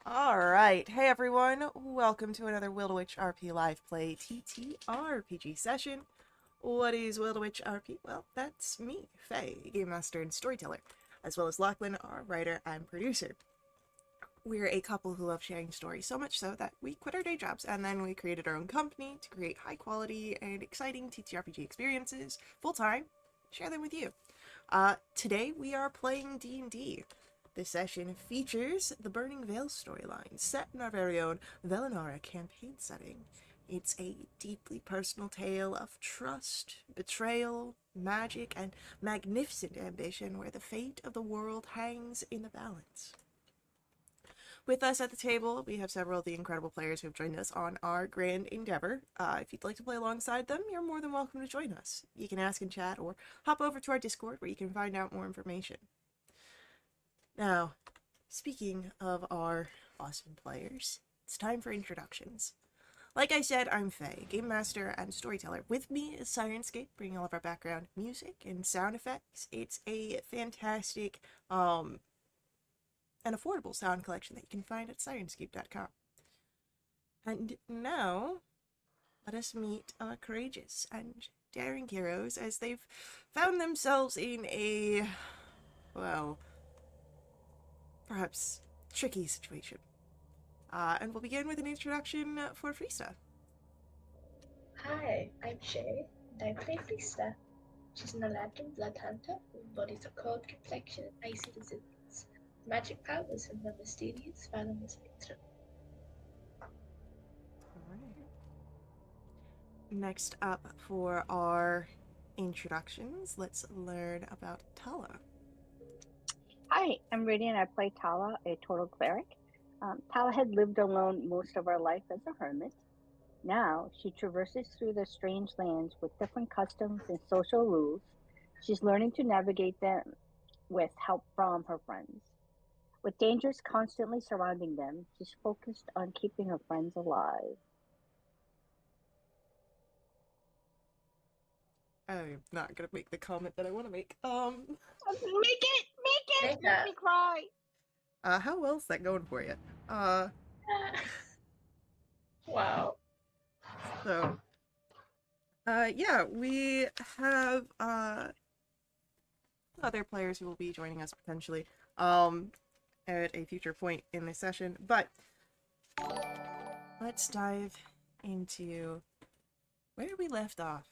Alright, hey everyone, welcome to another Wildewitch RP Live Play TTRPG session. What is Wildewitch RP? Well, that's me, Faye, Game Master and Storyteller, as well as Lachlan, our writer and producer. We're a couple who love sharing stories, so much so that we quit our day jobs and then we created our own company to create high quality and exciting TTRPG experiences, full-time, share them with you. Today we are playing D&D. This session features the Burning Veil storyline, set in our very own Velinara campaign setting. It's a deeply personal tale of trust, betrayal, magic, and magnificent ambition where the fate of the world hangs in the balance. With us at the table, we have several of the incredible players who have joined us on our grand endeavor. If you'd like to play alongside them, you're more than welcome to join us. You can ask in chat or hop over to our Discord where you can find out more information. Now, speaking of our awesome players, it's time for introductions. Like I said, I'm Faye, Game Master and Storyteller. With me is Sirenscape, bringing all of our background music and sound effects. It's a fantastic, and affordable sound collection that you can find at sirenscape.com. And now, let us meet our courageous and daring heroes as they've found themselves in a, well, perhaps tricky situation. And we'll begin with an introduction for Frista. Hi, I'm Shay, and I play Frista. She's an Aladdin blood hunter who embodies a cold complexion and icy resilience. Magic powers and her mysterious venomous nature. Next up for our introductions, let's learn about Tala. Hi, I'm Radiant. I play Tala, a total cleric. Tala had lived alone most of her life as a hermit. Now she traverses through the strange lands with different customs and social rules. She's learning to navigate them with help from her friends. With dangers constantly surrounding them, she's focused on keeping her friends alive. I'm not gonna make the comment that I want to make. Make me cry. How well's that going for you? Wow. So, yeah, we have, other players who will be joining us potentially, at a future point in this session, but let's dive into where we left off.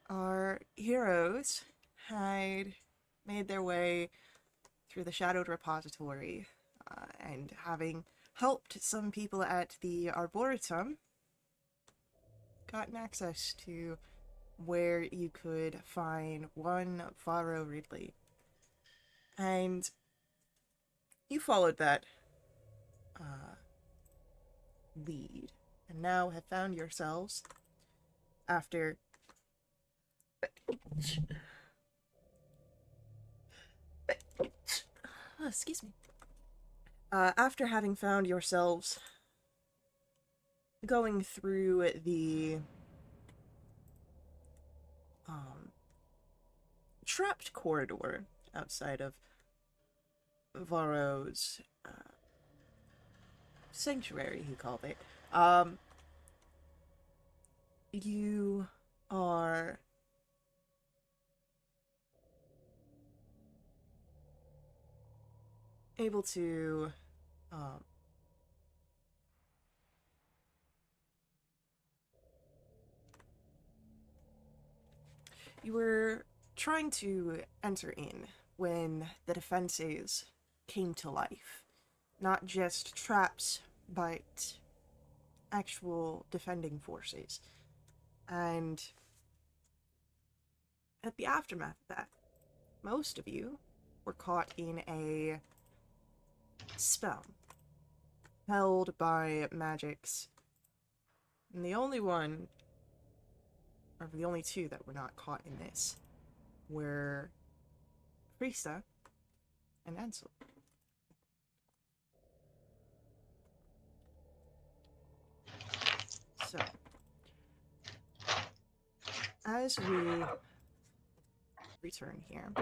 Our heroes had made their way through the Shadowed Repository, and having helped some people at the Arboretum, gotten access to where you could find one Varro Ridley. And you followed that lead, and now have found yourselves, after excuse me. After having found yourselves going through the trapped corridor outside of Varro's sanctuary, he called it, you are able to you were trying to enter in when the defenses came to life. Not just traps, but actual defending forces. And at the aftermath of that, most of you were caught in a spell held by magics. And the only one, or the only two that were not caught in this, were Frista and Ansel. So, as we return here,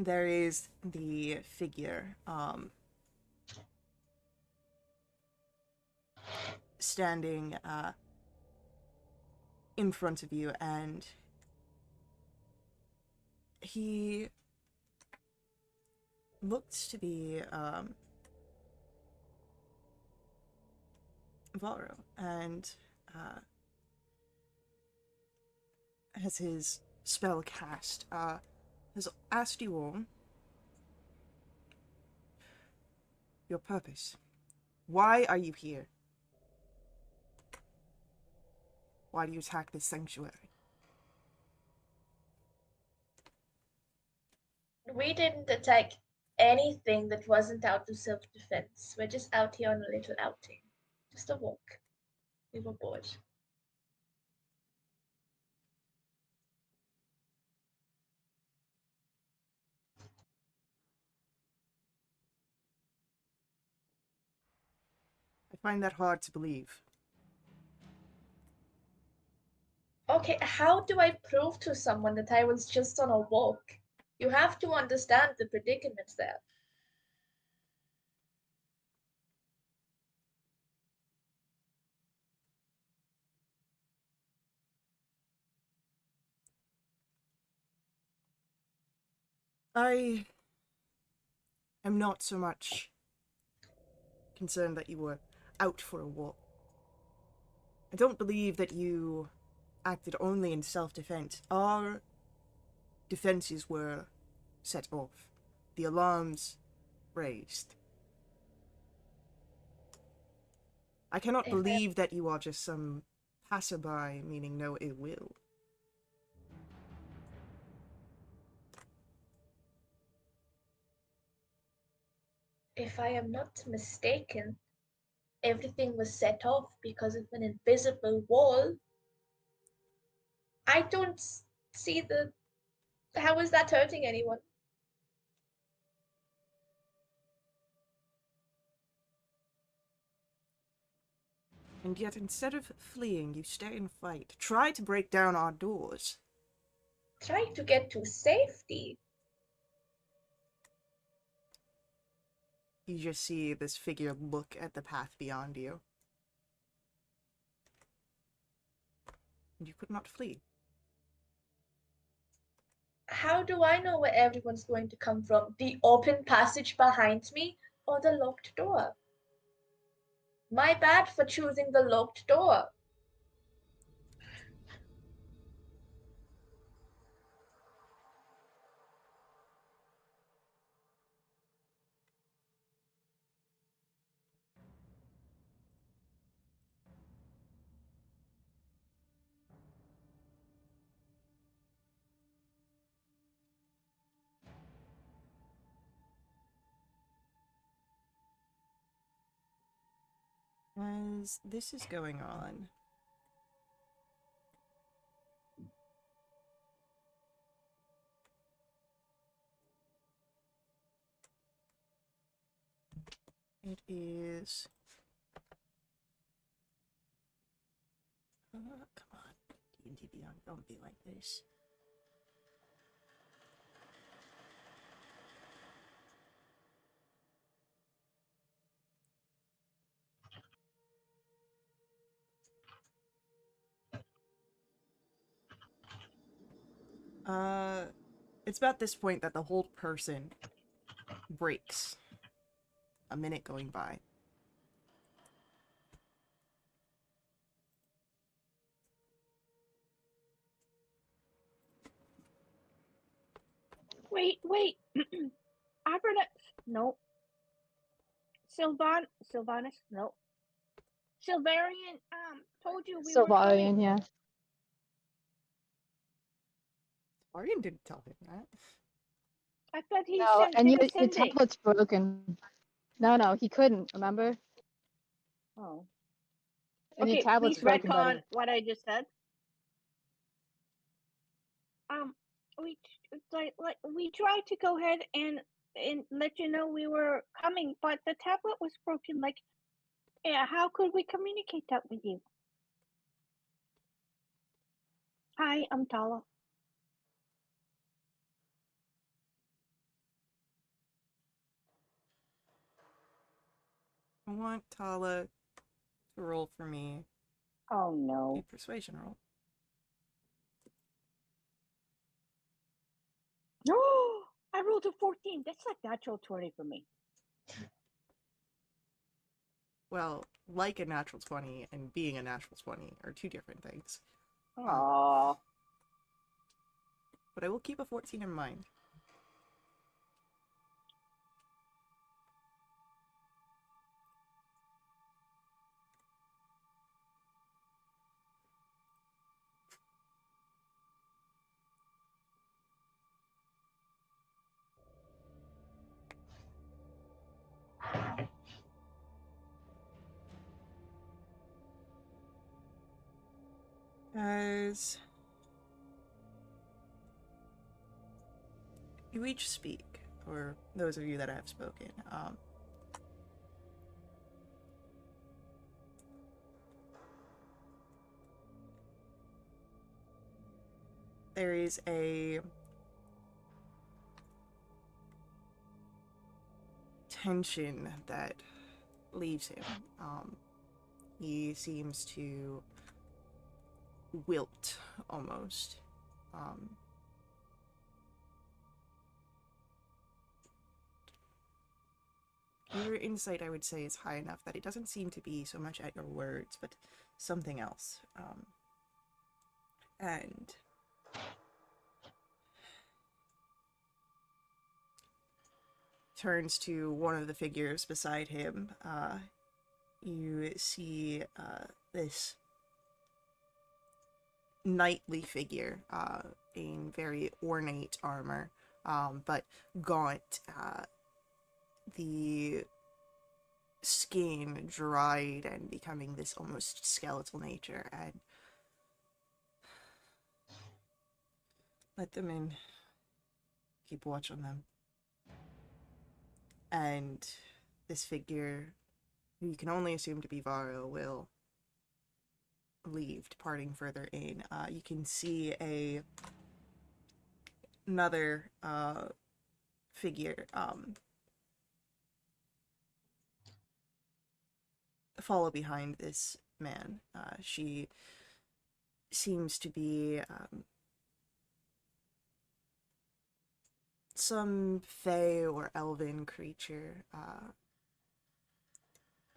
there is the figure standing in front of you, and he looks to be Varo, and has his spell cast, has asked you all your purpose. Why are you here? Why do you attack this sanctuary? We didn't attack anything that wasn't out of self-defense. We're just out here on a little outing. Just a walk. We were bored. I find that hard to believe. Okay, how do I prove to someone that I was just on a walk? You have to understand the predicament there. I am not so much concerned that you were out for a walk. I don't believe that you acted only in self-defense. Our defenses were set off. The alarms raised. I cannot If I, believe that you are just some passerby, meaning no ill will. if I am not mistaken, everything was set off because of an invisible wall. I don't see the. How is that hurting anyone? And yet, instead of fleeing, you stay and fight. Try to break down our doors. Try to get to safety. You just see this figure look at the path beyond you. And you could not flee. How do I know where everyone's going to come from? The open passage behind me or the locked door? My bad for choosing the locked door. As this is going on, it is... come on, D&D Beyond, don't be like this. It's about this point that the whole person breaks. A minute going by. Wait. Abernat. No. Sylvanus. No. Silverian. Told you we were coming. Sylvarian, yeah. Arian didn't tell him that. I thought he No, said and they your, were your sending. tablet's broken. No, he couldn't, remember? Oh. And your Okay, tablet's please broken, retcon buddy. what I just said. We we tried to go ahead and let you know we were coming, but the tablet was broken. Like, yeah, how could we communicate that with you? Hi, I'm Tala. I want Tala to roll for me Oh a no. persuasion roll. I rolled a 14. That's like natural 20 for me. Well, like a natural 20 and being a natural 20 are two different things. Aww. But I will keep a 14 in mind. As you each speak, or those of you that have spoken, there is a tension that leaves him. He seems to wilt almost. Your insight, I would say, is high enough that it doesn't seem to be so much at your words, but something else. And turns to one of the figures beside him. You see this knightly figure in very ornate armor, but gaunt. The skin dried and becoming this almost skeletal nature, and let them in. Keep watch on them. And this figure, who you can only assume to be Varro, will leave, departing further in. You can see another figure follow behind this man. She seems to be some fey or elven creature,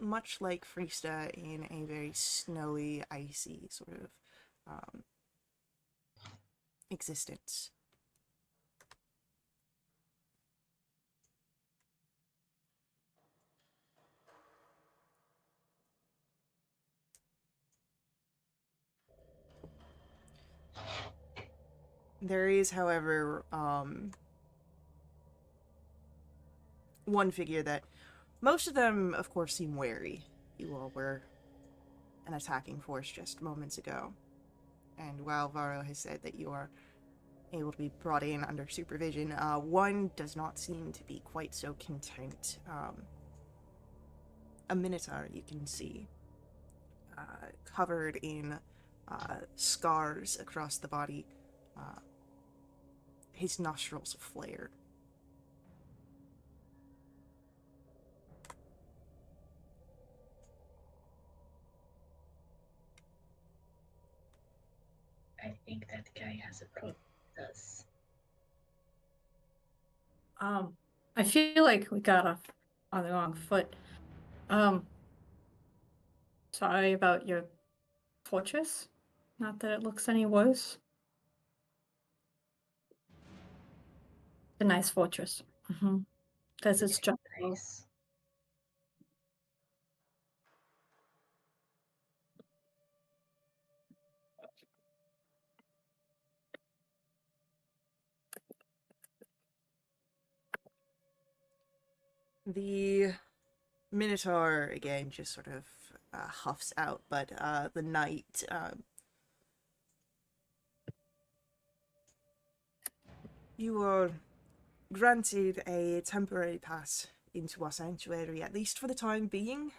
much like Frista in a very snowy, icy sort of existence. There is, however, one figure that most of them, of course, seem wary. You all were an attacking force just moments ago. And while Varro has said that you are able to be brought in under supervision, one does not seem to be quite so content. A minotaur, you can see, covered in scars across the body. His nostrils flare. I think that guy has a problem with us. I feel like we got off on the wrong foot. Sorry about your fortress. Not that it looks any worse. A nice fortress. Does its job. Nice. The Minotaur, again, just sort of huffs out, but the knight you are granted a temporary pass into our sanctuary, at least for the time being.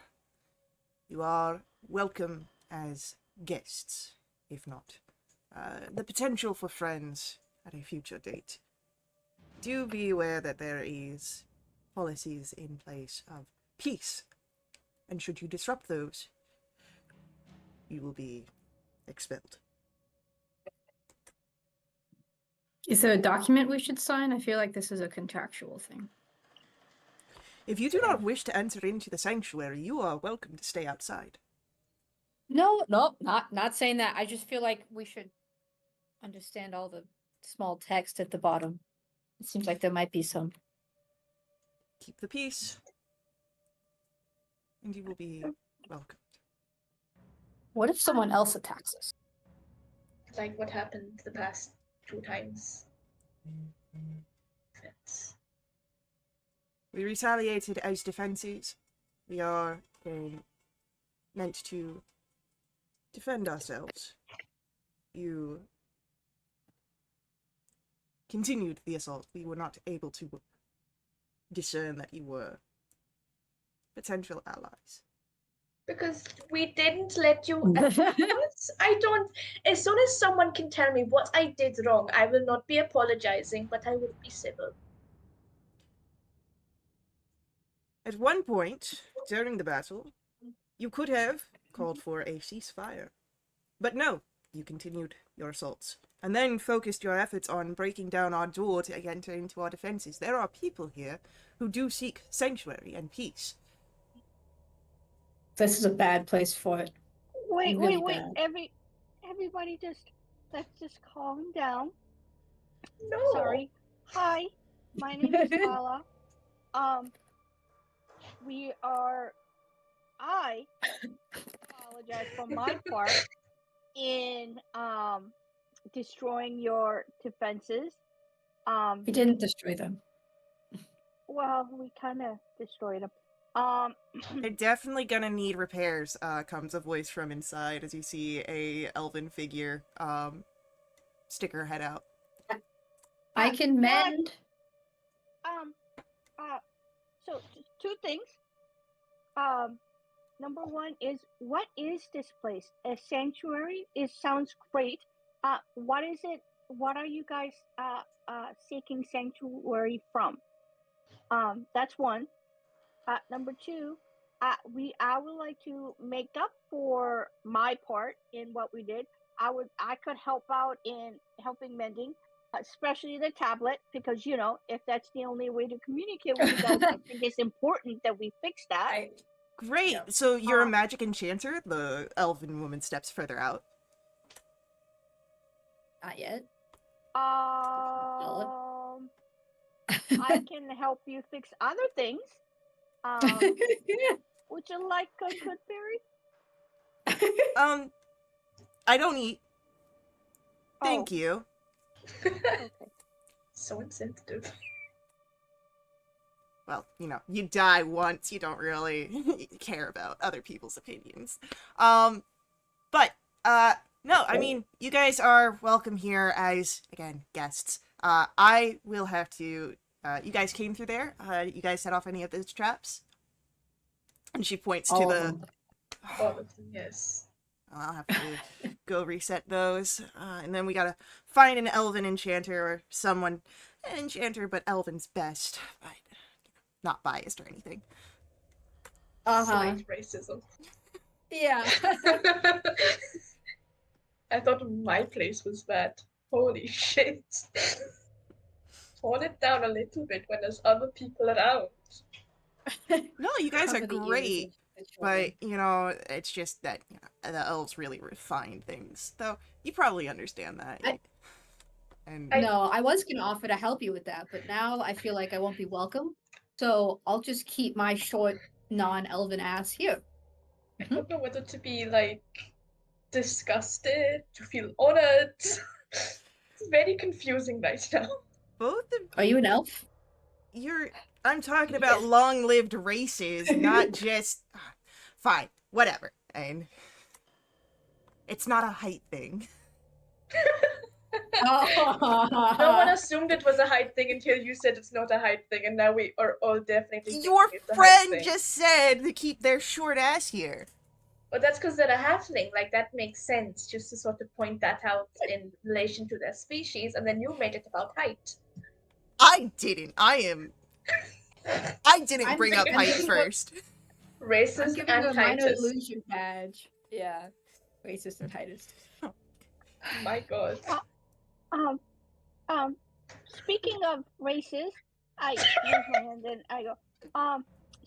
You are welcome as guests, if not. The potential for friends at a future date. Do be aware that there is policies in place of peace And should you disrupt those, you will be expelled. Is there a document we should sign? I feel like this is a contractual thing. If you do not wish to enter into the sanctuary, you are welcome to stay outside. No, not saying that. I just feel like we should understand all the small text at the bottom. It seems like there might be some. Keep the peace, and you will be welcomed. What if someone else attacks us? Like what happened the past 2 times. That's... We retaliated as defenses. We are meant to defend ourselves. You continued the assault. We were not able to discern that you were potential allies. Because we didn't let you. I don't. As soon as someone can tell me what I did wrong, I will not be apologizing, but I will be civil. At one point, during the battle, you could have called for a ceasefire. But no, you continued your assaults, and then focused your efforts on breaking down our door to enter into our defenses. There are people here who do seek sanctuary and peace. This is a bad place for it. Wait, Really wait, bad. everybody let's just calm down. No. Sorry. Hi, my name is Tala. I apologize for my part in destroying your defenses. We didn't destroy them. Well, we kind of destroyed them. They're definitely gonna need repairs, comes a voice from inside as you see a elven figure, stick her head out. I can mend. So 2 things. Number 1 is, what is this place? A sanctuary? It sounds great. What is it? What are you guys seeking sanctuary from? That's 1. Number 2, I would like to make up for my part in what we did. I could help out in helping mending, especially the tablet, because if that's the only way to communicate with you guys, I think it's important that we fix that. Great. Yeah. So you're a magic enchanter? The elven woman steps further out. Not yet. I can help you fix other things. Would you like a good berry? I don't eat. Thank Oh. you. Okay. So insensitive. Well, you die once, you don't really care about other people's opinions. No, I mean, you guys are welcome here as, again, guests. I will have to, you guys came through there? You guys set off any of those traps? And she points to All of the... them. All of them, yes. I'll have to go reset those. And then we gotta find an elven enchanter or someone. An enchanter, but elven's best. But, not biased or anything. Slight racism. Yeah. I thought my place was bad. Holy shit. Tone it down a little bit when there's other people around. No, you guys are Cover the ears great. of the But, children. it's just that the elves really refine things. Though, you probably understand that. No, I was going to offer to help you with that, but now I feel like I won't be welcome. So I'll just keep my short, non-elven ass here. I don't know whether to be, disgusted, to feel honored. It's very confusing right now. Both of Are you an elf? I'm talking about long-lived races, not just... Fine, whatever. And it's not a height thing. No one assumed it was a height thing until you said it's not a height thing, and now we are all definitely Your thinking it's a height friend thing. just said to keep their short ass here. But that's because they're a halfling. That makes sense, just to sort of point that out in relation to their species, and then you made it about height. I didn't. I didn't bring up height first. I'm Racist giving and her a minor tightest. illusion badge. Yeah. Racist and tightest. My god. Um, um, speaking of races, I raise my hand and I go,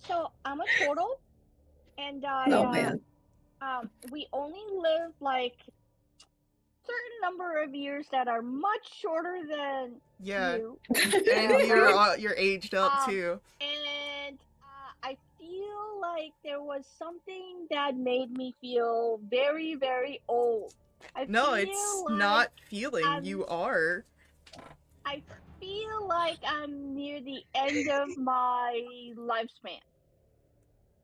so I'm a turtle, and Oh man. we only live like certain number of years that are much shorter than Yeah. you. And Right? you're aged up too. And I feel like there was something that made me feel very, very old. No, it's not feeling. You are. I feel like I'm near the end of my lifespan.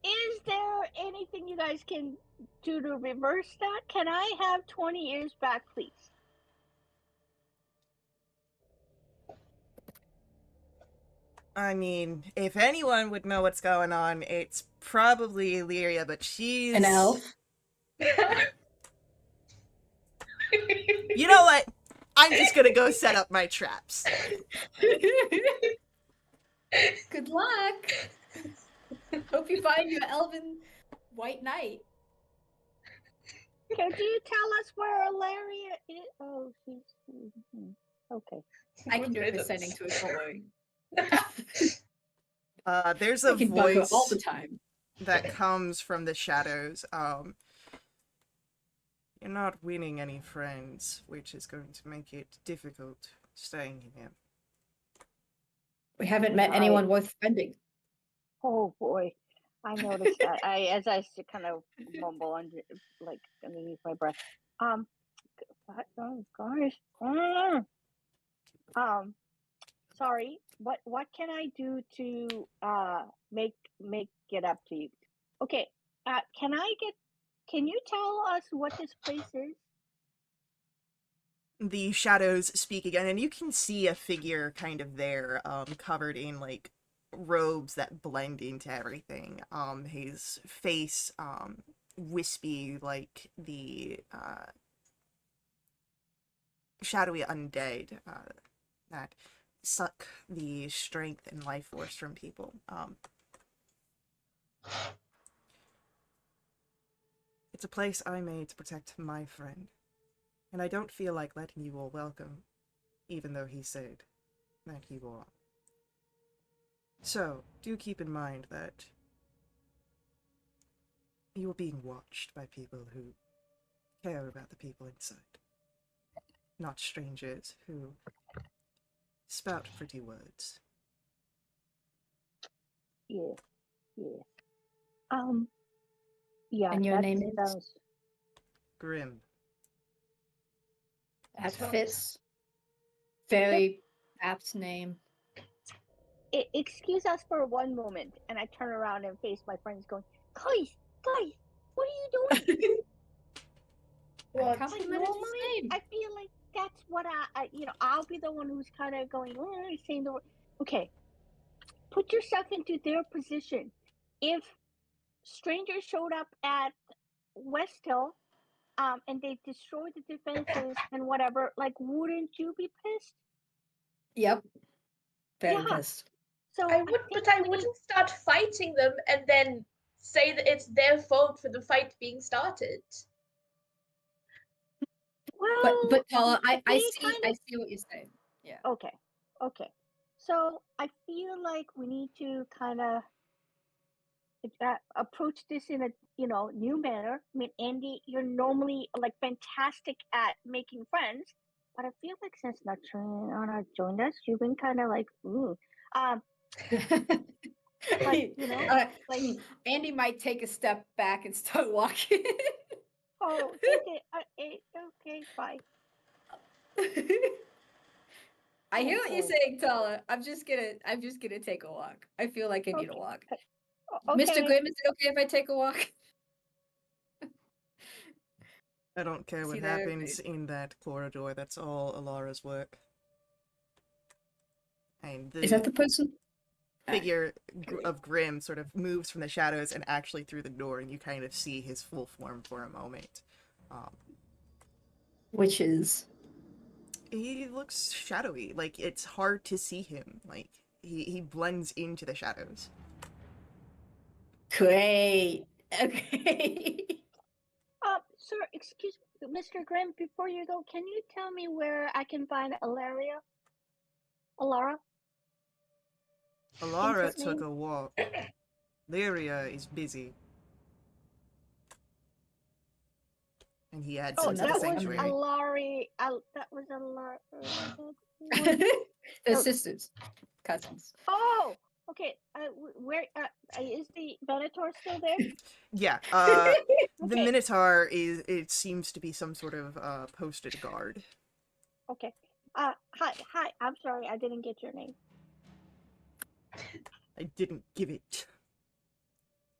Is there anything you guys can do to reverse that? Can I have 20 years back, please? I mean, if anyone would know what's going on, it's probably Illyria, but she's... An elf. You know what? I'm just gonna go set up my traps. Good luck. Hope you find your elven white knight. Could you tell us where Ilaria is? Oh, okay. I can do a descending to it, don't worry. There's I a can bug her all voice the time. that comes from the shadows. You're not winning any friends, which is going to make it difficult staying here. We haven't met anyone worth friending. Oh boy, I noticed that. As I kind of mumble underneath my breath. Oh gosh. Sorry. What can I do to make it up to you? Okay. Can you tell us what this place is? The shadows speak again, and you can see a figure kind of there, covered in, like, robes that blend into everything. His face, wispy like the, shadowy undead, that suck the strength and life force from people. It's a place I made to protect my friend, and I don't feel like letting you all welcome, even though he said that he will. So, do keep in mind that you are being watched by people who care about the people inside, not strangers who spout pretty words. Yeah. Yeah, And your name is? sounds... Grim. That fits. Very apt name. Excuse us for one moment, and I turn around and face my friends going, guys, what are you doing? Well, normally, I feel like that's what I'll be the one who's kind of going, saying the word. Okay, put yourself into their position. If strangers showed up at West Hill, and they destroyed the defenses and whatever, like, wouldn't you be pissed? Yep. Very pissed. So I wouldn't start fighting them and then say that it's their fault for the fight being started. Well, but Paula, I see what you're saying. Yeah. Okay. So I feel like we need to kind of approach this in a new manner. I mean, Andy, you're normally like fantastic at making friends, but I feel like since Natrina joined us, you've been kind of like, ooh, like, like Andy might take a step back and start walking. oh, okay, bye. I hear what you're saying, Tala. I'm just gonna take a walk. I feel like I need a walk. Okay. Mr. Grimm, is it okay if I take a walk? I don't care what happens in that corridor. That's all Alara's work. And is that the person? Figure of Grim sort of moves from the shadows and actually through the door, and you kind of see his full form for a moment. Which is? He looks shadowy. Like, it's hard to see him. Like, he blends into the shadows. Great. Okay. Sir, excuse me, Mr. Grimm, before you go, can you tell me where I can find Alaria? Alara? Alara His took name? a walk. Lyria is busy. And he heads Oh, into the that was sanctuary. Alari. That was Alari. They're Oh. sisters, cousins. Oh, okay. Where is the Venator still there? Yeah, Okay. the Minotaur it seems to be some sort of posted guard. Okay. Hi. I'm sorry, I didn't get your name. I didn't give it.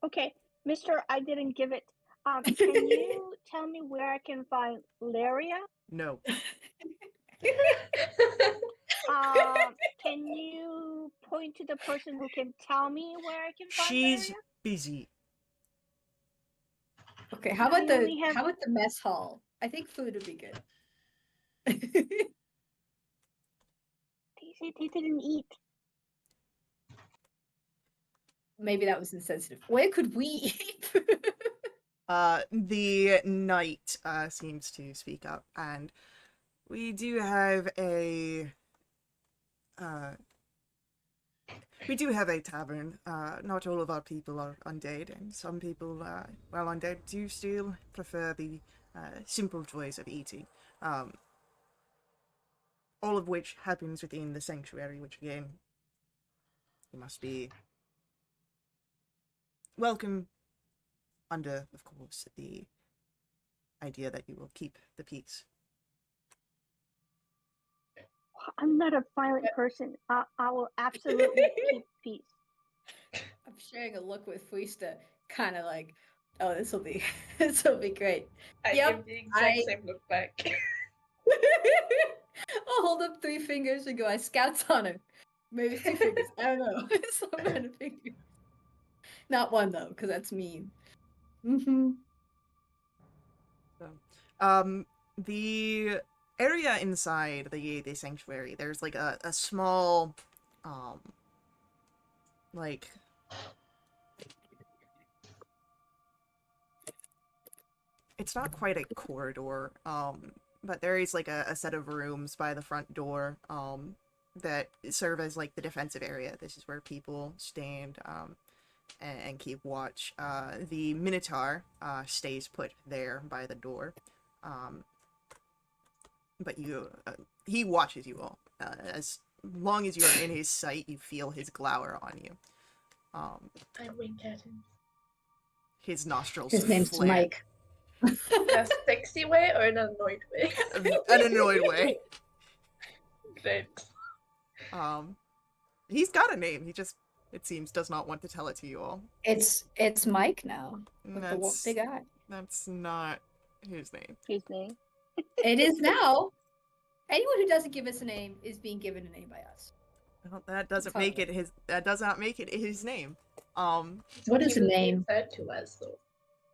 Okay, Mister, I didn't give it. Can you tell me where I can find Laria? No. Can you point to the person who can tell me where I can find She's Laria? busy. Okay, how I about only have- how about the mess hall? I think food would be good. They said they didn't eat. Maybe that was insensitive. Where could we eat? The knight seems to speak up, and we do have a tavern. Not all of our people are undead, and some people, while undead, do still prefer the simple joys of eating. All of which happens within the sanctuary, which again, you must be welcome under, of course, the idea that you will keep the peace. I'm not a violent person. I will absolutely keep peace. I'm sharing a look with Fuista, kind of like, oh, this will be great. I Yep, give the exact same look back. I'll hold up 3 fingers and go, I scouts on him. Maybe 2 fingers. I don't know. Some kind of finger. Not 1 though, because that's mean. The area inside the sanctuary, there's like a small, like, it's not quite a corridor, but there is like a set of rooms by the front door, that serve as like the defensive area. This is where people stand, and keep watch. The Minotaur, stays put there by the door, but he watches you all. As long as you are in his sight, you feel his glower on you. I wink at him. His nostrils His name's flare. Mike. In a sexy way or an annoyed way? An annoyed way. Great. He's got a name. He just, it seems, does not want to tell it to you all. It's Mike now. With the big eye. That's not his name. His name. It is now. Anyone who doesn't give us a name is being given a name by us. Well, that doesn't make it his. That does not make it his name. What is a name? Referred to as though.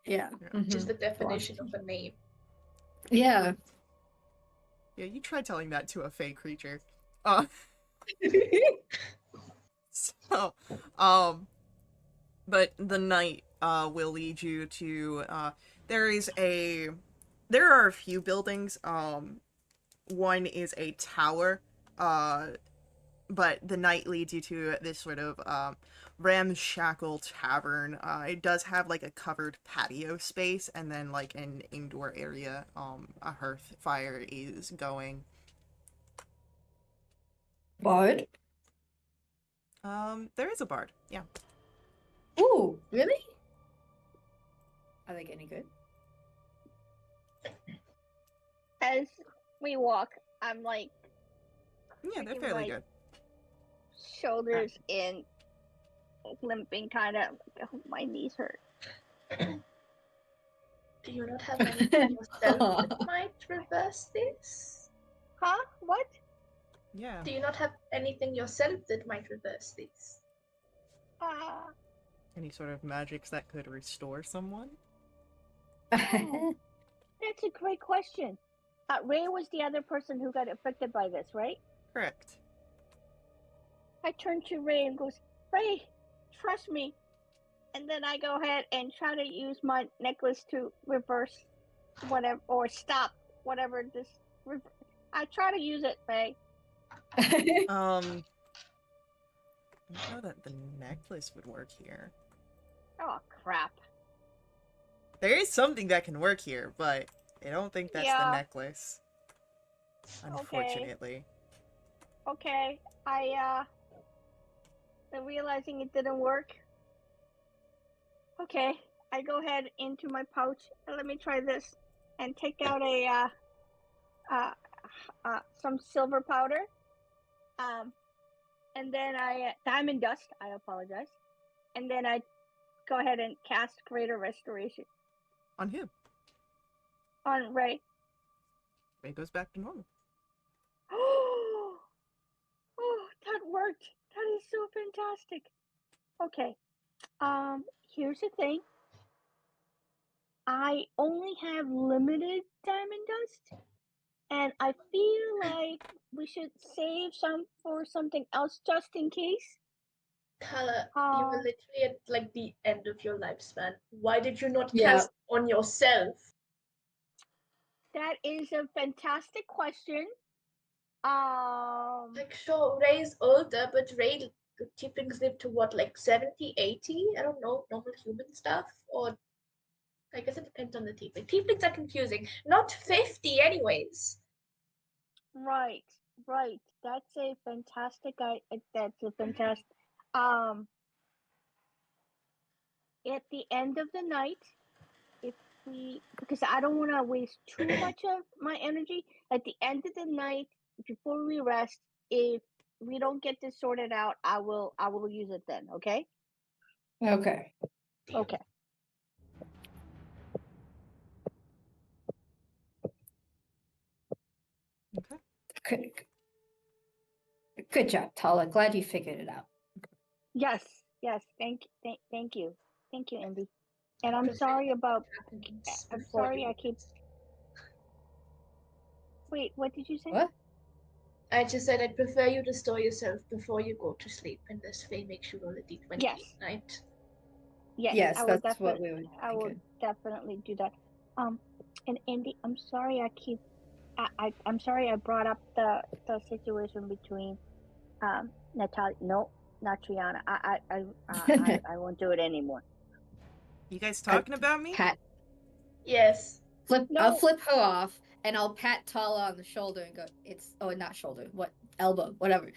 Yeah. Just the definition of a name. Yeah. Yeah, you try telling that to a fey creature. So, but the knight will lead you to there are a few buildings. One is a tower, but the knight leads you to this sort of ramshackle tavern. It does have like a covered patio space, and then like an indoor area. A hearth fire is going. Bard? There is a bard. Yeah. Ooh, really? Are they any good? As we walk, I'm like Yeah, they're Freaking fairly right. good. shoulders in, limping kind of. Oh, my knees hurt. Do you not have anything yourself that might reverse this? Huh? What? Yeah. Do you not have anything yourself that might reverse this? Any sort of magics that could restore someone? That's a great question. Ray was the other person who got affected by this, right? Correct. I turned to Ray and goes, Ray, trust me. and then I go ahead and try to use my necklace to reverse whatever or stop whatever this. I try to use it, Faye. I don't know that the necklace would work here. Oh crap! There is something that can work here, but I don't think that's the necklace. Unfortunately. Okay. I'm realizing it didn't work. Okay, I go ahead into my pouch and let me try this and take out a some silver powder. And then I diamond dust. I apologize. And then I go ahead and cast Greater Restoration. On who? On Ray. Ray goes back to normal. Oh, that worked. That is so fantastic. Okay. Here's the thing. I only have limited diamond dust, and I feel like we should save some for something else just in case. Tala, you were literally at like the end of your lifespan. Why did you not cast on yourself? That is a fantastic question. Like, sure, Ray's older, but Ray tieflings live to what, like 70, 80? I don't know, normal human stuff? Or I guess it depends on the tiefling. Tieflings are confusing. Not 50 anyways. Right. That's a fantastic at the end of the night, because I don't want to waste too much of my energy, at the end of the night, before we rest, if we don't get this sorted out, I will use it then, okay? Okay. Okay. Okay. Good job, Tala. Glad you figured it out. Yes. Thank you, Indy. And I'm sorry about. I'm sorry. I keep. Wait, what did you say? What? I just said I'd prefer you to store yourself before you go to sleep, unless Faye makes you roll a d20 Yes. at night. Yes, I will that's what we would. I will definitely do that. And Andy, I'm sorry I'm sorry I brought up the situation between Natalia. No, not Triana. I won't do it anymore. You guys talking about me? Pat. Yes. I'll flip her off and I'll pat Tala on the shoulder and go, not shoulder, elbow, whatever.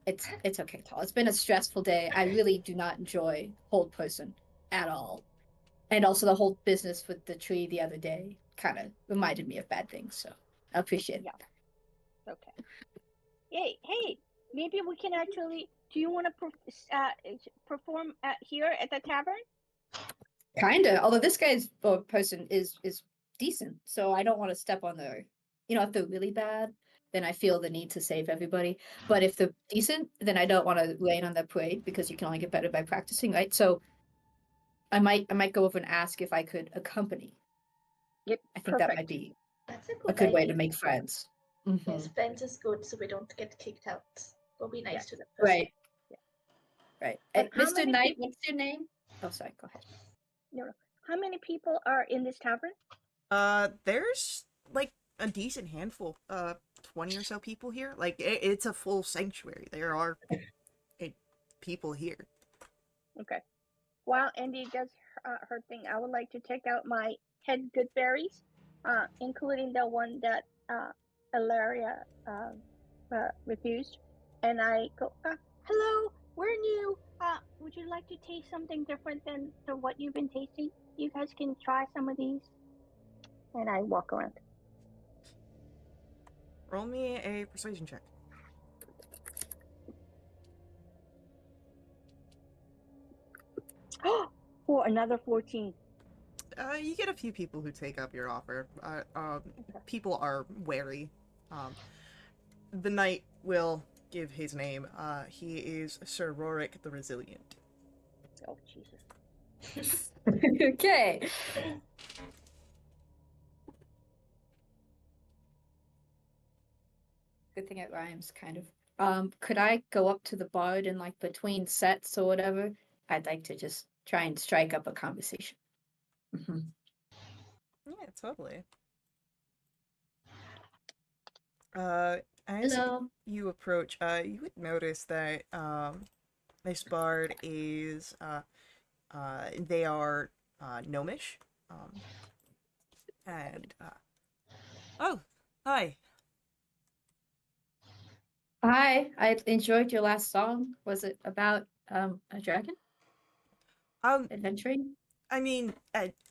It's okay, Tala. It's been a stressful day. I really do not enjoy hold person at all. And also the whole business with the tree the other day kind of reminded me of bad things, so I appreciate it. Okay. Hey, maybe we can actually. Do you want to perform here at the tavern? Kinda. Although this guy's person is decent, so I don't want to step on their. If they're really bad, then I feel the need to save everybody. But if they're decent, then I don't want to rain on their parade because you can only get better by practicing, right? So I might go over and ask if I could accompany. Yep. I think that might be That's a good way to make friends. Mm-hmm. Yes, friends is good, so we don't get kicked out. We'll be nice to them. Right. Yeah. Right. And Mr. Knight, what's your name? Oh, sorry. Go ahead. No. How many people are in this tavern? There's like a decent handful. 20 or so people here. Like it's a full sanctuary. There are people here. Okay. While Andy does her thing, I would like to take out my head good berries, including the one that Aria refused, and I go, "Hello, we're new. Would you like to taste something different than what you've been tasting? You guys can try some of these." And I walk around. Roll me a persuasion check. For another 14. You get a few people who take up your offer. People are wary. The knight will give his name. He is Sir Rorik the Resilient. Oh, Jesus. Okay. Good thing it rhymes, kind of. Could I go up to the bard and like between sets or whatever? I'd like to just try and strike up a conversation. Mhm. Yeah, totally. As Hello. you approach, you would notice that this bard is they are gnomish, and oh, hi. Hi, I enjoyed your last song. Was it about a dragon Um, adventuring? I mean,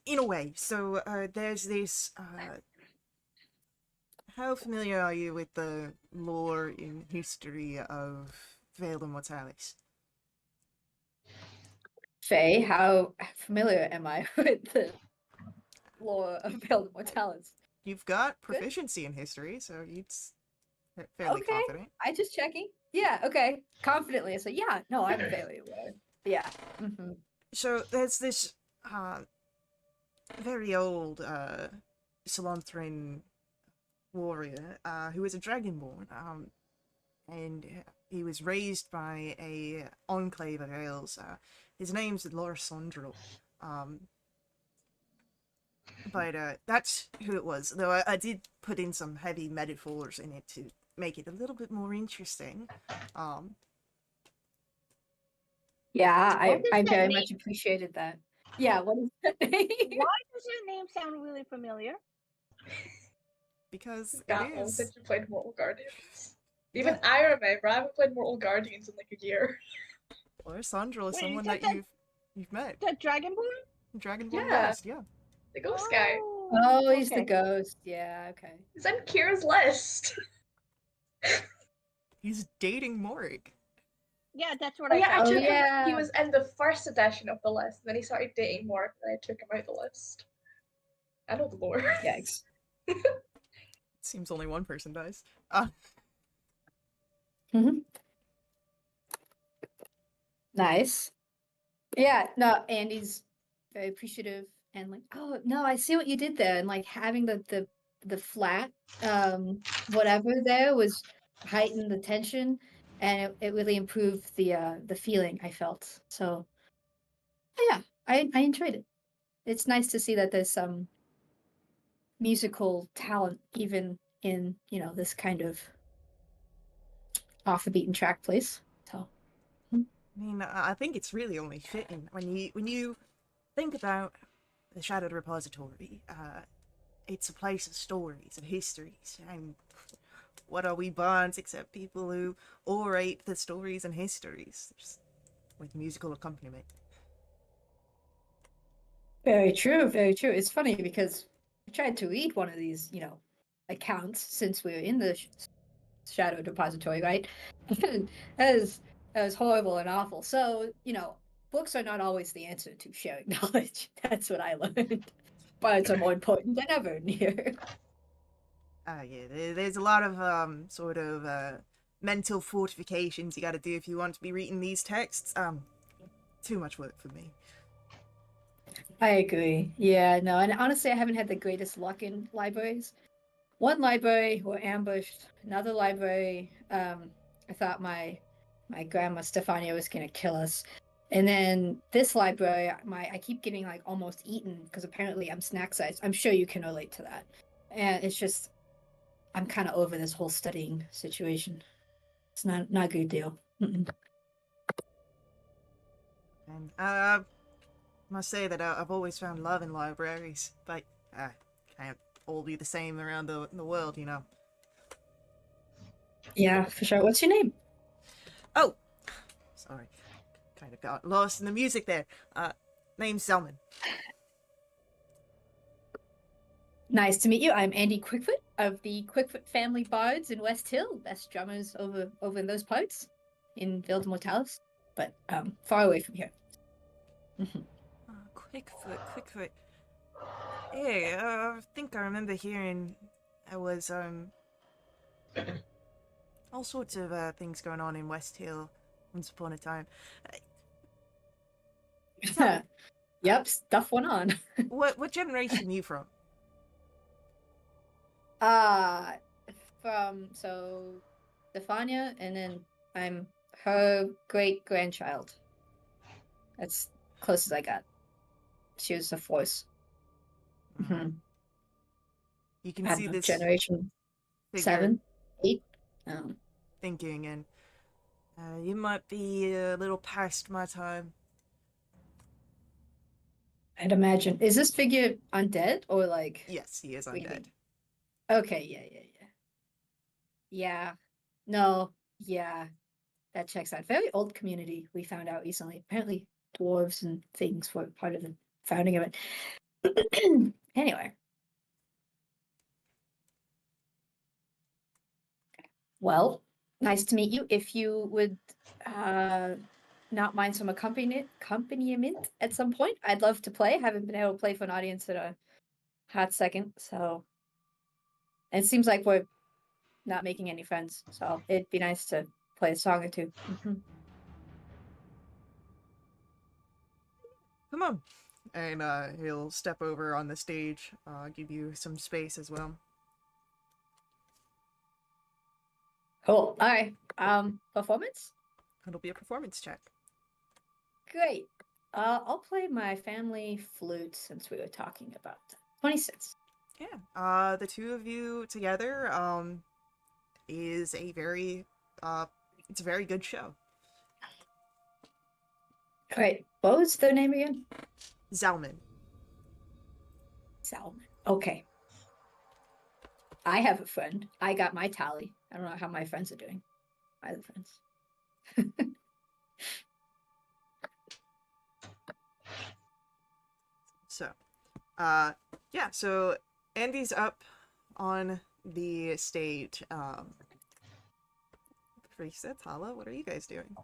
in a way. So there's this. How familiar are you with the lore and history of Vale Mortalis? Faye, how familiar am I with the lore of Veil Mortalis? You've got Good. proficiency in history, so you're fairly Okay, confident. I just checking. Yeah, okay, confidently. So yeah, no, I'm very aware. Yeah. Hmm. So there's this very old Solantran warrior who is a dragonborn, and he was raised by a enclave of elves. His name's Lorsondrel. Um, but that's who it was. Though I did put in some heavy metaphors in it to make it a little bit more interesting. Um, Yeah, What does I that very mean? much appreciated that. Yeah, what is that name? Why does your name sound really familiar? because it That one is. since you played Mortal Guardians. Yeah, Even I remember. I haven't played Mortal Guardians in like a year. Lorsondrel is Wait, someone is that that you've met. that Dragonborn? Dragonborn Yeah. West, yeah. The ghost guy. Oh, he's the okay. ghost. Yeah, okay. He's on Kira's list. He's dating Morik. Yeah, that's what Oh I yeah, I thought. Oh, took him. yeah. He was in the first edition of the list, then he started dating more, and I took him out the list. I know the lore. Yikes. Seems only one person dies. Hmm. Nice. Yeah, no, Andy's very appreciative and like, oh no, I see what you did there, and like having the flat whatever there was heightened the tension, and it really improved the feeling I felt. So yeah, I enjoyed it. It's nice to see that there's some musical talent even in, you know, this kind of off the beaten track place. So I mean, I think it's really only fitting when you think about the Shadowed Repository. It's a place of stories and histories, and what are we bonds except people who orate the stories and histories just with musical accompaniment? very true, very true. It's funny because I tried to read one of these, you know, accounts since we were in the Shadow Depository, right? And that was horrible and awful. So, you know, books are not always the answer to sharing knowledge. That's what I learned. But it's more important than ever here. Yeah, there's a lot of sort of mental fortifications you got to do if you want to be reading these texts. Too much work for me. I agree. Yeah, no, and honestly, I haven't had the greatest luck in libraries. One library were ambushed. Another library, I thought my grandma Stefania was gonna kill us. And then this library, I keep getting like almost eaten because apparently I'm snack sized. I'm sure you can relate to that. And it's just I'm kind of over this whole studying situation. It's not a good deal. Mm-mm. And must say that I've always found love in libraries, but can't all be the same around the world, you know. Yeah, for sure. What's your name? Oh, sorry, kind of got lost in the music there. Name's Selman. Nice to meet you. I'm Andy Quickfoot of the Quickfoot Family Bards in West Hill, best drummers over in those parts in Vale Mortalis, but far away from here. Mhm. Quickfoot. Hey, I think I remember hearing there was all sorts of things going on in West Hill once upon a time. Tell Yep, stuff went on. what generation are you from? Uh from so Stefania, and then I'm her great grandchild. That's close as I got. She was the force. Mhm. You can I see don't know, this generation figure 7, 8. thinking, and you might be a little past my time. I'd imagine. Is this figure undead or like? Yes, he is breathing? undead. Okay, yeah. Yeah. No, yeah. That checks out. Very old community, we found out recently. Apparently, dwarves and things were part of the founding of it. Anyway. Well, nice to meet you. If you would not mind some accompaniment at some point, I'd love to play. Haven't been able to play for an audience in a hot second, so it seems like we're not making any friends. So it'd be nice to play a song or two. Come on. And he'll step over on the stage, give you some space as well. Cool. All right. Performance? It'll be a performance check. Great. I'll play my family flute since we were talking about that. 26. Yeah. The two of you together is a very it's a very good show. Great. What was their name again? Zalman. Salmon. Okay. I have a friend. I got my tally. I don't know how my friends are doing. My other friends. So, yeah, so Andy's up on the stage. Frisa, Tala, what are you guys doing?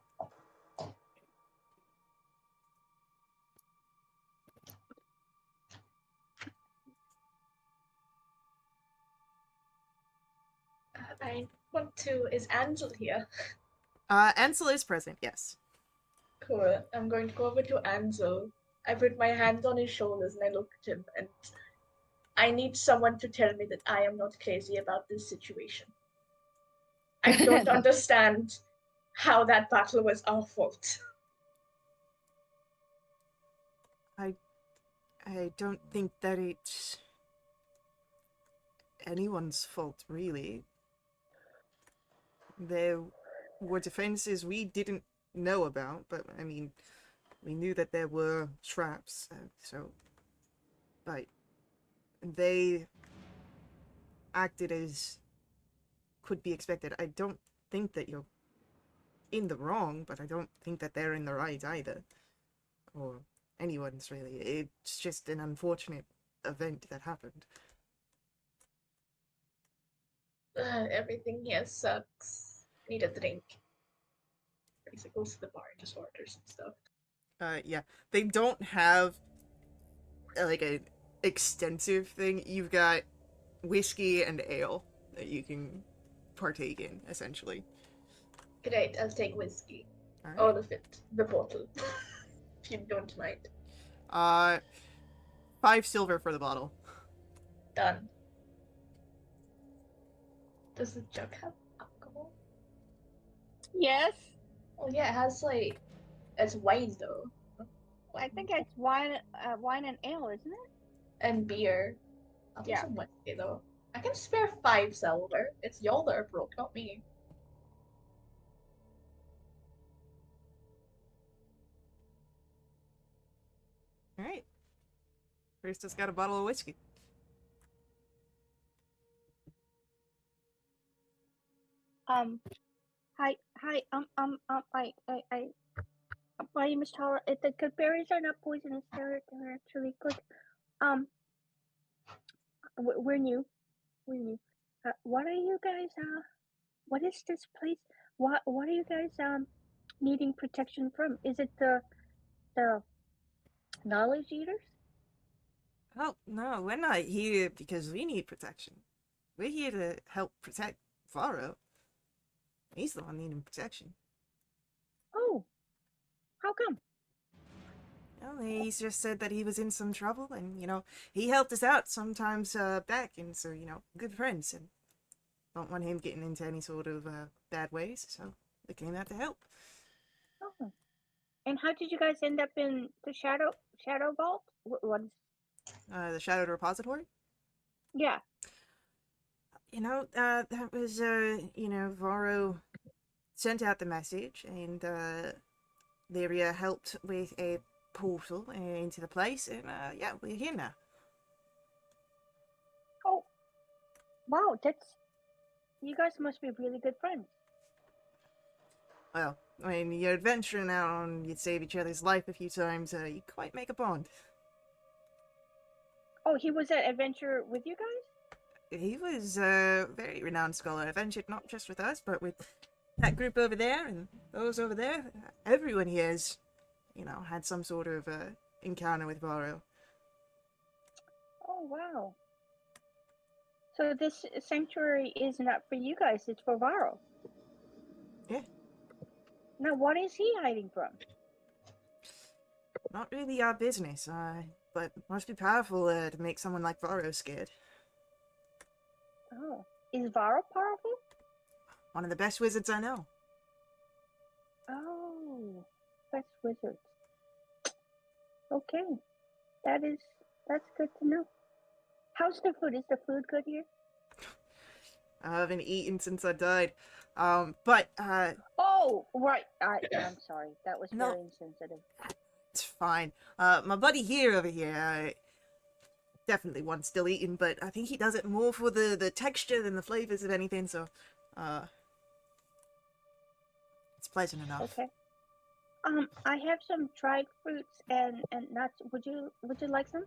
I want to. Is Angel here? Ansel is present, yes. Cool. I'm going to go over to Ansel. I put my hands on his shoulders and I look at him, and I need someone to tell me that I am not crazy about this situation. I don't understand how that battle was our fault. I don't think that it's anyone's fault, really. There were defenses we didn't know about, but I mean, we knew that there were traps, but they acted as could be expected. I don't think that you're in the wrong, but I don't think that they're in the right either. Or anyone's, really. It's just an unfortunate event that happened. Everything here sucks. Need a drink. Lisa goes to the bar and just orders some stuff. Yeah. They don't have like an extensive thing. You've got whiskey and ale that you can partake in, essentially. Great, I'll take whiskey. All right. All of it. The bottle. If you don't mind. 5 silver for the bottle. Done. Does the jug have alcohol? Yes. Oh yeah, it has like it's wine though. I think it's wine and ale, isn't it? And beer. I'll take Yeah. some whiskey though. I can spare 5 silver. It's y'all that are broke, not me. All right. First, just got a bottle of whiskey. Hi, my name is Tara. The good berries are not poisonous. They're actually good. We're new. We're new. What are you guys? What is this place? What are you guys needing protection from? Is it the knowledge eaters? Oh, no, we're not here because we need protection. We're here to help protect Varro. He's the one needing protection. Oh, how come? Well, he's just said that he was in some trouble, and, he helped us out sometimes back, and so, good friends, and don't want him getting into any sort of bad ways, so they came out to help. Oh, And how did you guys end up in the Shadow Vault? What is? The Shadowed Repository? Yeah. That was, Varro sent out the message, and, Lyria helped with a portal into the place, and, yeah, we're here now. Oh, wow! You guys must be really good friends. Well, when you're adventuring out and you save each other's life a few times, you quite make a bond. Oh, he was at adventure with you guys? He was a very renowned scholar, adventured not just with us, but with that group over there and those over there. Everyone here has, had some sort of encounter with Varro. Oh, wow. So this sanctuary is not for you guys, it's for Varro. Yeah. Now, what is he hiding from? Not really our business, but must be powerful to make someone like Varro scared. Oh, is Varro powerful? One of the best wizards I know. Oh, best wizards. Okay, that's good to know. How's the food? Is the food good here? I haven't eaten since I died. But Oh, right. I'm sorry. That was No. very insensitive. it's fine. My buddy over here, definitely one still eating, but I think he does it more for the texture than the flavors of anything, so, it's pleasant enough. Okay. I have some dried fruits and nuts. Would you like some?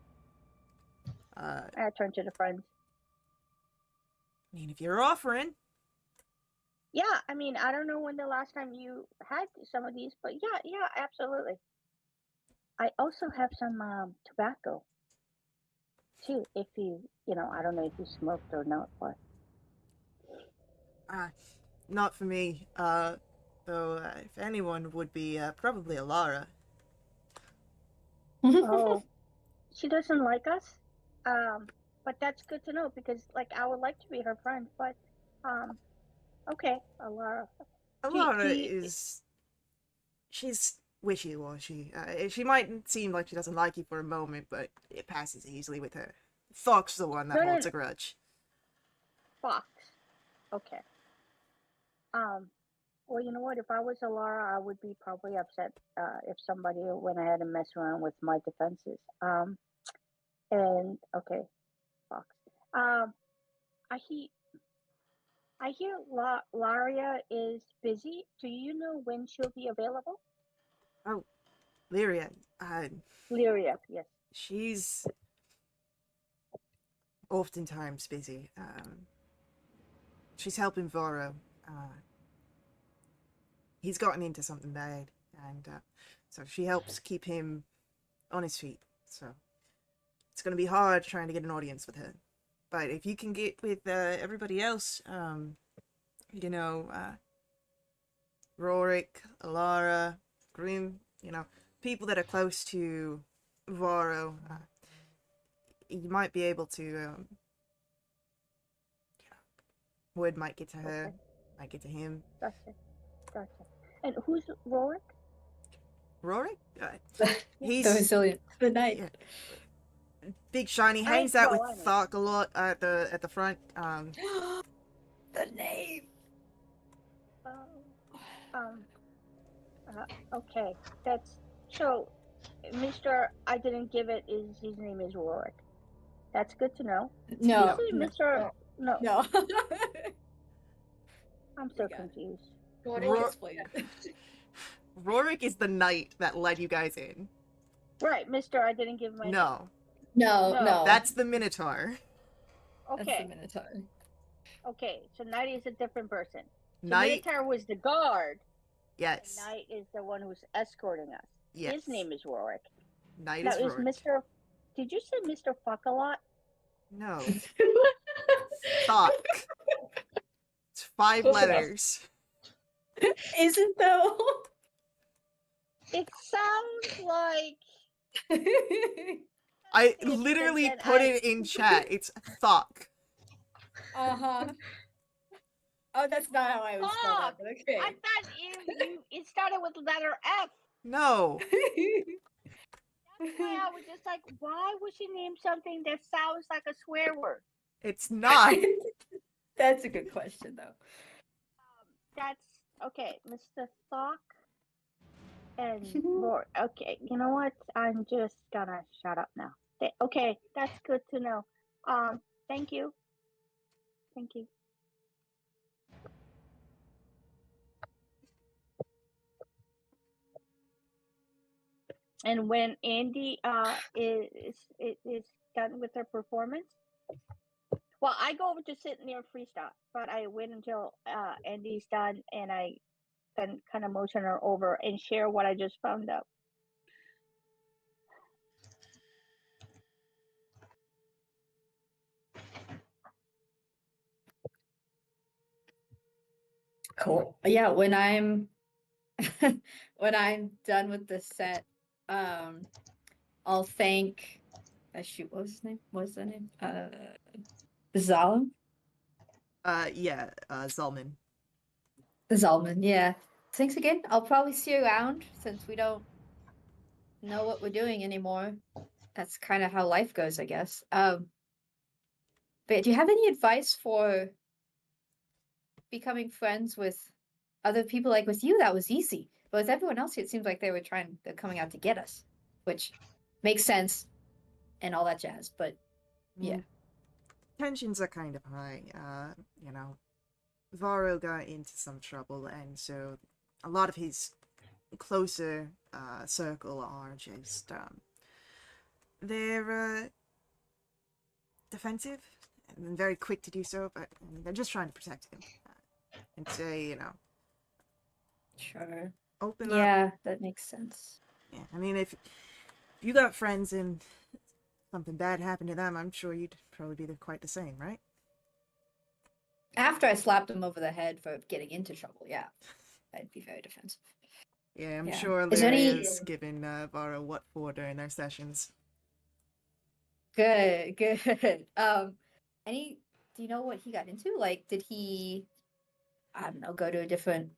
I turn to the friends. I mean, if you're offering. Yeah, I mean, I don't know when the last time you had some of these, but yeah, absolutely. I also have some tobacco too. If I don't know if you smoked or not, but Not for me. Though, if anyone would be, probably Alara. oh, she doesn't like us. But that's good to know because, like, I would like to be her friend. But, okay, Alara. Alara is. She's wishy-washy. She might seem like she doesn't like you for a moment, but it passes easily with her. Fox the one that No. holds a grudge. Fox. Okay. Well, you know what? If I was Alara, I would be probably upset if somebody went ahead and messed around with my defenses. And okay, Fox. I hear Laria is busy. Do you know when she'll be available? Oh, Lyria. Lyria, yes. She's oftentimes busy. She's helping Varro. He's gotten into something bad, and so she helps keep him on his feet. So it's going to be hard trying to get an audience with her. But if you can get with everybody else, Rorik, Alara, Grim, people that are close to Varro, you might be able to, word might get to her, Okay. might get to him. Gotcha. And who's Rorik? Rorik? So He's resilient. The knight. yeah, big shiny, hangs out with I know. Thok a lot at the front. The name. Okay. That's so. Mr. I didn't give it. His name is Rorik. That's good to know. No. You say Mr. No. No. I'm so Yeah. confused. Explain it. Rorik is the knight that led you guys in. Right, Mr. I didn't give my name. No, No. that's the Minotaur. That's Okay. the Minotaur. Okay, so Knight is a different person. So Knight, Minotaur was the guard. yes, And Knight is the one who's escorting us. yes. His name is Rorik. Knight Now is is Rorik. Mr. Did you say Mr. Fuck a lot? No, Thok. It's 5 Close enough. letters. Isn't though? It sounds like I It's literally and put I- it in chat. It's Thok. Uh-huh. Oh, that's not how I was spelled out, Fuck! but okay. I thought it started with the letter F. No. Why I was just like, why would she name something that sounds like a swear word? It's not. That's a good question, though. That's okay, Mr. Thok and Lord. Okay, you know what? I'm just gonna shut up now. Okay, that's good to know. Thank you. Thank you. And when Andy is done with her performance, well, I go over to sit near freestyle, but I wait until Andy's done, and I then kind of motion her over and share what I just found out. Cool. Yeah, when I'm when I'm done with the set, I'll thank shoot, what was his name? What was the name? Zalim? Yeah, Zalman. Zalman, yeah. Thanks again. I'll probably see you around since we don't know what we're doing anymore. That's kind of how life goes, I guess. But do you have any advice for becoming friends with other people? Like with you, that was easy. But with everyone else, it seems like they're coming out to get us, which makes sense and all that jazz. But yeah. Tensions are kind of high. You know, Varro got into some trouble, and so a lot of his closer circle are just they're defensive and very quick to do so, but they're just trying to protect him and say, you know, Sure. open up. Yeah, that makes sense. Yeah, I mean, if you got friends and something bad happened to them, I'm sure you'd probably be quite the same, right? After I slapped him over the head for getting into trouble, yeah, I'd be very defensive. Yeah, I'm Yeah. sure Is there Larry any- has given Varro what for during their sessions. Good, good. Do you know what he got into? Like, did he, I don't know, go to a different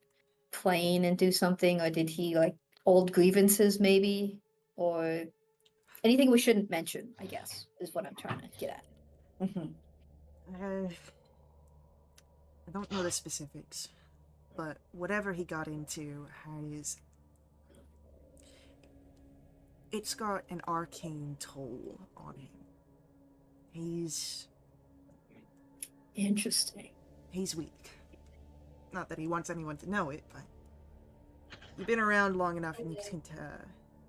plane and do something, or did he like old grievances maybe, or anything we shouldn't mention? I guess is what I'm trying to get at. I don't know the specifics, but whatever he got into has... It's got an arcane toll on him. He's Interesting. weak. Not that he wants anyone to know it, but you've been around long enough and you can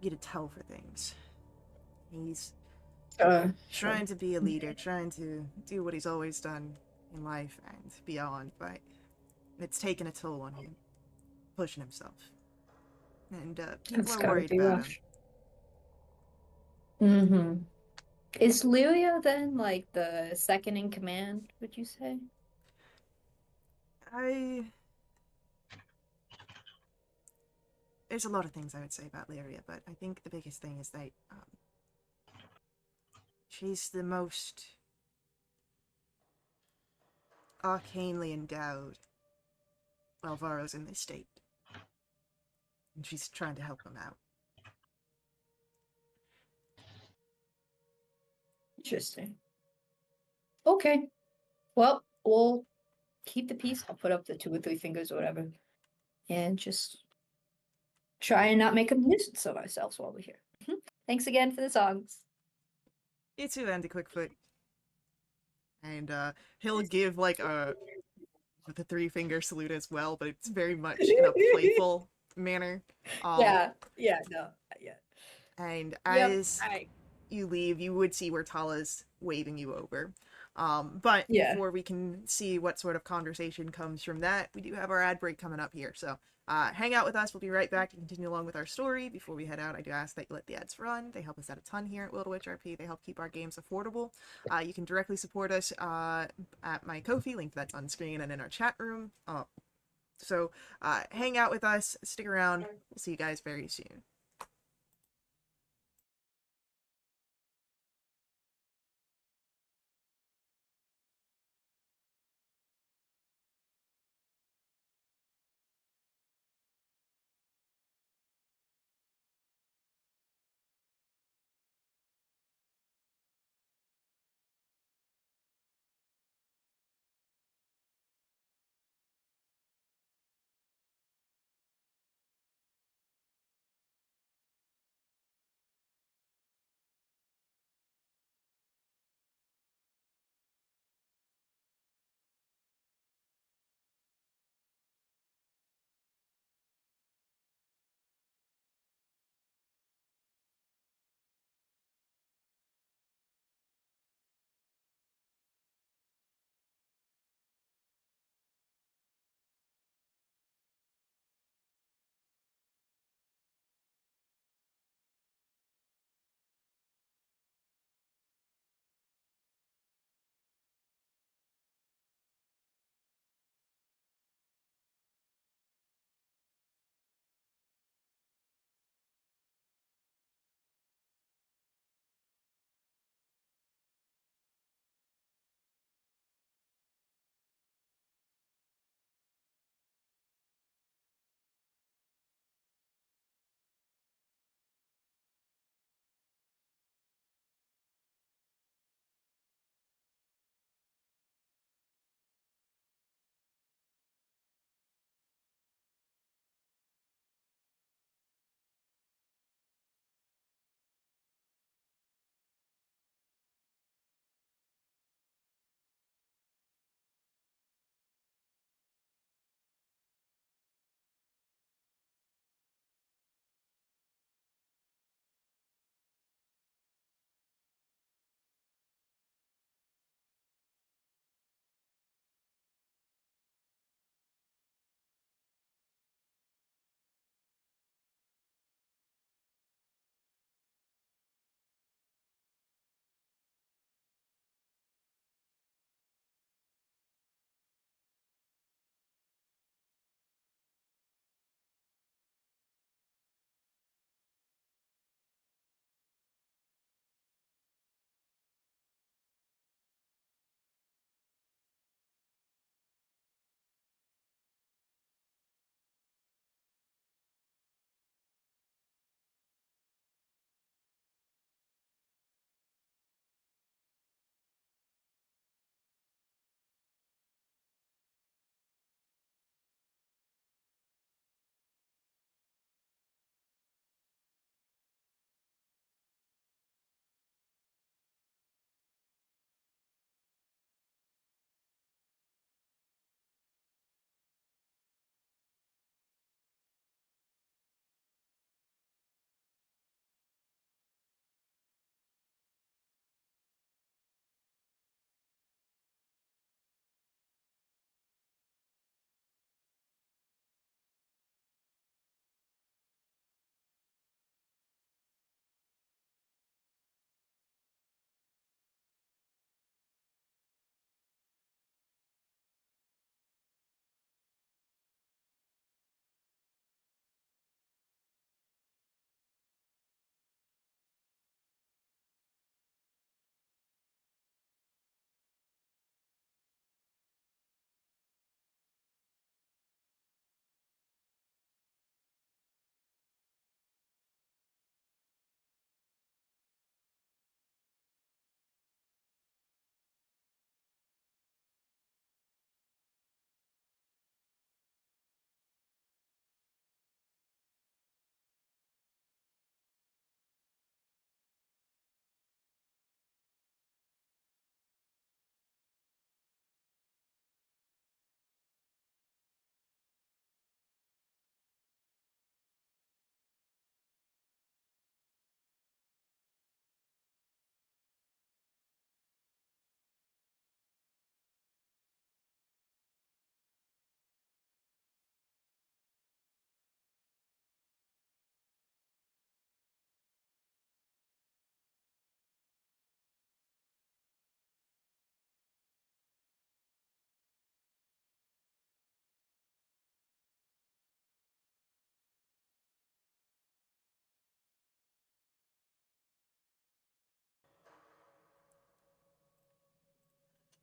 get a tell for things. He's trying to be a leader, trying to do what he's always done in life and beyond, but it's taken a toll on him, pushing himself. And people That's are gotta worried be about rough. Mm-hmm. Is Lilia then like the second in command, would you say? There's a lot of things I would say about Lyria, but I think the biggest thing is that she's the most arcanely endowed while Varro's in this state. And she's trying to help him out. Interesting. Okay. Well, we'll keep the peace. I'll put up the 2 or 3 fingers or whatever. And just try and not make a nuisance of ourselves while we're here. Thanks again for the songs. You too, Andy Quickfoot. And he'll give like the 3-finger salute as well, but it's very much in a playful manner. Yeah. And Yep. as you leave, you would see where Tala's waving you over. But Yeah. before we can see what sort of conversation comes from that, we do have our ad break coming up here. So hang out with us. We'll be right back to continue along with our story. Before we head out, I do ask that you let the ads run. They help us out a ton here at Wildewitch RP. They help keep our games affordable. You can directly support us at my Ko-fi, link that's on screen and in our chat room. So hang out with us. Stick around. We'll see you guys very soon.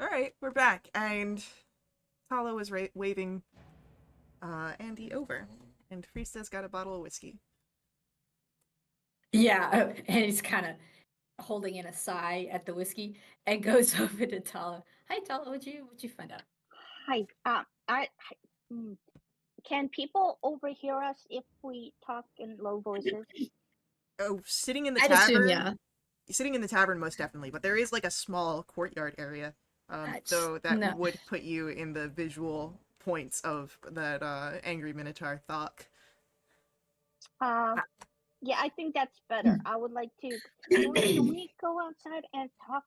Alright, we're back, and Tala was waving Andy over, and Frista's got a bottle of whiskey. Yeah, and he's kind of holding in a sigh at the whiskey and goes over to Tala. Hi, Tala. What'd you find out? Hi. Mm, can people overhear us if we talk in low voices? Oh, sitting in the I'd assume, tavern? yeah. Sitting in the tavern, most definitely, but there is like a small courtyard area, so that No. would put you in the visual points of that angry Minotaur thought. Yeah, I think that's better. I would like to. Can we go outside and talk?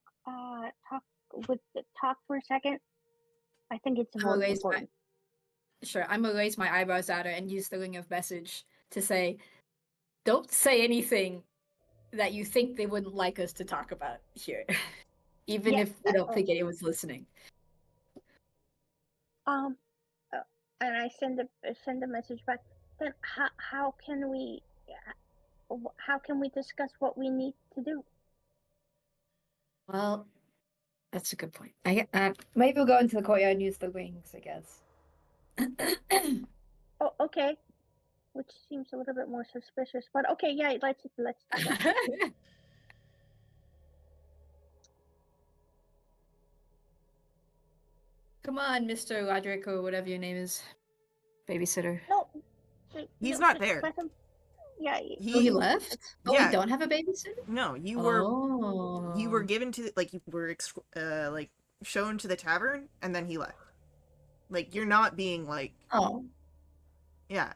Talk for a second. I think it's I'm gonna raise important. Sure, I'm gonna raise my eyebrows at her and use the ring of message to say, "Don't say anything that you think they wouldn't like us to talk about here, even Yes, if we don't think anyone's listening." And I send a message back. Then how can we discuss what we need to do? Well, that's a good point. Maybe we'll go into the courtyard and use the rings, I guess. Oh, okay. Which seems a little bit more suspicious, but okay, yeah, let's do that. Come on, Mr. Roderick, or whatever your name is, babysitter. No, He's not there. Let him, yeah. He left? Oh, yeah. we don't have a babysitter? No, you Oh. were given to you were like shown to the tavern, and then he left. Like, you're not being like, Oh. yeah,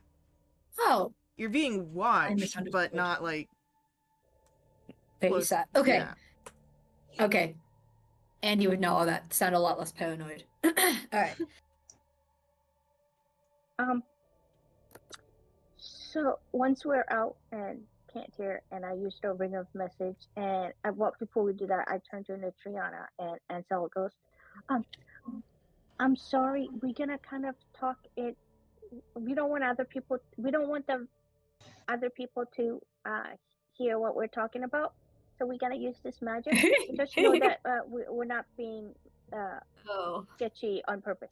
Oh. you're being watched, misunderstood. but not like Babysat. Okay. Yeah. Okay. Andy would know all that. Sound a lot less paranoid. All right. So once we're out and can't hear, and I used a ring of message, and before we do that, I turned to Triana, and Ansel goes, I'm sorry, we're gonna kind of talk it. We don't want the other people to hear what we're talking about, so we gotta use this magic. Just know that we're not being sketchy on purpose.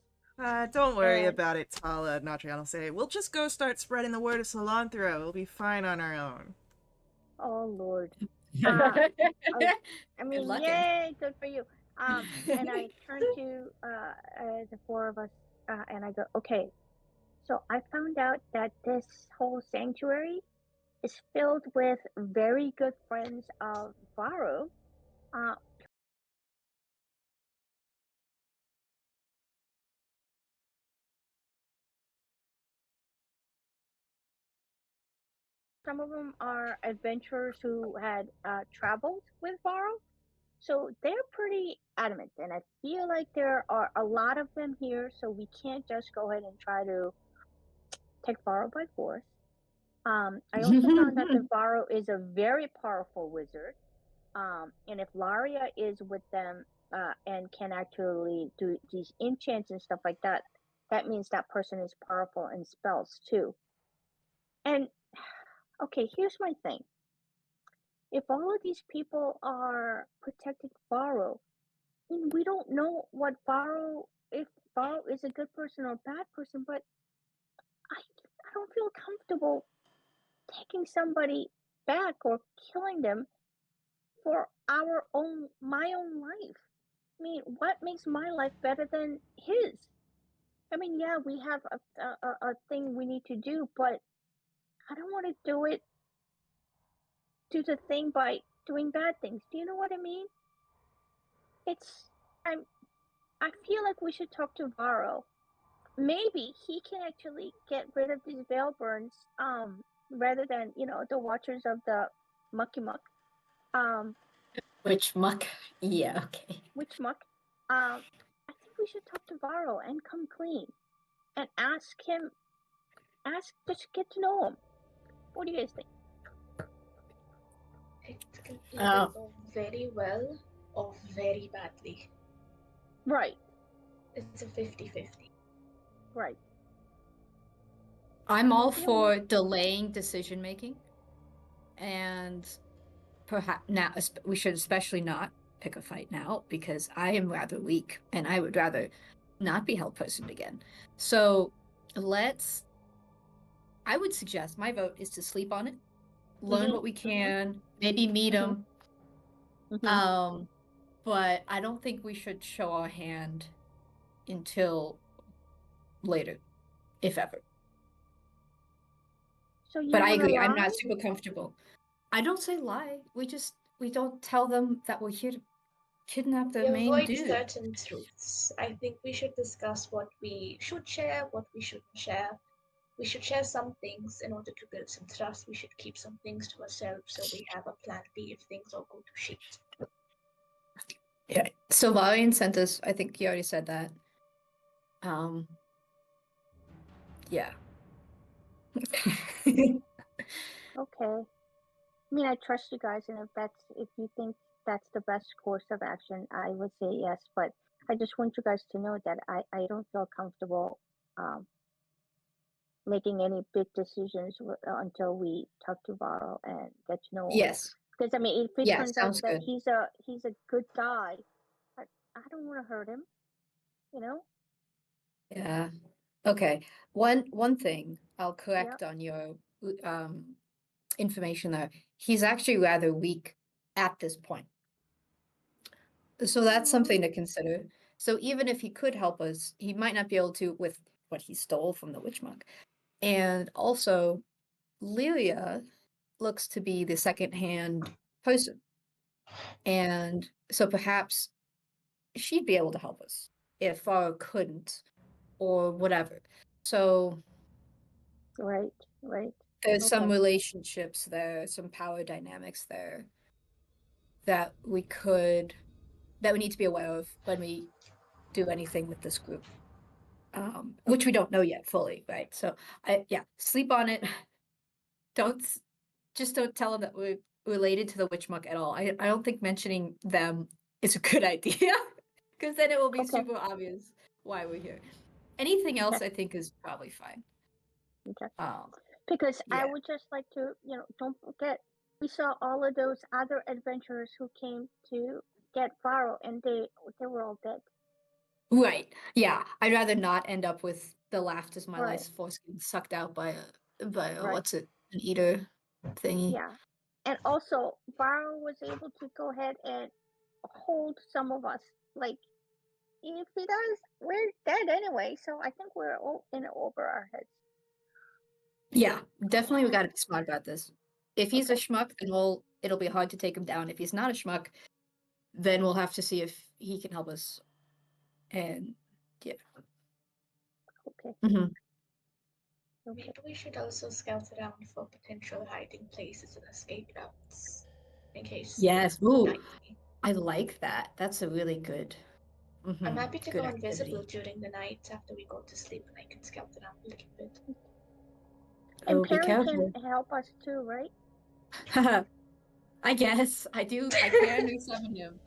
Don't worry about it, Tala. Natriana will say, we'll just go start spreading the word of Cilantro. We'll be fine on our own. Oh, Lord. Good Yay, good for you. And I turn to the four of us, and I go, okay, so I found out that this whole sanctuary is filled with very good friends of Varro. Some of them are adventurers who had traveled with Varro. So they're pretty adamant, and I feel like there are a lot of them here, so we can't just go ahead and try to take Varro by force. I also found out that Varro is a very powerful wizard, and if Laria is with them and can actually do these enchants and stuff like that, that means that person is powerful in spells too. And okay, here's my thing. If all of these people are protecting Varro, and we don't know what if Varro is a good person or a bad person, but I don't feel comfortable taking somebody back or killing them for my own life. I mean, what makes my life better than his? I mean, yeah, we have a thing we need to do, but I don't want to do the thing by doing bad things. Do you know what I mean? I feel like we should talk to Varro. Maybe he can actually get rid of these veil burns, rather than, the watchers of the mucky muck. Which muck? Yeah, okay. Which muck? I think we should talk to Varro and come clean and just get to know him. What do you guys think? It can either go very well or very badly. Right. It's a 50-50. Right. I'm all for delaying decision making, and perhaps now we should especially not pick a fight now because I am rather weak and I would rather not be held personed again. So I would suggest my vote is to sleep on it, learn what we can, maybe meet him. But I don't think we should show our hand until later, if ever. So you But I want to agree, I'm lie? not super comfortable. I don't say lie. We don't tell them that we're here to kidnap the We main avoid dude. certain truths. I think we should discuss what we should share, what we shouldn't share. We should share some things in order to build some trust. We should keep some things to ourselves so we have a plan B if things all go to shit. Yeah. So Valian sent us, I think he already said that. Yeah. Okay. I mean, I trust you guys, and if you think that's the best course of action, I would say yes. But I just want you guys to know that I don't feel comfortable making any big decisions until we talk to Varro and get to know him. Yes. Because I mean, if it Yeah, turns out sounds that good. he's a good guy, I don't want to hurt him. You know? Yeah. Okay. One thing I'll correct on your information there. He's actually rather weak at this point. So that's something to consider. So even if he could help us, he might not be able to with what he stole from the witch monk. And also, Lilia looks to be the second-hand person. And so perhaps she'd be able to help us if Farah couldn't or whatever. So Right. there's some Okay. relationships there, some power dynamics there that we need to be aware of when we do anything with this group. Which we don't know yet fully, right? So sleep on it. Don't tell them that we're related to the witch monk at all. I don't think mentioning them is a good idea because then it will be Okay. super obvious why we're here. Anything else I think is probably fine. Okay. Because I yeah. would just like to, don't forget, we saw all of those other adventurers who came to get Varro, and they were all dead. Right. Yeah. I'd rather not end up with the laughed as my Right. life's force getting sucked out by a Right. what's it, an eater thingy. Yeah. And also, Varro was able to go ahead and hold some of us. Like, if he does, we're dead anyway. So I think we're all in over our heads. Yeah, definitely we gotta be smart about this. If he's a schmuck, then it'll be hard to take him down. If he's not a schmuck, then we'll have to see if he can help us. And yeah. Okay. Mm-hmm. Maybe we should also scout around for potential hiding places and escape routes. In case. Yes. Ooh, I like that. That's a really good. I'm happy to good go invisible activity. during the night after we go to sleep, and I can scout around a little bit. And Oh, be Perry careful. can help us too, right? I guess I do. I can resummon him,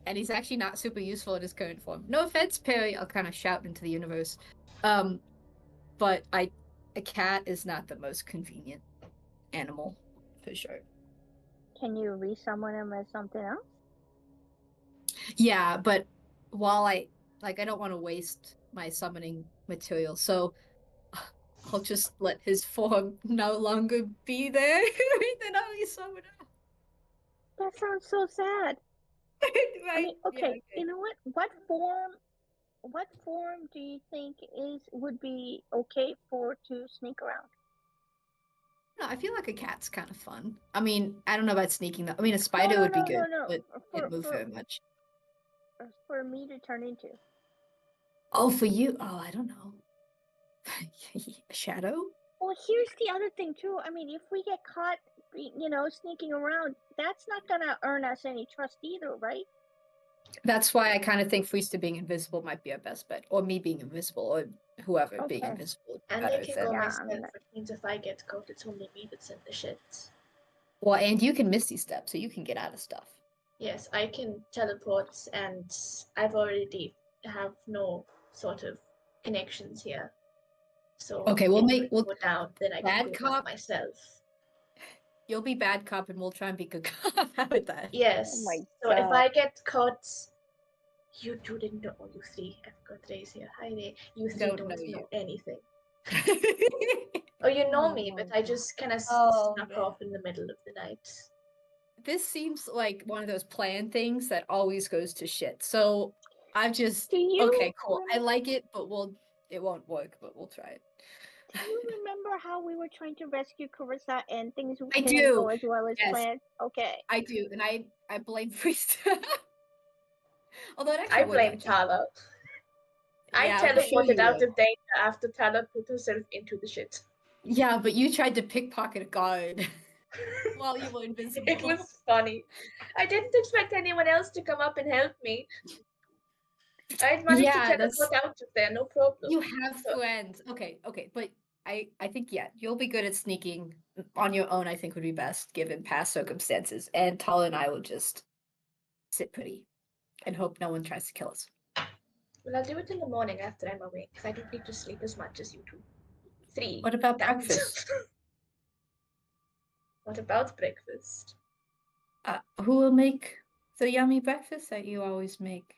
and he's actually not super useful in his current form. No offense, Perry. I'll kind of shout into the universe. But a cat is not the most convenient animal for sure. Can you resummon him as something else? Yeah, but while I don't want to waste my summoning material, so I'll just let his form no longer be there. Then I'll resummon him. That sounds so sad. Right? I mean, okay, Yeah, okay. you know what? What form do you think would be okay to sneak around? No, I feel like a cat's kind of fun. I mean, I don't know about sneaking though. I mean, a spider would be good, but can't move very much. For me to turn into. Oh, for you? Oh, I don't know. A shadow? Well, here's the other thing too. I mean, if we get caught, sneaking around, that's not gonna earn us any trust either, right? That's why I kind of think Freesta being invisible might be our best bet, or me being invisible, or whoever being invisible. And I can go myself, which means if I get caught, it's only me that's in the shit. Well, and you can Misty Step, so you can get out of stuff. Yes, I can teleport, and I've already have no sort of connections here. So okay, we'll go down, then I can bad go cop myself. You'll be bad cop and we'll try and be good cop. How about that? Yes. Oh my So if God. I get caught, you two didn't know. Oh, you three. I've got Ray's here. Hi, Ray. You three Don't don't know know you. anything. Oh, you know Oh me, but my I just kind of Oh, snuck man. off in the middle of the night. This seems like one of those planned things that always goes to shit. So I've just Do you okay, cool. I remember- like it, but it won't work, but we'll try it. Do you remember how we were trying to rescue Carissa and things I didn't do. go as well as Yes. planned? Okay. I do, and I blame Priest. Although it actually I would blame actually. Tala. I Yeah, I'm sure teleported you out would. of danger after Tala put herself into the shit. Yeah, but you tried to pickpocket a guard while you were It invisible. was funny. I didn't expect anyone else to come up and help me. I'd managed Yeah, to teleport out of there, no problem. You have So- friends. Okay, but I think yeah, you'll be good at sneaking on your own. I think would be best given past circumstances. And Tala and I will just sit pretty and hope no one tries to kill us. Well, I'll do it in the morning after I'm awake, because I don't need to sleep as much as you two. 3. What about Damn it. breakfast? What about breakfast? Who will make the yummy breakfast that you always make?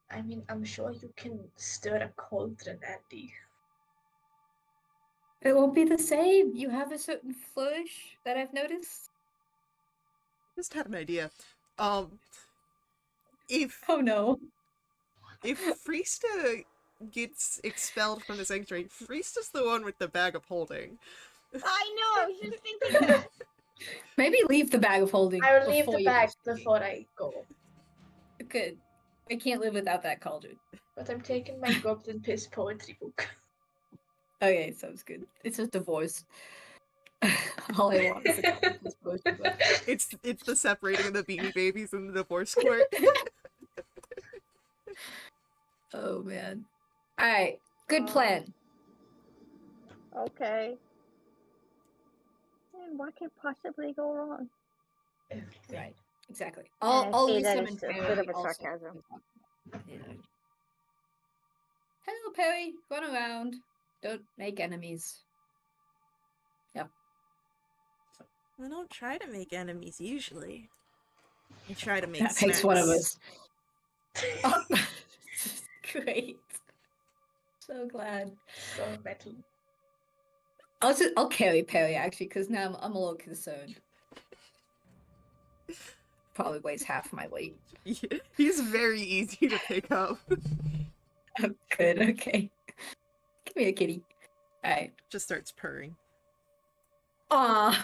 I mean, I'm sure you can stir a cauldron, Andy. It won't be the same. You have a certain flourish that I've noticed. Just had an idea. If Oh no. Friesta gets expelled from the sanctuary, Friesta's the one with the bag of holding. I know, I was just thinking that. Maybe leave the bag of holding. I will leave before the you bag do before I go. Good. I can't live without that cauldron. But I'm taking my goblin piss poetry book. Okay, sounds good. It's a divorce. All I want is a couple of divorce. It's the separating of the Beanie Babies in the divorce court. Oh man. Alright. Good plan. Okay. And what could possibly go wrong? Everything. Right. Exactly. And I I'll say use that them as in a Perry bit of a also. sarcasm. Yeah. Hello, Perry. Run around. Don't make enemies. I don't try to make enemies usually. I try to make That makes one of snacks. us. Oh, great. So glad. So metal. I'll carry Perry actually, because now I'm a little concerned. Probably weighs half my weight. He's very easy to pick up. Oh, good. Okay. Come here, kitty. All right. Just starts purring. Oh,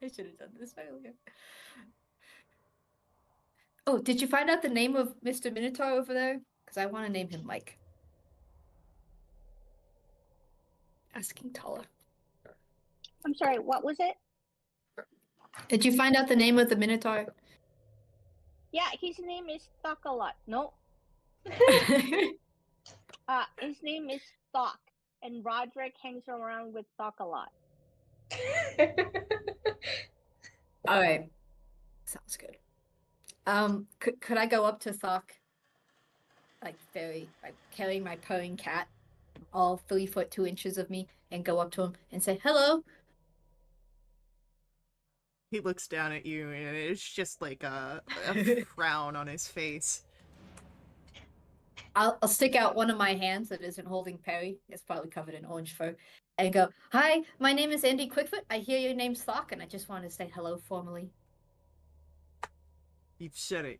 I should have done this earlier. Oh, did you find out the name of Mr. Minotaur over there? Because I want to name him Mike. Asking Tala. I'm sorry, what was it? Did you find out the name of the Minotaur? Yeah, his name is Thockalot. No, his name is Thock, and Roderick hangs around with Thockalot. All right. Sounds good. Could I go up to Thok, like carrying my purring cat, all 3 foot 2 inches of me, and go up to him and say hello? He looks down at you and it's just like a frown on his face. I'll stick out one of my hands that isn't holding Perry. It's probably covered in orange fur, and go, "Hi, my name is Andy Quickfoot. I hear your name's Thok, and I just want to say hello formally." You've said it.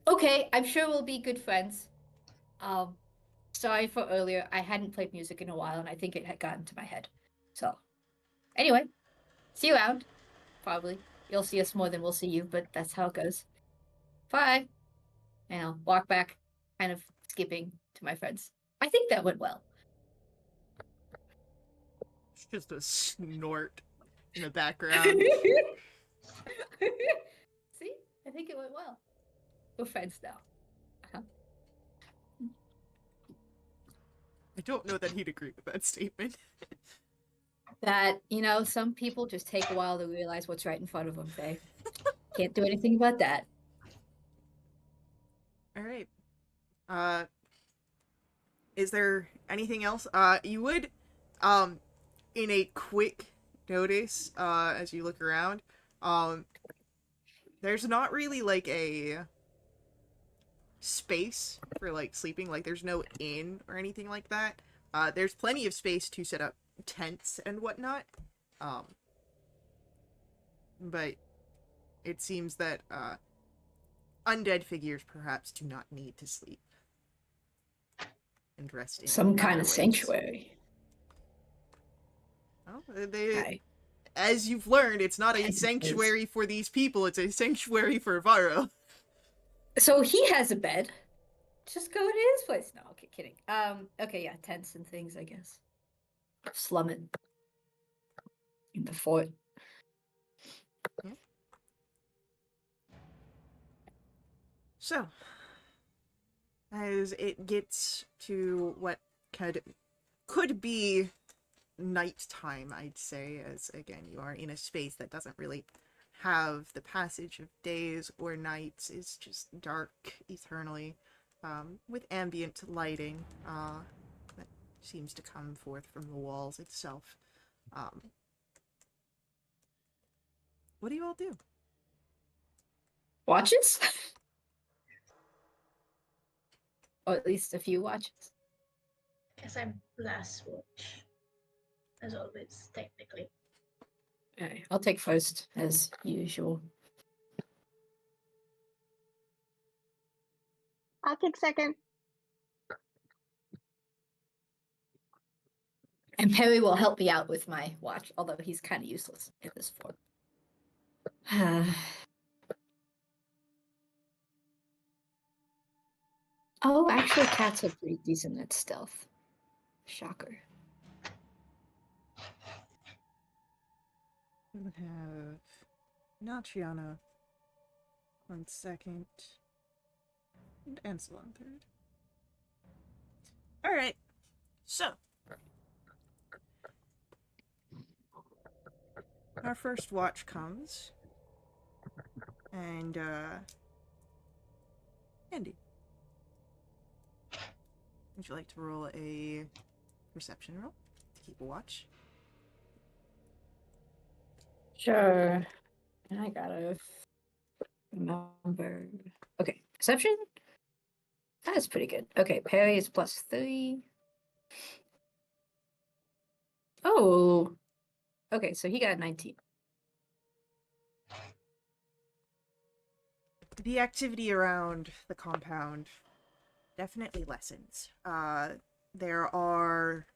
Okay, I'm sure we'll be good friends. Sorry for earlier. I hadn't played music in a while, and I think it had gotten to my head. So, anyway, see you around. Probably. You'll see us more than we'll see you, but that's how it goes. Bye. And I'll walk back, kind of skipping to my friends. I think that went well. It's just a snort in the background. See? I think it went well. We're friends now. I don't know that he'd agree with that statement. That, some people just take a while to realize what's right in front of them, Faye. Can't do anything about that. Alright. is there anything else? You would, in a quick notice, as you look around, there's not really like a space for like sleeping. Like there's no inn or anything like that. There's plenty of space to set up tents and whatnot. But it seems that undead figures perhaps do not need to sleep and rest in Some kind other of ways. sanctuary. Well, they, I, as you've learned, it's not a sanctuary for these people, it's a sanctuary for Varro. so he has a bed. Just go to his place. No, okay, kidding. Okay, yeah, tents and things, I guess. Slumming in the fort. So, as it gets to what could be nighttime, I'd say, as again, you are in a space that doesn't really have the passage of days or nights, it's just dark eternally, with ambient lighting that seems to come forth from the walls itself. What do you all do? Watches? Or at least a few watches. Guess I'm last watch, as always, technically. Alright, I'll take first, as usual. I'll take second. And Perry will help me out with my watch, although he's kind of useless in this form. Oh, actually, cats are pretty decent at stealth. Shocker. We would have Nachiana on second, and Ansel on third. Alright, so our first watch comes, and Andy, would you like to roll a perception roll to keep a watch? Sure. I gotta remember. Okay, perception? That's pretty good. Okay, Perry is +3. Oh. Okay, so he got 19. The activity around the compound definitely lessens. There are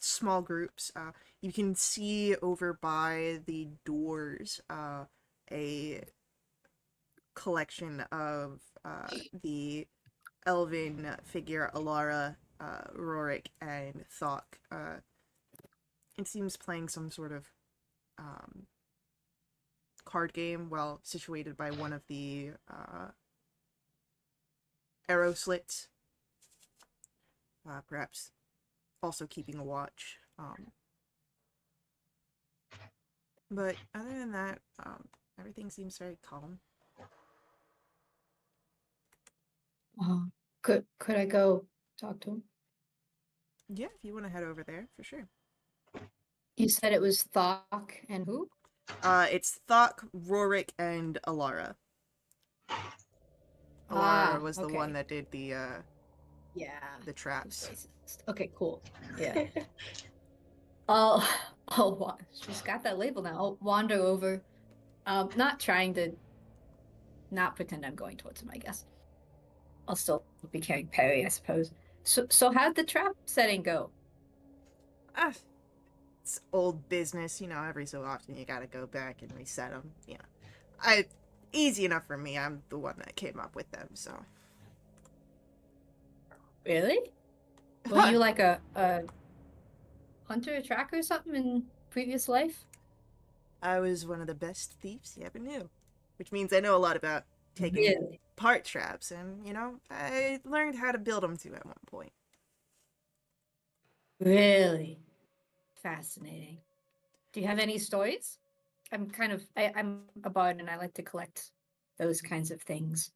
small groups. You can see over by the doors a collection of the elven figure Alara, Rorik, and Thok. It seems playing some sort of card game while situated by one of the arrow slits. Perhaps also keeping a watch. But other than that, everything seems very calm. Could I go talk to him? Yeah, if you want to head over there, for sure. You said it was Thok and who? It's Thok, Rorik, and Alara. Alara was the one that did the Yeah. the traps. Okay, cool. Yeah. She's got that label now. I'll wander over. Not trying to not pretend I'm going towards him, I guess. I'll still be carrying Perry, I suppose. So how'd the trap setting go? It's old business, every so often you gotta go back and reset them, easy enough for me, I'm the one that came up with them, so. Really? Were you like a hunter, tracker or something in previous life? I was one of the best thieves you ever knew, which means I know a lot about taking Really? part traps, and, I learned how to build them too at one point. Really? Fascinating. Do you have any stories? I'm a bard and I like to collect those kinds of things.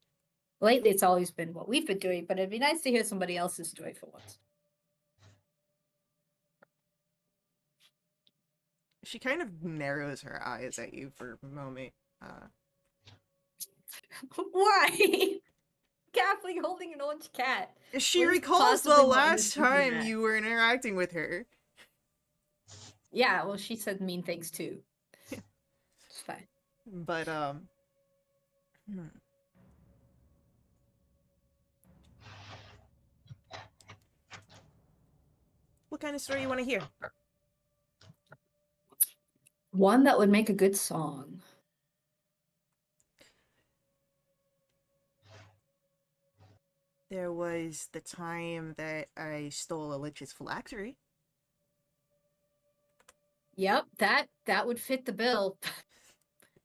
Lately, it's always been what we've been doing, but it'd be nice to hear somebody else's story for once. She kind of narrows her eyes at you for a moment. Why? Kathleen holding an orange cat. She What is recalls the possibly more last innocent than time that? you were interacting with her. Yeah, well, she said mean things too. It's fine. But, what kind of story you want to hear? One that would make a good song. There was the time that I stole a Lich's phylactery. Yep, that would fit the bill.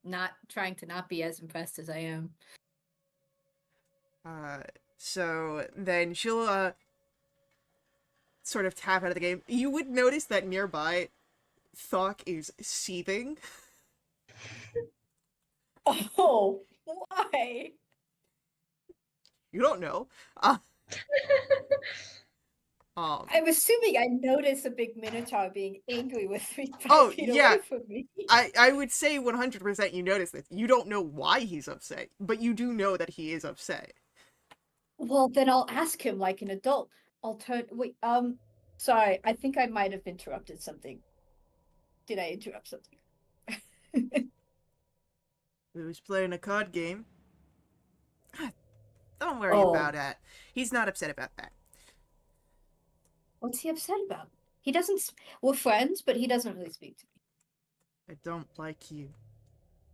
Not trying to not be as impressed as I am. So then she'll, sort of tap out of the game. You would notice that nearby, Thok is seething. Oh, why? You don't know. I'm assuming I noticed a big minotaur being angry with me 5 Oh, feet yeah. away from me. I would say 100% you notice this. You don't know why he's upset, but you do know that he is upset. Well, then I'll ask him like an adult. Wait, sorry, I think I might have interrupted something. Did I interrupt something? We was playing a card game. Don't worry Oh. about that. He's not upset about that. What's he upset about? He doesn't. We're friends, but he doesn't really speak to me. I don't like you.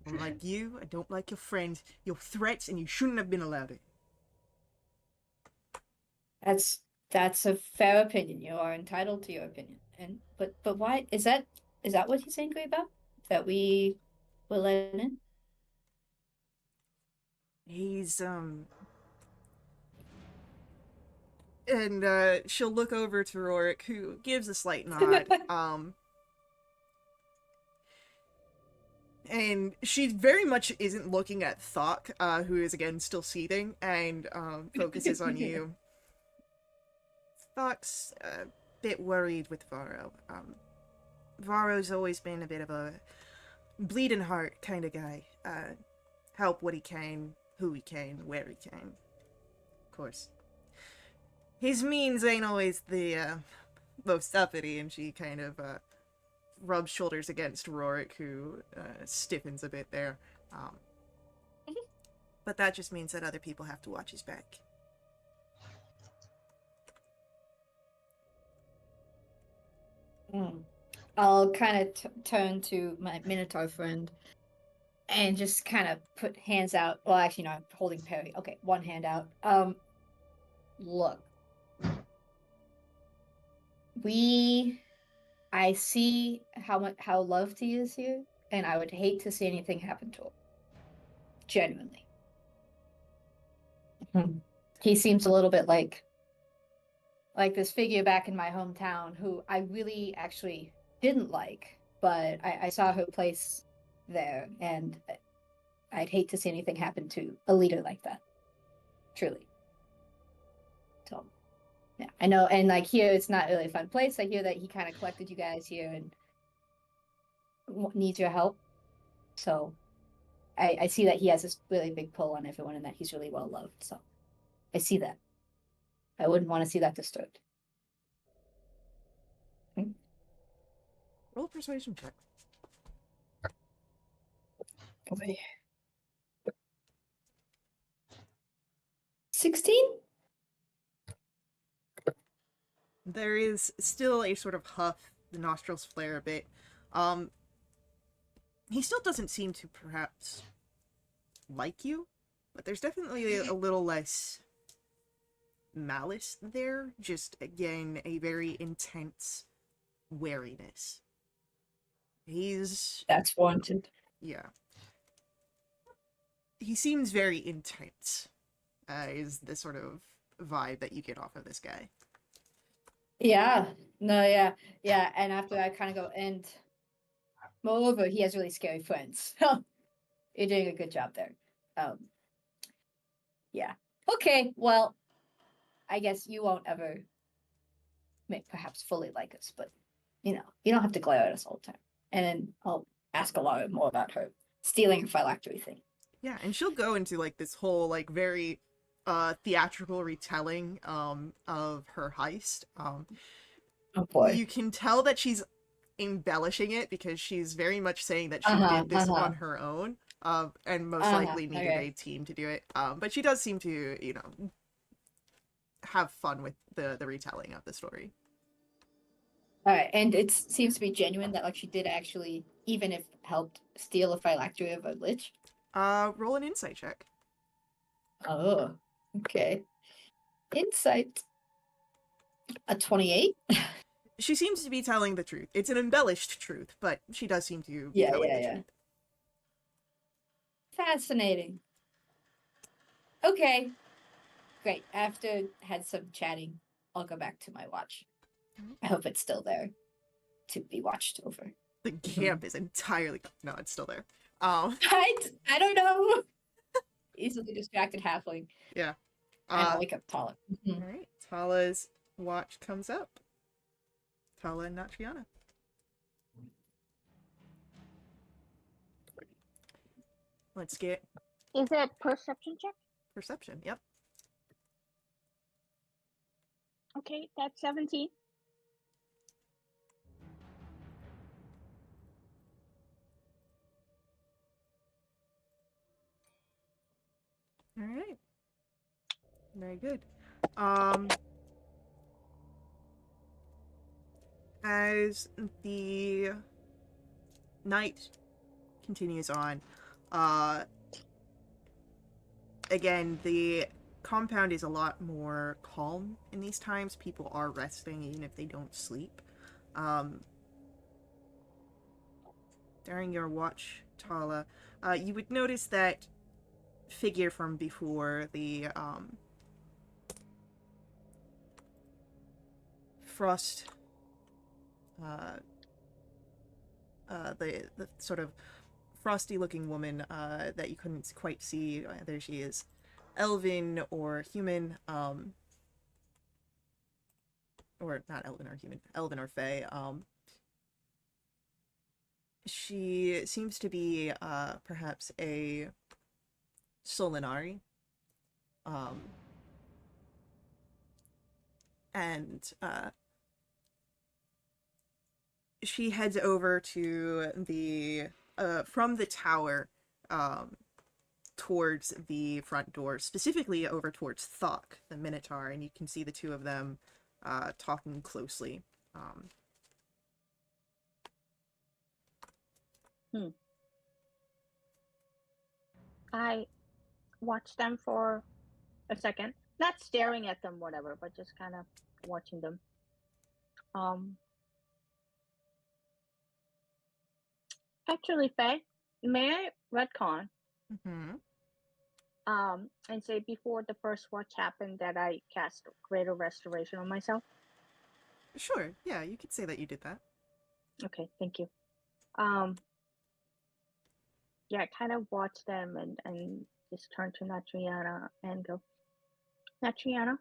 I don't like you. I don't like your friends. Your threats, and you shouldn't have been allowed it. That's a fair opinion. You are entitled to your opinion. But why is that what he's angry about? That we were let in? He's and she'll look over to Rorik, who gives a slight nod. And she very much isn't looking at Thok, who is again still seething, and focuses on you. Thok's a bit worried with Varro. Varro's always been a bit of a bleeding heart kind of guy. Help what he can, who he can, where he can. Of course. His means ain't always the most uppity, and she kind of rubs shoulders against Rorik, who stiffens a bit there. But that just means that other people have to watch his back. I'll kind of turn to my Minotaur friend and just kind of put hands out. Well, actually, no, I'm holding Perry. Okay, one hand out. Look. I see how loved he is here, and I would hate to see anything happen to him. Genuinely. He seems a little bit like this figure back in my hometown who I really actually didn't like, but I saw her place there, and I'd hate to see anything happen to a leader like that. Truly. So, yeah, I know, and like here, it's not really a fun place. I hear that he kind of collected you guys here and needs your help. So, I see that he has this really big pull on everyone and that he's really well loved. So, I see that. I wouldn't want to see that disturbed. Roll a persuasion check. Okay. 16? There is still a sort of huff, the nostrils flare a bit. He still doesn't seem to perhaps like you, but there's definitely a little less malice there. Just, again, a very intense wariness. That's wanted. Yeah. He seems very intense, is the sort of vibe that you get off of this guy. Yeah. No, yeah. Yeah. And after I kind of go, and moreover, he has really scary friends. You're doing a good job there. Yeah. Okay, well, I guess you won't ever perhaps fully like us, but you don't have to glare at us all the time. And then I'll ask a lot more about her stealing her phylactery thing. Yeah, and she'll go into like this whole like very theatrical retelling of her heist. Oh boy. You can tell that she's embellishing it because she's very much saying that she Uh-huh, did this uh-huh. on her own, and most Uh-huh, likely needed okay. a team to do it. But she does seem to, have fun with the retelling of the story. All right, and it seems to be genuine that like she did actually, even if helped steal a phylactery of a lich. Roll an insight check. Oh, okay. Insight. A 28. She seems to be telling the truth. It's an embellished truth, but she does seem to be Yeah, telling yeah, the yeah. truth. Fascinating. Okay. Great. After had some chatting, I'll go back to my watch. I hope it's still there to be watched over. The camp is entirely no, it's still there. I don't know. Easily distracted halfling. Yeah. And I'll wake up Tala. All right. Tala's watch comes up. Tala and not Triana. Let's get Is it perception check? perception. Yep. Okay, that's 17. All right. Very good. As the night continues on, again, the compound is a lot more calm in these times. People are resting even if they don't sleep. During your watch, Tala, you would notice that figure from before, the frost, the sort of frosty looking woman that you couldn't quite see whether she is elven or human, or not elven or human, elven or fae. She seems to be perhaps a Solinari. And she heads over to the from the tower, towards the front door, specifically over towards Thok, the Minotaur, and you can see the two of them talking closely. I watched them for a second, not staring at them, whatever, but just kind of watching them. Actually, Faye, may I retcon? Mm-hmm. And say before the first watch happened that I cast Greater Restoration on myself? Sure, yeah, you could say that you did that. Okay, thank you. Yeah, I kind of watch them and just turn to Natriana and go, Natriana?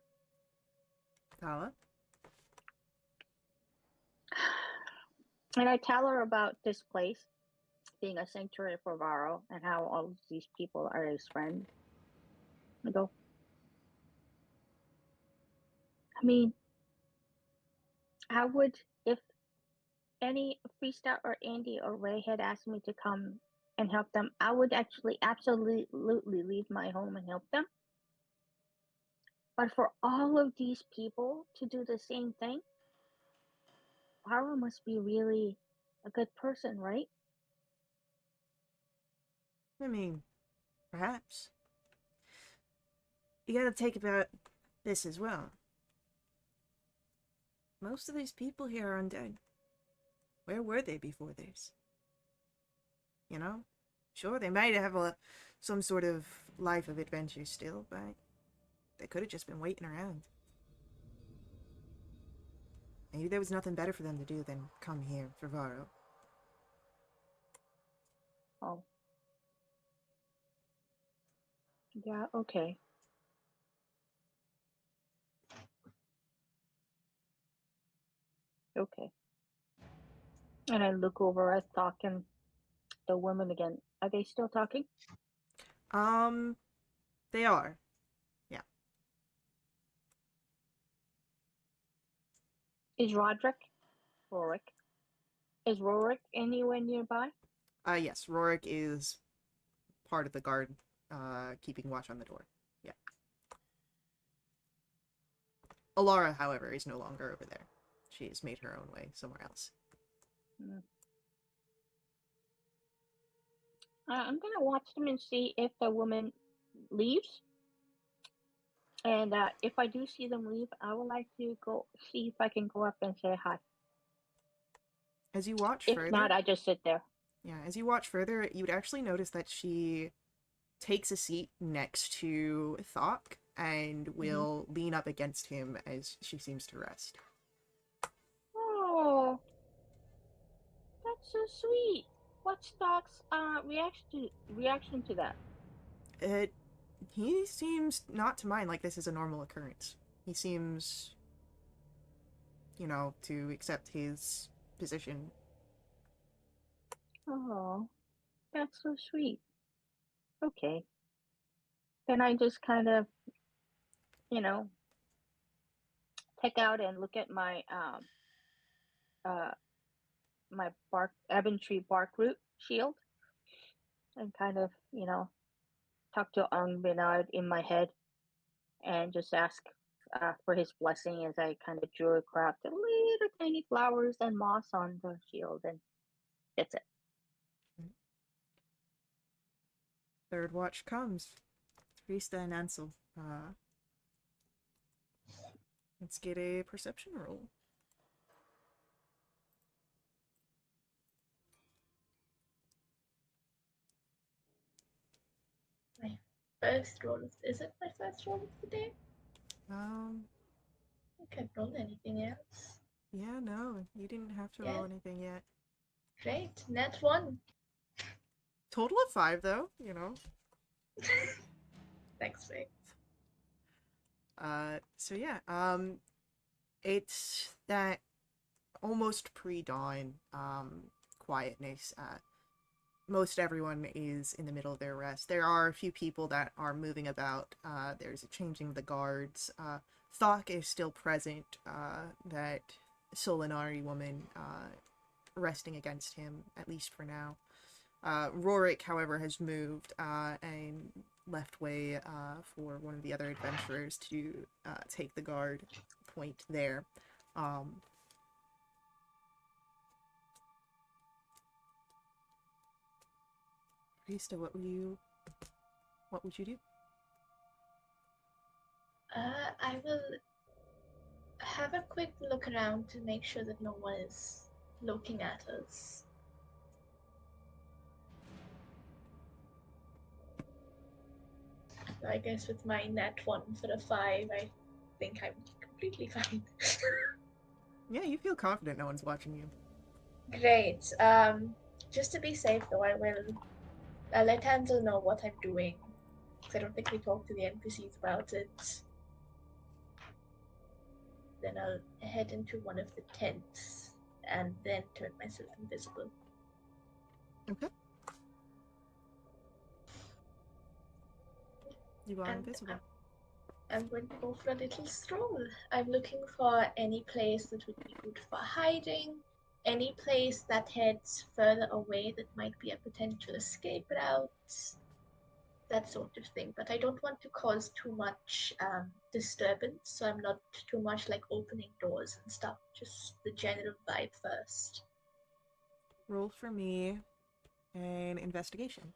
Tala? And I tell her about this place being a sanctuary for Varro and how all of these people are his friends. I go, I mean, I would, if any Freesta or Andy or Ray had asked me to come and help them, I would actually absolutely leave my home and help them. But for all of these people to do the same thing, Varro must be really a good person, right? I mean, perhaps. You gotta take about this as well. Most of these people here are undead. Where were they before this? You know? Sure, they might have some sort of life of adventure still, but they could have just been waiting around. Maybe there was nothing better for them to do than come here for Varro. Oh. Yeah, okay. Okay. And I look over at Doc and the women again. Are they still talking? They are. Yeah. Is Rorik? Is Rorik anywhere nearby? Yes, Rorik is part of the guard, keeping watch on the door. Yeah. Alara, however, is no longer over there. She has made her own way somewhere else. Hmm. I'm gonna watch them and see if the woman leaves. And if I do see them leave, I would like to go see if I can go up and say hi. As you watch If further, not, I just sit there. yeah, as you watch further, you would actually notice that she takes a seat next to Thok and will lean up against him as she seems to rest. Oh, that's so sweet. What's Doc's reaction to that? He seems not to mind like this is a normal occurrence. He seems, to accept his position. Oh, that's so sweet. Okay. Then I just kind of, you know, take out and look at my uh my ebon tree bark root shield and kind of, talk to Bernard in my head and just ask for his blessing as I kind of drew craft little tiny flowers and moss on the shield, and that's it. Third watch comes. Rista and Ansel. Let's get a perception roll. My first roll is it my first roll of the day? I can't roll anything else. Yeah, no, you didn't have to roll anything yet. Great, net 1. Total of 5, though, Thanks, Faye. So yeah, it's that almost pre-dawn, quietness. Most everyone is in the middle of their rest. There are a few people that are moving about. There's a changing the guards. Thok is still present, that Solinari woman, resting against him, at least for now. Rorik, however, has moved, and left way, for one of the other adventurers to, take the guard point there. Rista, what would you do? I will have a quick look around to make sure that no one is looking at us. I guess with my net 1 for a 5, I think I'm completely fine. Yeah, you feel confident no one's watching you. Great. Just to be safe though, I'll let Ansel know what I'm doing. Because I don't think we talked to the NPCs about it. Then I'll head into one of the tents and then turn myself invisible. Okay. You are invisible. I'm going to go for a little stroll. I'm looking for any place that would be good for hiding, any place that heads further away that might be a potential escape route, that sort of thing. But I don't want to cause too much disturbance, so I'm not too much like opening doors and stuff, just the general vibe first. Roll for me an investigation.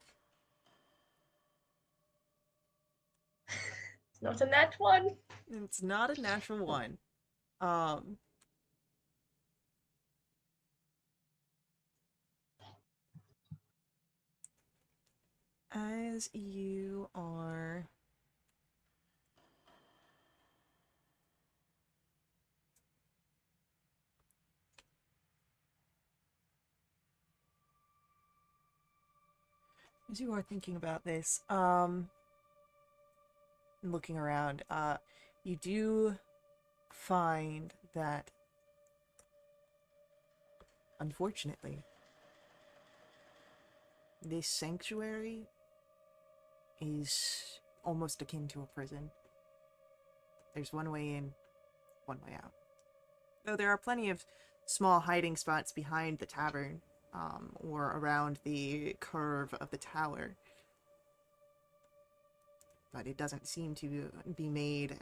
It's not a nat 1. It's not a natural one. As you are thinking about this, looking around, you do find that unfortunately, this sanctuary is almost akin to a prison. There's one way in, one way out. Though there are plenty of small hiding spots behind the tavern, or around the curve of the tower. But it doesn't seem to be made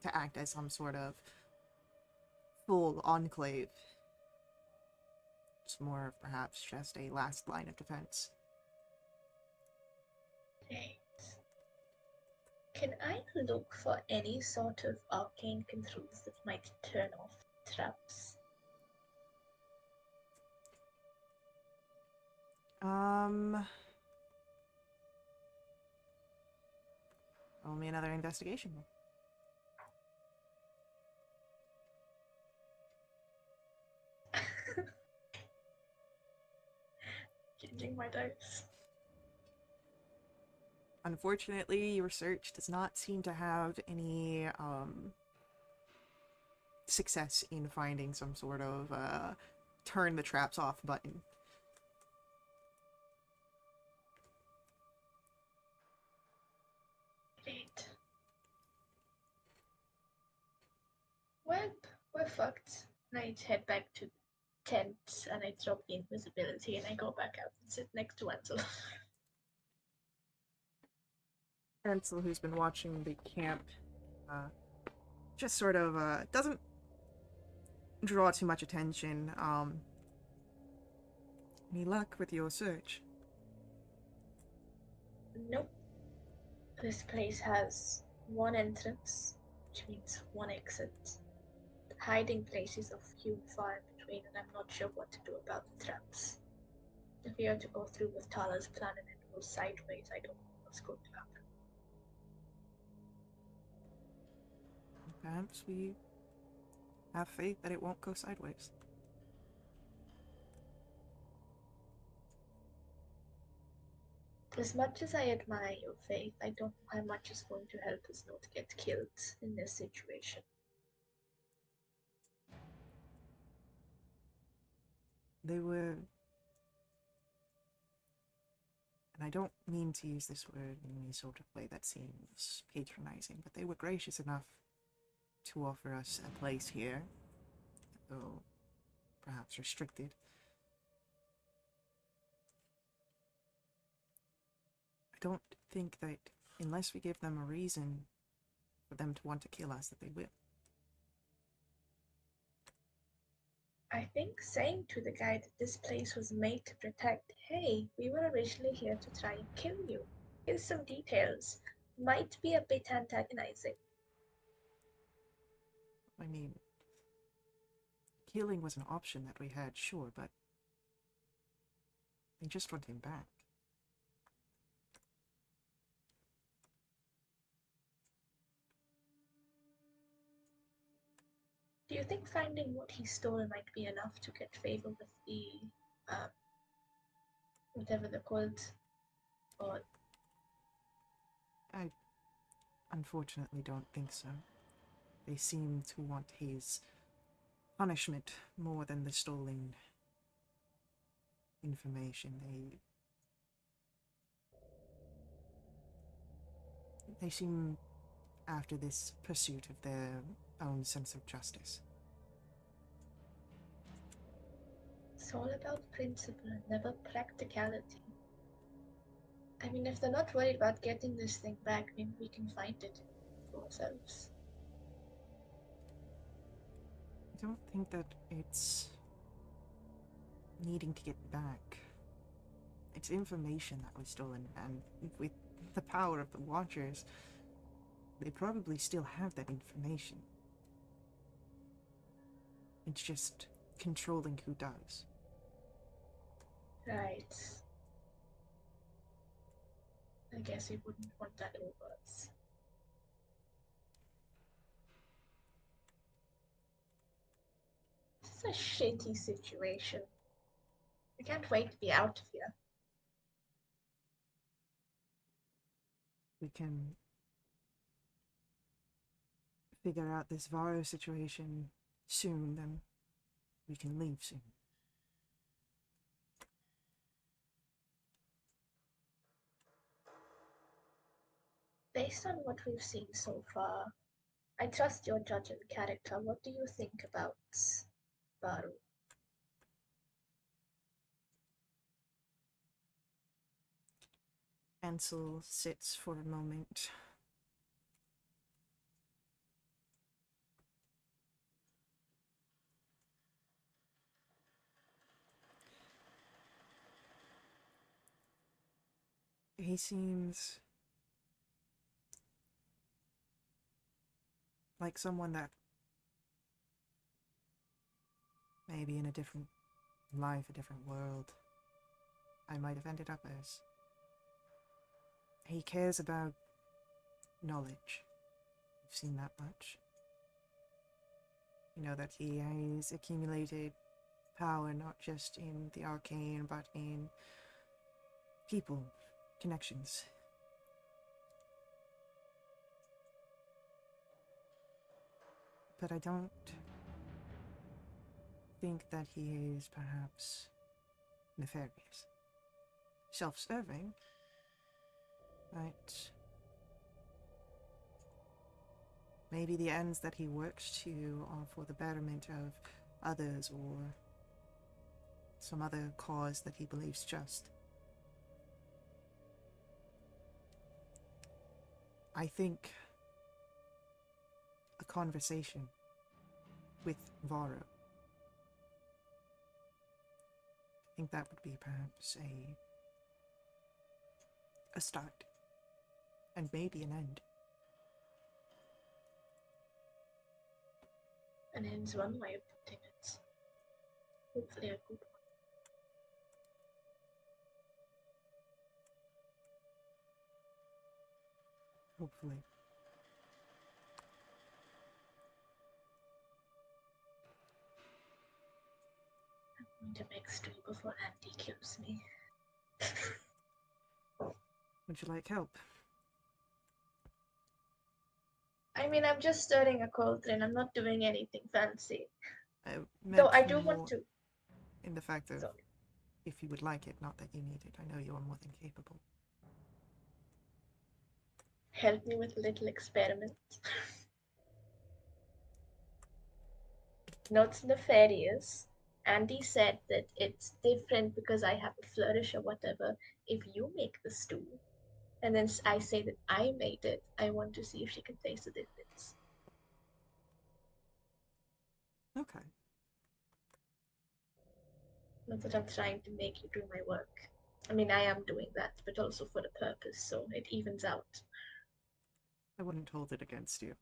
to act as some sort of full enclave. It's more of perhaps just a last line of defense. Right. Can I look for any sort of arcane controls that might turn off traps? Roll me another investigation. Changing my dice. Unfortunately, your search does not seem to have any success in finding some sort of turn the traps off button. Great. Well, we're fucked. And I head back to the tent and I drop the invisibility and I go back out and sit next to Ansel. Ansel, who's been watching the camp, just sort of doesn't draw too much attention. Any luck with your search? Nope. This place has one entrance, which means one exit. The hiding places are few and far in between, and I'm not sure what to do about the traps. If we are to go through with Tala's plan and it goes sideways, I don't know what's going to happen. Perhaps we have faith that it won't go sideways. As much as I admire your faith, I don't know how much is going to help us not get killed in this situation. They were, and I don't mean to use this word in any sort of way that seems patronizing, but they were gracious enough to offer us a place here, though perhaps restricted. I don't think that unless we give them a reason for them to want to kill us, that they will. I think saying to the guy that this place was made to protect, hey, we were originally here to try and kill you. Here's some details. Might be a bit antagonizing. I mean, killing was an option that we had, sure, but they just want him back. Do you think finding what he stole might be enough to get favor with the, whatever they're called? Or I unfortunately don't think so. They seem to want his punishment more than the stolen information. They seem after this pursuit of their own sense of justice. it's all about principle and never practicality. I mean, if they're not worried about getting this thing back, maybe we can find it for ourselves. I don't think that it's needing to get back. It's information that was stolen, and with the power of the Watchers, they probably still have that information. It's just controlling who does. Right. I guess we wouldn't want that over us. This is a shitty situation. I can't wait to be out of here. We can figure out this Varo situation soon, then we can leave soon. Based on what we've seen so far, I trust your judge and character. What do you think about Baru? Ansel sits for a moment. He seems like someone that maybe in a different life, a different world, I might have ended up as. He cares about knowledge. We've seen that much. You know that he has accumulated power not just in the arcane, but in people, connections. But I don't think that he is perhaps nefarious. Self-serving, but maybe the ends that he works to are for the betterment of others or some other cause that he believes just. I think a conversation with Varo, I think that would be perhaps a start, and maybe an end. An end's one way of putting it. Hopefully a good one. Hopefully. I'm going to make stew before Andy kills me. Would you like help? I mean, I'm just stirring a cauldron. I'm not doing anything fancy. I Though meant I do more want to. in the fact of Sorry. if you would like it, not that you need it. I know you are more than capable. Help me with a little experiment. Not nefarious. Andy said that it's different because I have a flourish or whatever. If you make the stew, and then I say that I made it, I want to see if she can taste the difference. Okay. Not that I'm trying to make you do my work. I mean, I am doing that, but also for the purpose, so it evens out. I wouldn't hold it against you.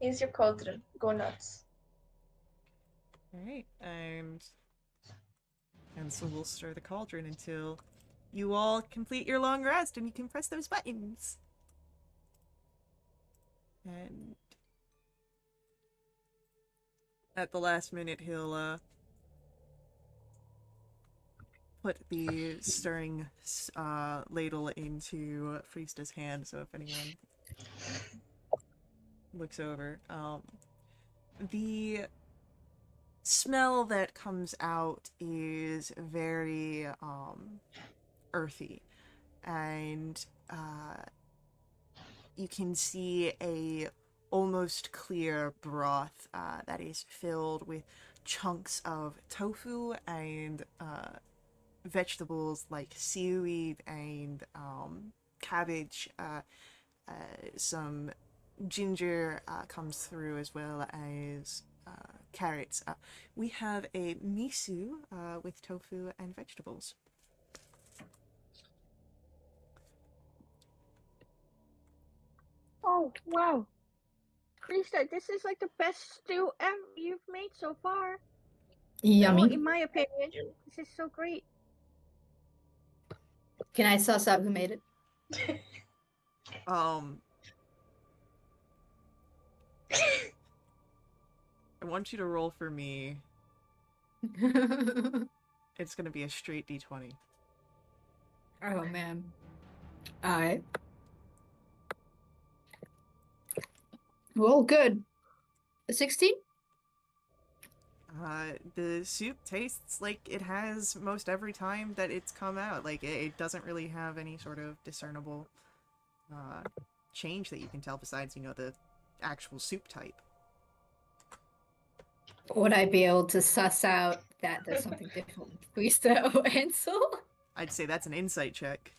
Here's your cauldron. Go nuts. Alright, and so we'll stir the cauldron until you all complete your long rest and you can press those buttons. And at the last minute, he'll put the stirring ladle into Friesta's hand, so if anyone looks over. The smell that comes out is very earthy, and you can see a almost clear broth that is filled with chunks of tofu and vegetables like seaweed and cabbage. Some ginger comes through as well as carrots. We have a miso with tofu and vegetables. Oh, wow. Krista, this is like the best stew ever you've made so far. No, Yummy. in my opinion, this is so great. Can I suss out who made it? I want you to roll for me. It's gonna be a straight d20. Oh man. Alright. Well, good. A 16? The soup tastes like it has most every time that it's come out. Like, it doesn't really have any sort of discernible uh, change that you can tell besides, the actual soup type. Would I be able to suss out that there's something different with Priesta or Ansel? I'd say that's an insight check.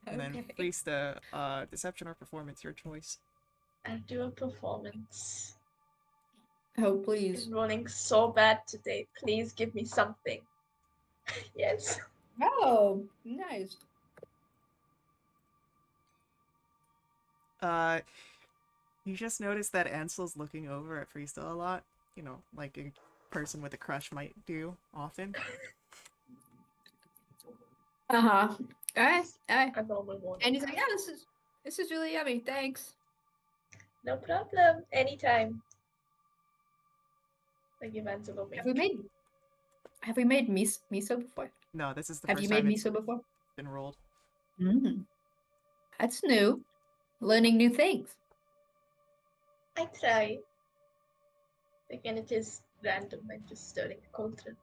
And then Okay. Priesta, deception or performance, your choice. I'll do a performance. Oh, please. I'm rolling so bad today. Please give me something. Yes. Oh, nice. You just notice that Ansel's looking over at Priesta a lot. Like a person with a crush might do often. Uh-huh. Alright. A normal one. And he's like, yeah, this is really yummy, thanks. No problem. Anytime. I give Ansel a wink. Have we made miso before? No, this is the Have first you made time it's miso before? been rolled. That's new. Learning new things. I try. Again, it is random. I'm just stirring a cauldron.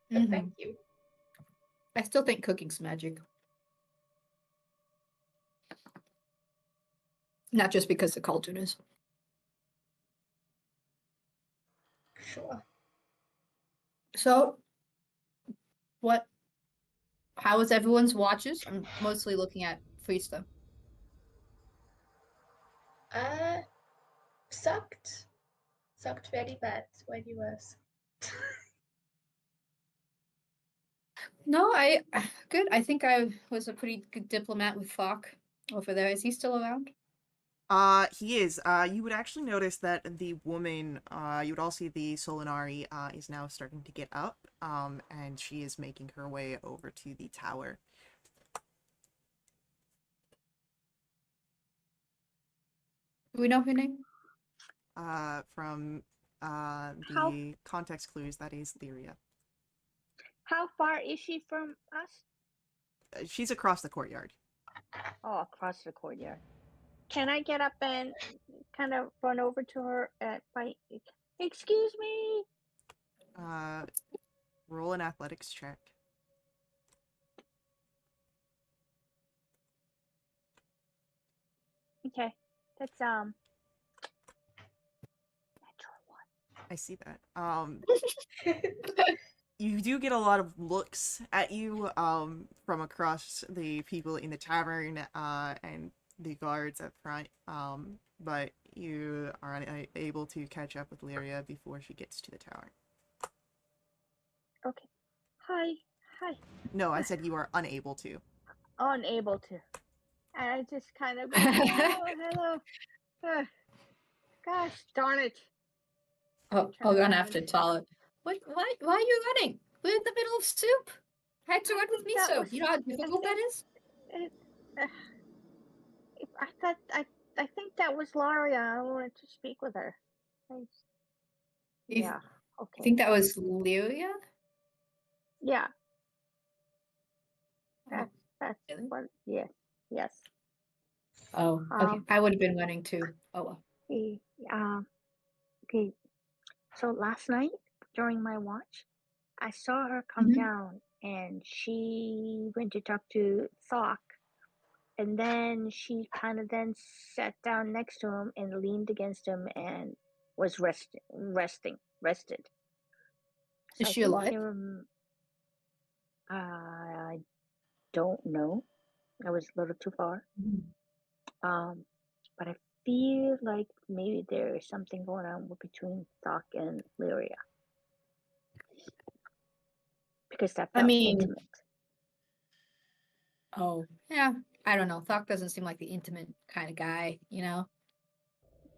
But thank you. I still think cooking's magic. Not just because the cauldron is. Sure. So, how was everyone's watches? I'm mostly looking at Freesta. Sucked. Sucked very bad. Why do you ask? No, good. I think I was a pretty good diplomat with Falk over there. Is he still around? He is. You would actually notice that the woman, you would all see the Solinari, is now starting to get up, and she is making her way over to the tower. Do we know her name? From, the context clues, that is Lyria. How far is she from us? She's across the courtyard. Oh, across the courtyard. Can I get up and kind of run over to her excuse me? Roll an athletics check. Okay. That's natural one. I see that. You do get a lot of looks at you, from across the people in the tavern, and the guards up front, but you are unable to catch up with Lyria before she gets to the tower. Okay. Hi. No, I said you are unable to. Unable to. And I just kind of go, hello. Gosh darn it. I'll run after Tala. Why are you running? We're in the middle of soup. I had to run with miso. You know how difficult that is? I think that was Laria. I wanted to speak with her. Yeah. Okay. I think that was Lyria? Yeah. Oh, That's really? what. Yes. Oh, okay. I would have been running too. Oh well. Okay. So last night during my watch, I saw her come down, and she went to talk to Thok, and then she kind of then sat down next to him and leaned against him and was rested. Is she alive? I don't know. I was a little too far. But I feel like maybe there is something going on between Thok and Lyria. Because that felt intimate. Oh, yeah. I don't know. Thok doesn't seem like the intimate kind of guy, you know?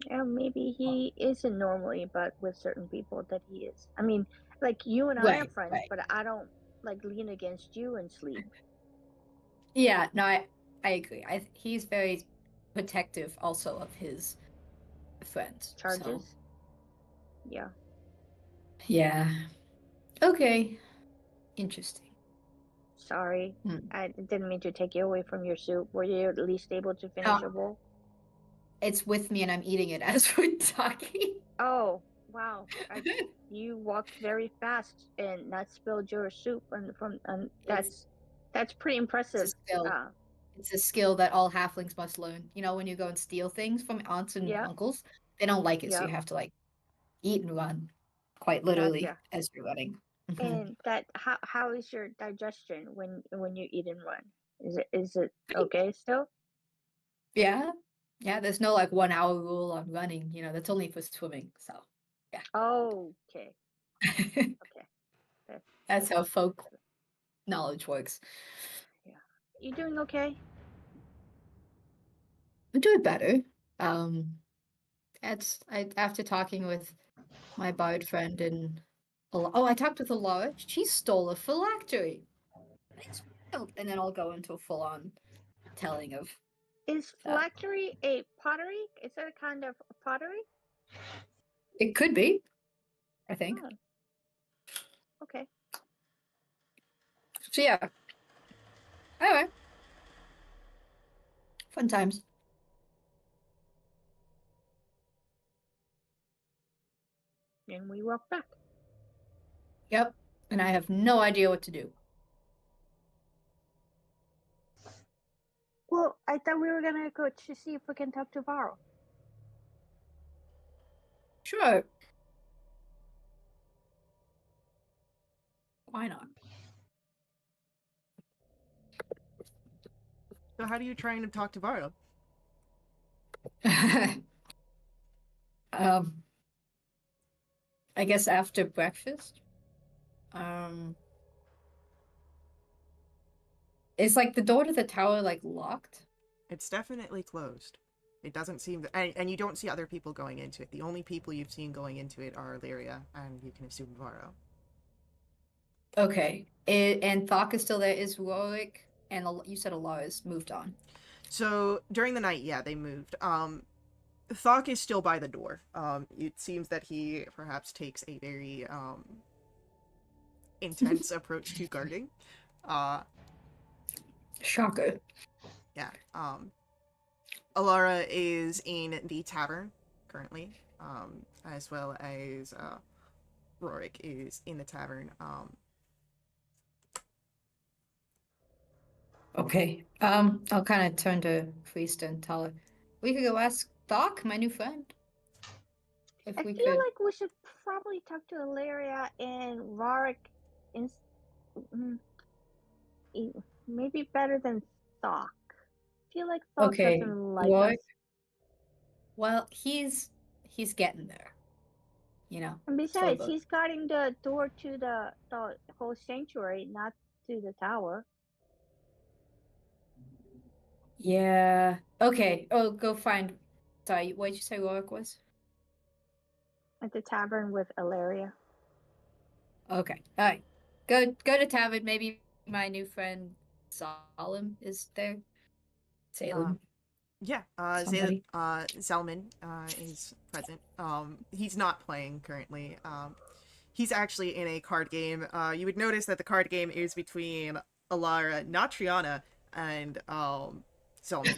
Yeah, maybe he isn't normally, but with certain people that he is. I mean, like you and I are friends, but I don't like lean against you and sleep. Yeah, no, I agree. He's very protective also of his friends. Charges. So. Yeah. Yeah. Okay. Interesting. Sorry. I didn't mean to take you away from your soup. Were you at least able to finish a bowl? It's with me and I'm eating it as we're talking. Oh, wow. You walked very fast and not spilled your soup and It's that's pretty it's a impressive. skill. Uh, It's a skill that all halflings must learn. You know, when you go and steal things from aunts and yep, uncles, they don't like it, so you yep, have to like eat and run, quite literally, gotcha. as you're running. Mhm. And that how is your digestion when you eat and run? Is it okay still? Yeah, yeah. There's no like 1 hour rule on running. You know, that's only for swimming. So, yeah, Okay, okay. That, that's that's how folk knowledge works. yeah. You doing okay? I'm doing better. Um, it's I after talking with my bard friend and I talked with Laura. She stole a phylactery. It's wild. And then I'll go into a full-on telling of Is that. phylactery a pottery? Is that a kind of pottery? It could be, I think. Oh, okay. So yeah. Anyway, fun times. And we walk back. Yep. And I have no idea what to do. Well, I thought we were gonna go to see if we can talk to Varro. Sure. Why not? So how do you try and talk to Varo? um I guess after breakfast. Um is like the door to the tower like locked? It's definitely closed. It doesn't seem that, and you don't see other people going into it. The only people you've seen going into it are Lyria, and you can assume Varo. Okay. And Thok is still there. Is Rorik and you said Alara's moved on. So during the night, yeah, they moved. Thok is still by the door. It seems that he perhaps takes a very intense approach to guarding. Uh, Shocker. yeah. Alara is in the tavern currently, as well as Rorik is in the tavern. Okay. I'll kind of turn to Priest and tell her we could go ask Doc, my new friend, if I we feel could. like we should probably talk to Ilaria and Varric in mm, maybe better than Thok. I feel like Thok Okay, doesn't like us. Roy. Well, he's getting there, you know. And Slow besides, boat. he's guarding the door to the whole sanctuary, not to the tower. Yeah. Okay. Oh, go find. Sorry, what did you say Rorik was? At the tavern with Ilaria. Okay. All right. Go to tavern. Maybe my new friend Solemn is there. Uh, Salem. yeah, Somebody. Zalman is present. He's not playing currently. He's actually in a card game. You would notice that the card game is between Alara, not Triana, and Zalman.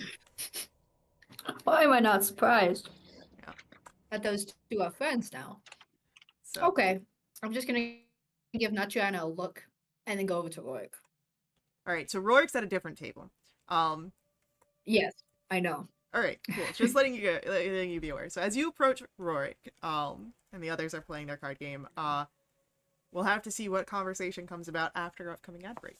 Why am I not surprised Yeah. that those two are friends now? So, Okay. I'm just gonna give Nachiana a look and then go over to Rorik. all right. So Rorik's at a different table. Um, Yes, I know. all right, cool. Just letting you be aware. So as you approach Rorik, and the others are playing their card game, we'll have to see what conversation comes about after upcoming ad break.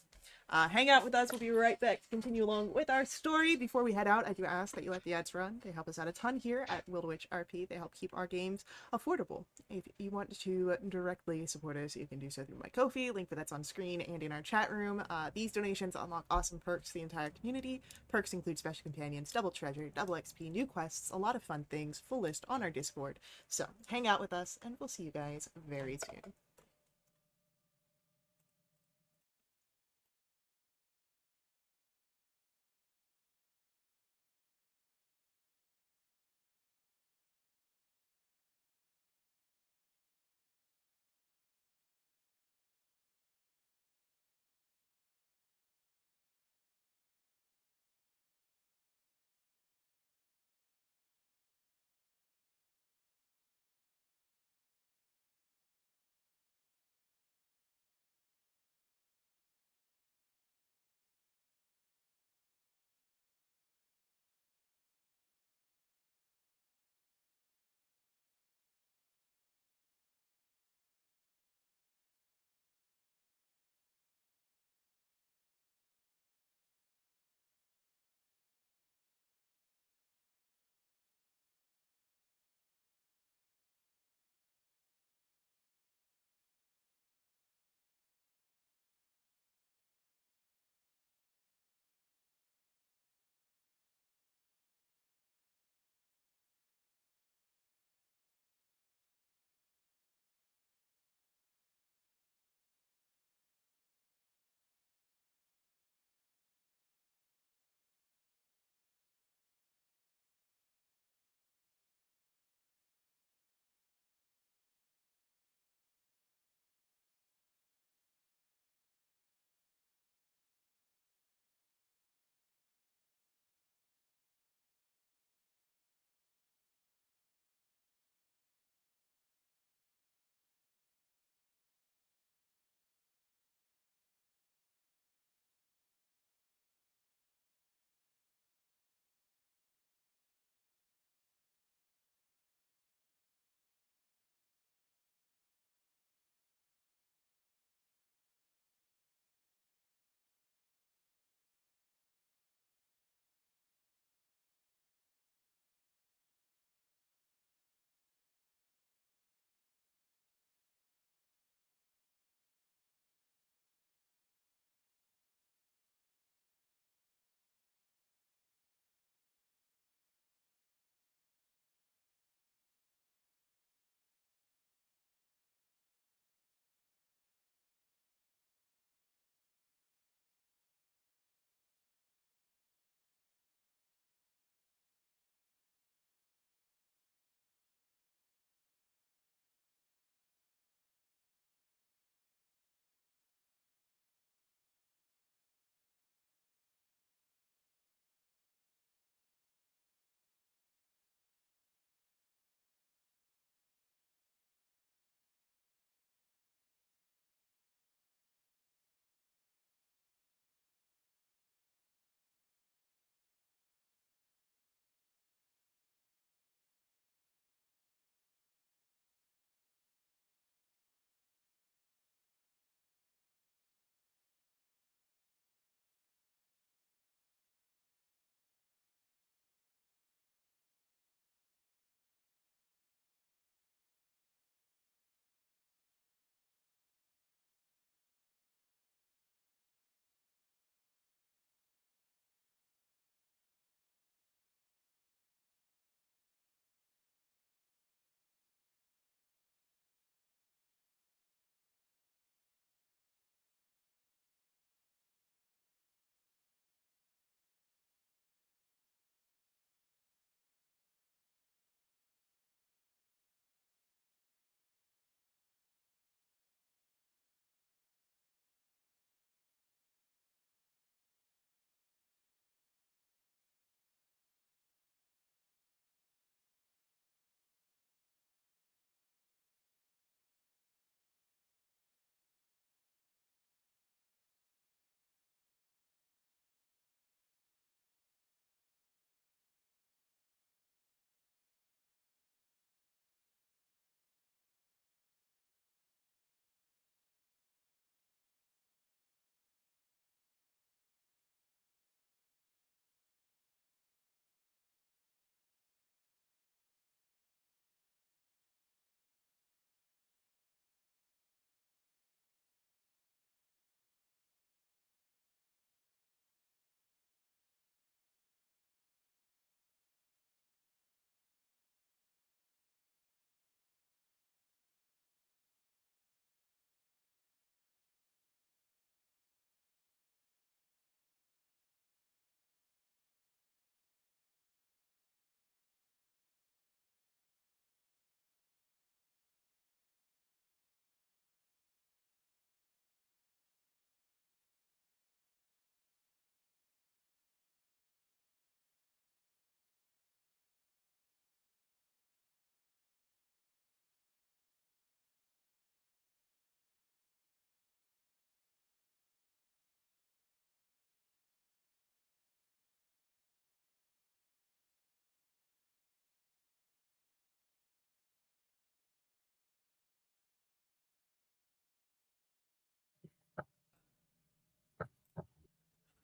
Hang out with us. We'll be right back to continue along with our story. Before we head out, I do ask that you let the ads run. They help us out a ton here at Wildewitch RP. They help keep our games affordable. If you want to directly support us, you can do so through my Ko-fi, link for that's on screen and in our chat room. These donations unlock awesome perks to the entire community. Perks include special companions, double treasure, double XP, new quests, a lot of fun things, full list on our Discord. So hang out with us, and we'll see you guys very soon.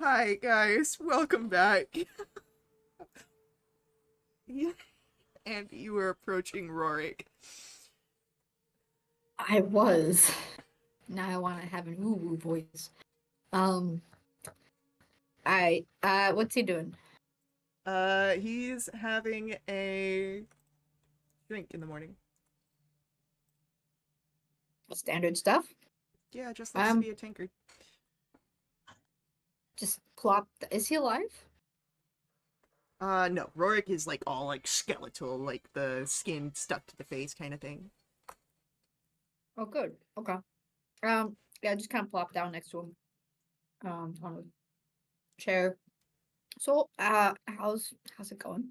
Hi guys, welcome back. Yeah, and you were approaching Rorik. I was. Now I want to have an ooh voice. What's he doing? He's having a drink in the morning. Standard stuff. Yeah, just likes to Um, be a tankard. just plop. Is he alive? No, Rorik is like all like skeletal, like the skin stuck to the face kind of thing. Oh, good. Okay. Yeah, just kind of plop down next to him. On a chair. So, how's it going?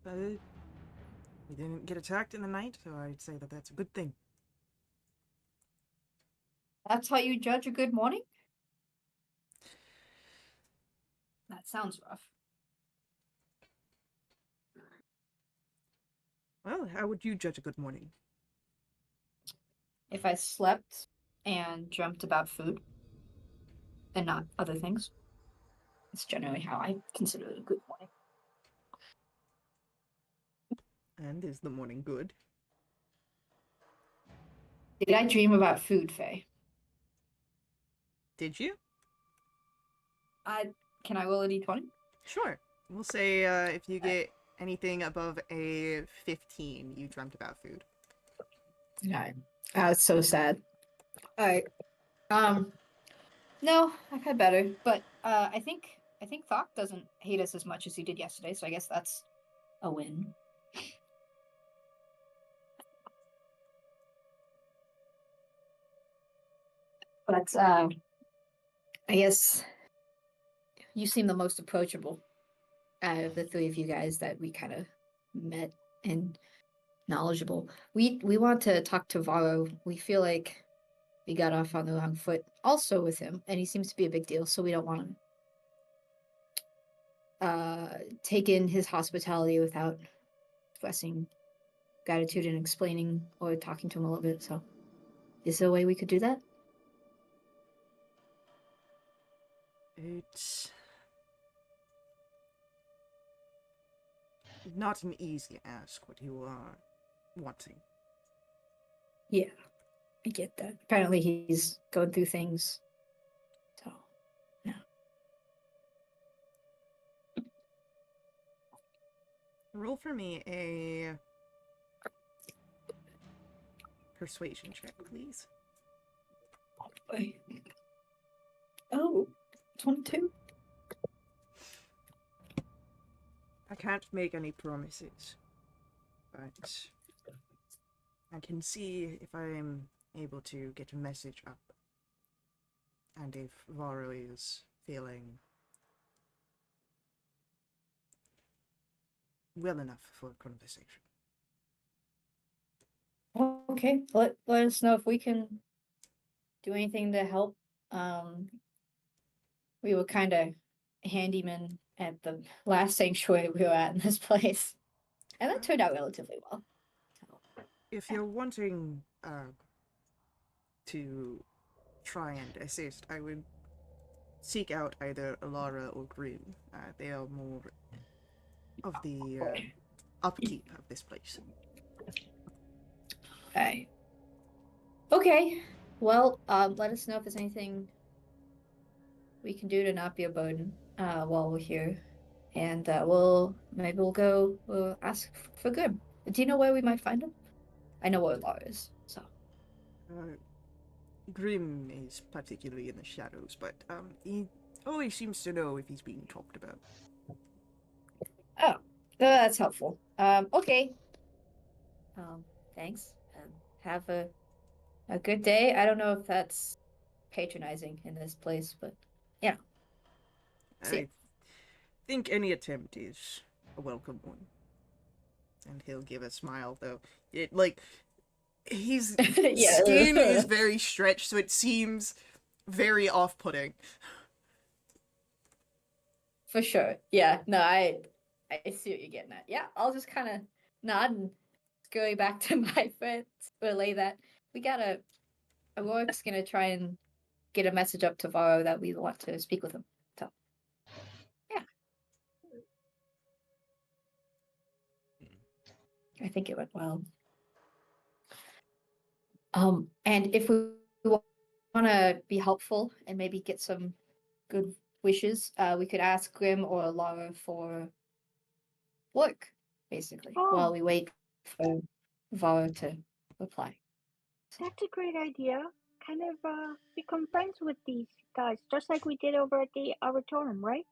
But we didn't get attacked in the night, so I'd say that that's a good thing. That's how you judge a good morning? That sounds rough. Well, how would you judge a good morning? If I slept and dreamt about food and not other things, it's generally how I consider it a good morning. And is the morning good? Did I dream about food, Faye? Did you? Can I roll a d20? Sure. We'll say if you get anything above a 15, you dreamt about food. No. It's so sad. Alright. No, I've had better, but I think Thok doesn't hate us as much as he did yesterday, so I guess that's a win. But I guess you seem the most approachable out of the three of you guys that we kind of met and knowledgeable. We want to talk to Varro. We feel like we got off on the wrong foot also with him, and he seems to be a big deal, so we don't want to take in his hospitality without expressing gratitude and explaining or talking to him a little bit. So is there a way we could do that? It's not an easy ask what you are wanting. Yeah, I get that. Apparently he's going through things. So, yeah. Roll for me a persuasion check, please. Oh, 22. I can't make any promises, but I can see if I'm able to get a message up. And if Varro is feeling well enough for a conversation. Okay, let us know if we can do anything to help. We were kind of handyman at the last sanctuary we were at in this place, and that turned out relatively well. So, If you're wanting to try and assist, I would seek out either Alara or Grim. They are more of the upkeep of this place. okay. Okay. Well, let us know if there's anything we can do to not be a burden while we're here, and we'll ask for good. Do you know where we might find him? I know where Laura is, so. Grim is particularly in the shadows, but he always seems to know if he's being talked about. Oh, that's helpful. Okay. Thanks. Have a good day. I don't know if that's patronizing in this place, but yeah. See ya. I think any attempt is a welcome one. And he'll give a smile, though. His Yeah. skin is very stretched, so it seems very off-putting. For sure. Yeah. No, I see what you're getting at. Yeah, I'll just kind of nod and go back to my friends, relay that we got Aurora's gonna try and get a message up to Varro that we want to speak with him. So, yeah. I think it went well. And if we want to be helpful and maybe get some good wishes, we could ask Grim or Lara for work, basically, while Oh, we wait for Varro to reply. that's a great idea. Kind of become friends with these guys, just like we did over at the Arboretum, right?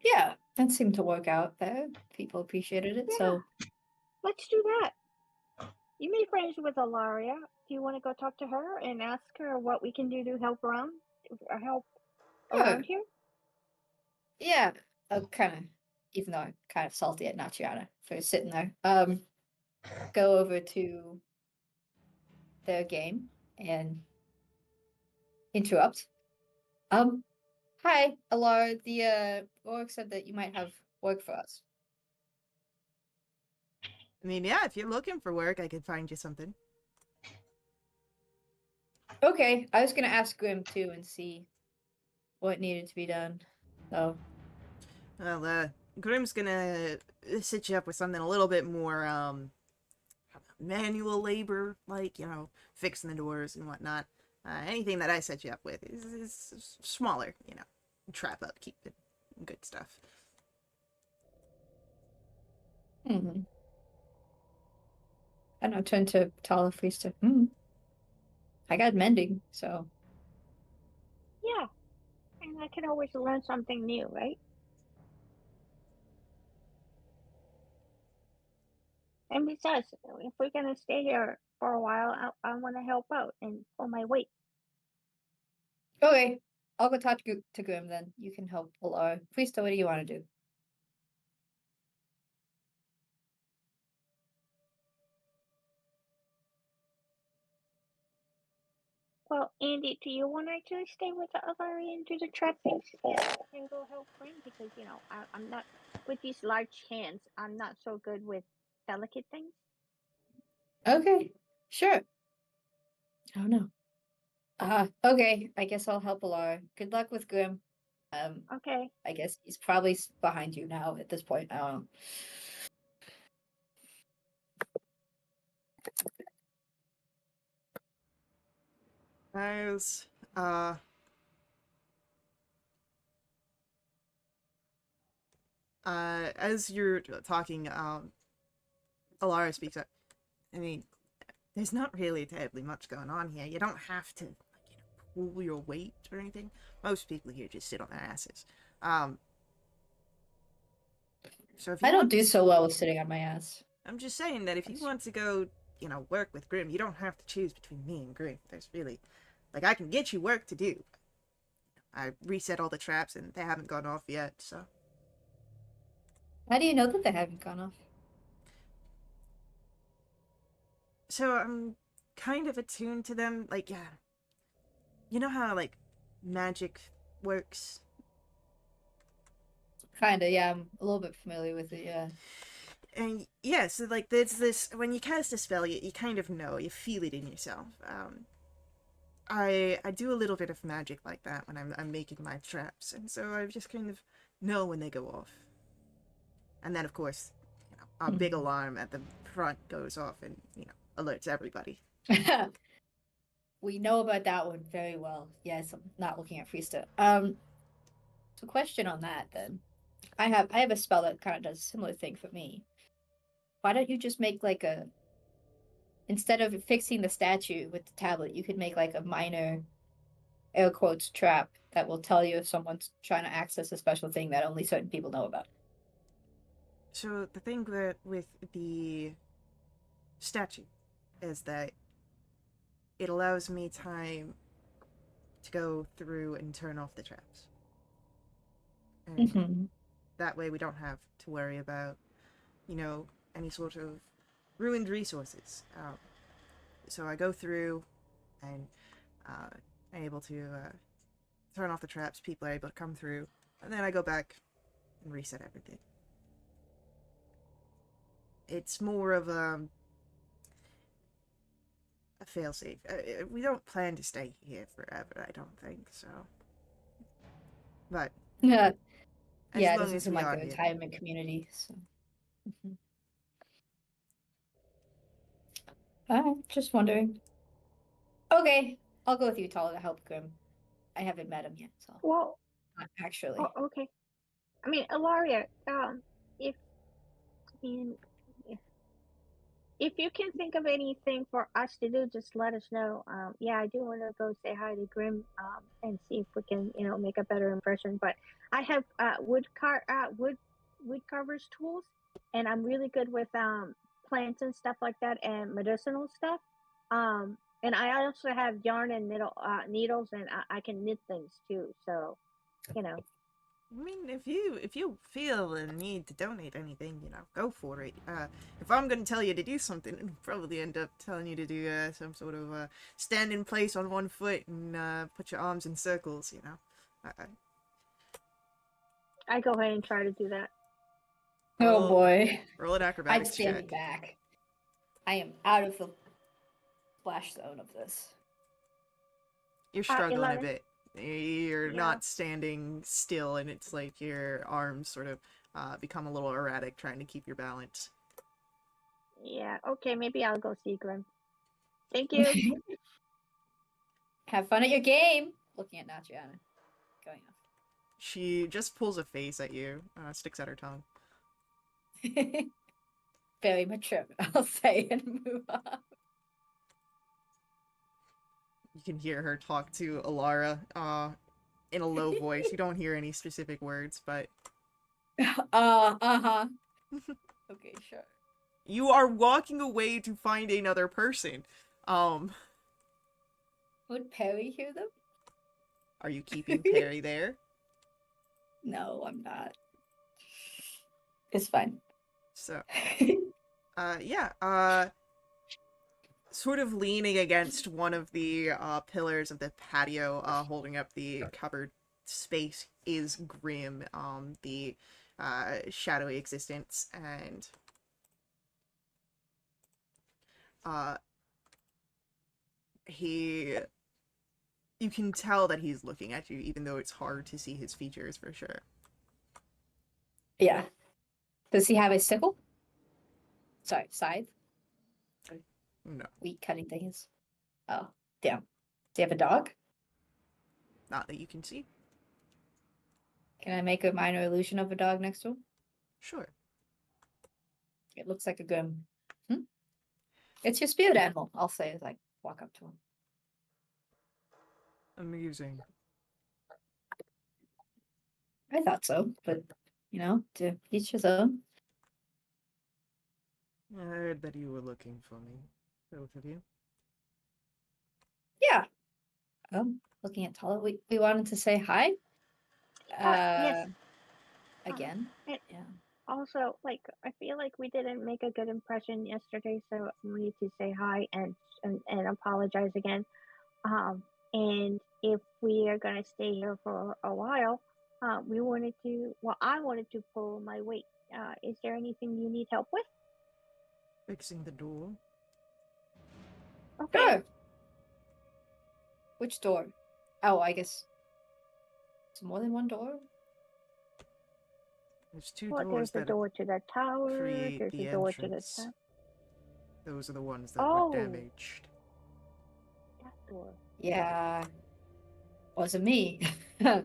Yeah, that seemed to work out there. People appreciated it, Yeah, so let's do that. You made friends with Alaria. Do you want to go talk to her and ask her what we can do to help help sure. around here? Yeah, even though I'm kind of salty at Nachiana for sitting there, go over to their game and interrupt. Hi, Alara. The orc said that you might have work for us. I mean, yeah, if you're looking for work, I could find you something. Okay, I was gonna ask Grim too and see what needed to be done. So, Well, Grim's gonna set you up with something a little bit more, manual labor, like, you know, fixing the doors and whatnot. Anything that I set you up with is smaller, you know, trap upkeep and good stuff. mm-hmm. I don't know, turn to Tala Friesta. I got mending, so Yeah, and I can always learn something new, right? And besides, if we're gonna stay here for a while, I want to help out and pull my weight. okay. I'll go talk to Grim then. You can help Alara. Friesta, what do you want to do? Well, Andy, do you want to actually stay with the Alaria and do the trappings and go help Grim? Because, I'm not, with these large hands, I'm not so good with delicate things. Okay, sure. I don't know. Okay. I guess I'll help Alara. Good luck with Grim. Okay. I guess he's probably behind you now at this point. I don't know. As, as you're talking, Alara speaks up. I mean, there's not really terribly much going on here. You don't have to, like, you know, pull your weight or anything. Most people here just sit on their asses. Um, so if I you don't want, do so well with sitting on my ass. I'm just saying that if you want to go, you know, work with Grim, you don't have to choose between me and Grim. There's really, like, I can get you work to do. I reset all the traps and they haven't gone off yet, so. How do you know that they haven't gone off? So I'm kind of attuned to them. Like, yeah, you know how, like, magic works? Kinda, yeah. I'm a little bit familiar with it, yeah. And yeah, so like there's this when you cast a spell, you kind of know, you feel it in yourself. I do a little bit of magic like that when I'm making my traps, and so I just kind of know when they go off. And then of course, you know, a big alarm at the front goes off and, you know, alerts everybody. We know about that one very well. Yes, I'm not looking at Friesta. So question on that then. I have a spell that kind of does a similar thing for me. Why don't you just make like a instead of fixing the statue with the tablet, you could make like a minor air quotes trap that will tell you if someone's trying to access a special thing that only certain people know about. So the thing that with the statue is that it allows me time to go through and turn off the traps. And Mm-hmm. that way we don't have to worry about, you know, any sort of ruined resources. So I go through and I'm able to turn off the traps, people are able to come through, and then I go back and reset everything. It's more of failsafe. We don't plan to stay here forever, I don't think, so. But Yeah, as yeah, it long doesn't as seem we like are a here. retirement community. So, just wondering. Okay, I'll go with you, Tala, to help Grim. I haven't met him yet, so Well, not actually. okay. I mean, Ilaria, if I mean, if you can think of anything for us to do, just let us know. Yeah, I do want to go say hi to Grim, and see if we can, make a better impression. But I have wood carvers tools, and I'm really good with plants and stuff like that, and medicinal stuff. And I also have yarn and needles, and I can knit things too. So, you know. I mean, if you feel the need to donate anything, go for it. If I'm gonna tell you to do something, I'll probably end up telling you to do some sort of stand in place on one foot and put your arms in circles. I go ahead and try to do that. Oh Roll- boy. Roll an I'm acrobatics standing check. back. I am out of the splash zone of this. You're struggling a 11. bit. You're Yeah. not standing still, and it's like your arms sort of become a little erratic, trying to keep your balance. Yeah, okay, maybe I'll go see Grim. Thank you. Have fun at your game. Looking at Natiana. Going She just pulls a face at you, sticks out her tongue. off. Very mature, I'll say, and move on. You can hear her talk to Alara in a low voice. You don't hear any specific words, but Uh-huh. Okay, sure. you are walking away to find another person. Would Perry hear them? Are you keeping Perry there? No, I'm not. It's fine. So, sort of leaning against one of the pillars of the patio, holding up the cupboard space is Grim, the shadowy existence, and you can tell that he's looking at you, even though it's hard to see his features for sure. Yeah. Does he have a sickle? Sorry, scythe? No, Wheat cutting things. Oh, damn. Do you have a dog? not that you can see. Can I make a minor illusion of a dog next to him? Sure. It looks like a Grim. It's your spirit animal, I'll say as I walk up to him. Amusing. I thought so, but to each his own. I heard that you were looking for me, both of you. Yeah. Looking at Tala, we wanted to say hi. Yes. Again. And Yeah. also, I feel like we didn't make a good impression yesterday, so we need to say hi and apologize again. And if we are gonna stay here for a while, I wanted to pull my weight. Is there anything you need help with? Fixing the door. Okay. Sure. Which door? Oh, I guess it's more than one door. There's two Well, doors there's a that door to the tower. create There's the a door to the entrance. top. Those are the ones that Oh. were damaged. That door. Yeah. Wasn't me. Yeah,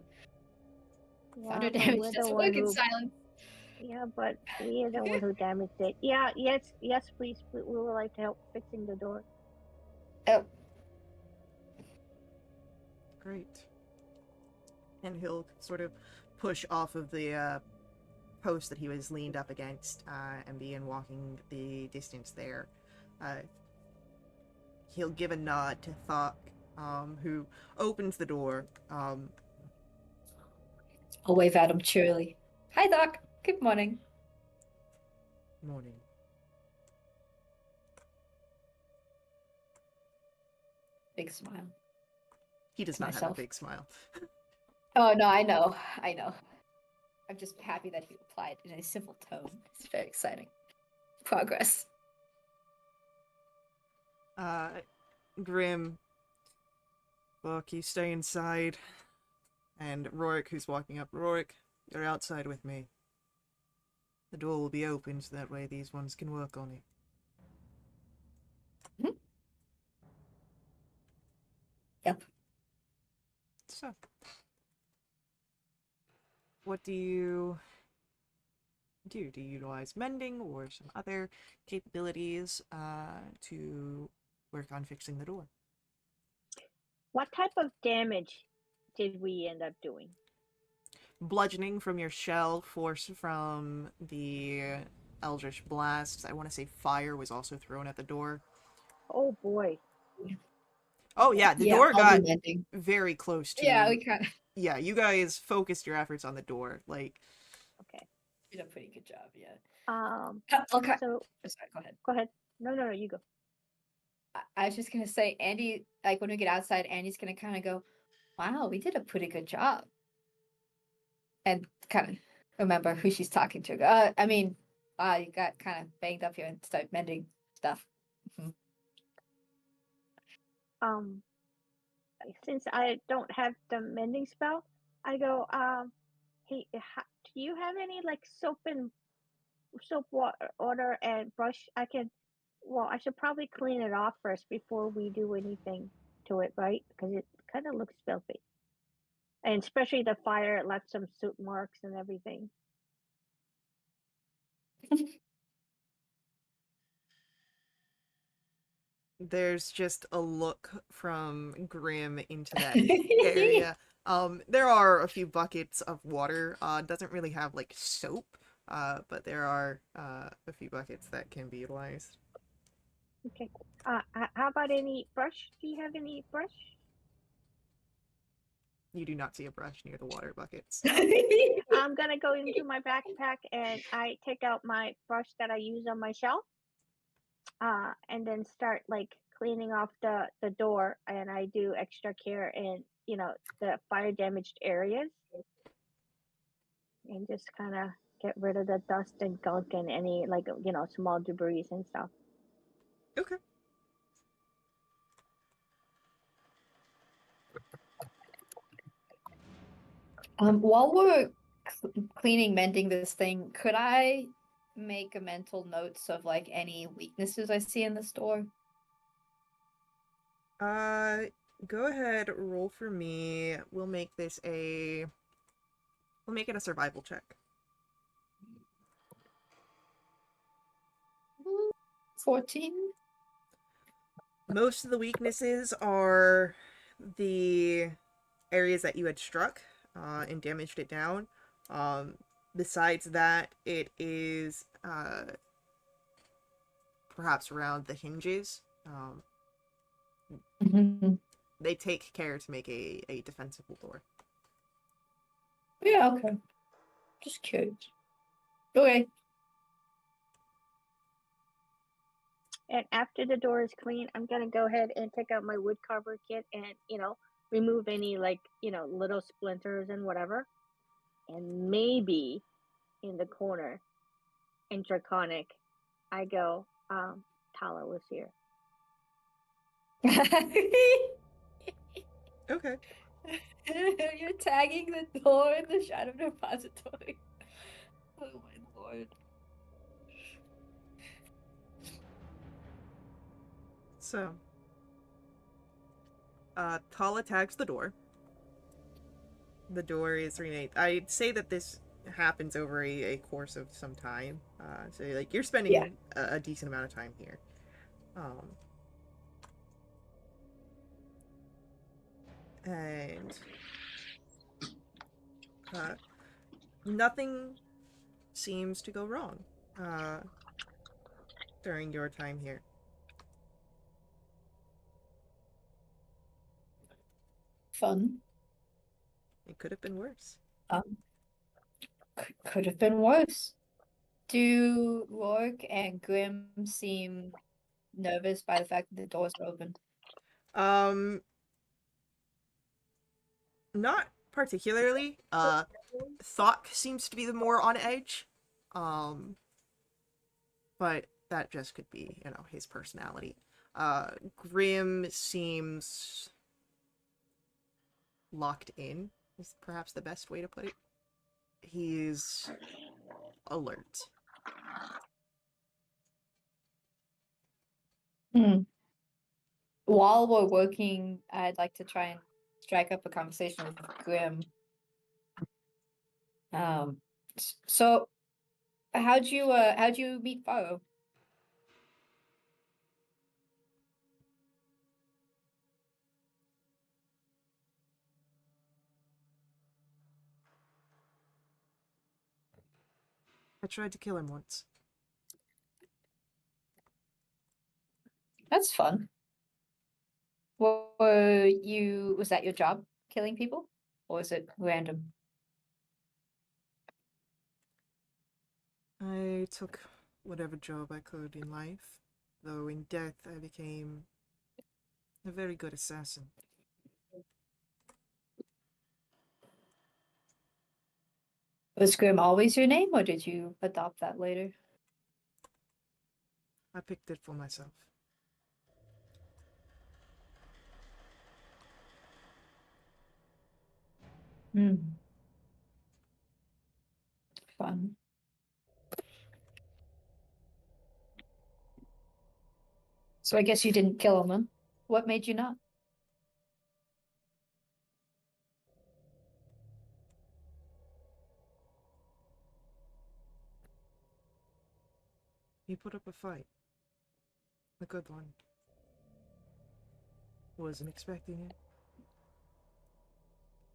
Thunder but damage we're the doesn't one work in who. silence. Yeah, but we are the one who damaged it. Yeah. Yes, please. We would like to help fixing the door. Oh, Great. And he'll sort of push off of the post that he was leaned up against and begin walking the distance there. He'll give a nod to Thok, who opens the door. I'll wave at him cheerily. Hi, Doc. Good morning. Morning. Big smile. He does To not have myself. a big smile. Oh no, I know. I'm just happy that he replied in a civil tone. It's very exciting. Progress. Grim, look, you stay inside. And Rorik, who's walking up, Rorik, you're outside with me. The door will be open so that way these ones can work on it. Mhm. Yep. So, what do you do? Do you utilize mending or some other capabilities to work on fixing the door? What type of damage did we end up doing? Bludgeoning from your shell, force from the Eldritch Blasts. I want to say fire was also thrown at the door. Oh boy. Oh yeah, the Yeah, door I'll got do mending. very close to. Yeah, we kind of Yeah, you guys focused your efforts on the door. Like, Okay. did a pretty good job. Yeah. Um. Okay. So Sorry, go ahead. go ahead. No. You go. I was just gonna say, Andy, like when we get outside, Andy's gonna kind of go, "Wow, we did a pretty good job," and kind of remember who she's talking to. I mean, wow, you got kind of banged up here and start mending stuff. Mhm. Um. Since I don't have the mending spell, I go. Hey, do you have any like soap water and brush? I can. Well, I should probably clean it off first before we do anything to it, right? Because it kind of looks filthy, and especially the fire. It left some soot marks and everything. there's just a look from Grim into that area. There are a few buckets of water. Doesn't really have like soap, but there are a few buckets that can be utilized. Okay. How about any brush? Do you have any brush? You do not see a brush near the water buckets. I'm gonna go into my backpack and I take out my brush that I use on my shelf. And then start like cleaning off the door, and I do extra care in the fire damaged areas, and just kind of get rid of the dust and gunk and any like small debris and stuff. Okay. While we're cleaning, mending this thing, could I make a mental notes of like any weaknesses I see in the store? Go ahead, roll for me. We'll make it a survival check. 14. Most of the weaknesses are the areas that you had struck and damaged it down. Besides that, it is perhaps around the hinges. They take care to make a defensible door. Yeah, okay. Just curious. Okay. And after the door is clean, I'm gonna go ahead and take out my wood carver kit and remove any like little splinters and whatever, and maybe in the corner in Draconic, I go, Tala was here. Okay. You're tagging the door in the shadow repository. Oh my lord. So, Tala tags the door. The door is renamed. I'd say that this happens over a course of some time. So like you're spending Yeah. a decent amount of time here. And nothing seems to go wrong during your time here. Fun. It could have been worse. Could have been worse. Do Rourke and Grim seem nervous by the fact that the doors are open? Not particularly. Thok seems to be the more on edge. But that just could be, his personality. Grim seems locked in, is perhaps the best way to put it. He's alert. Hmm. While we're working, I'd like to try and strike up a conversation with Grim. So how'd you meet Faro? I tried to kill him once. That's fun. Was that your job, killing people? Or was it random? I took whatever job I could in life, though in death I became a very good assassin. Was Grim always your name, or did you adopt that later? I picked it for myself. Hmm. Fun. So I guess you didn't kill him, huh? What made you not? He put up a fight. A good one. Wasn't expecting it.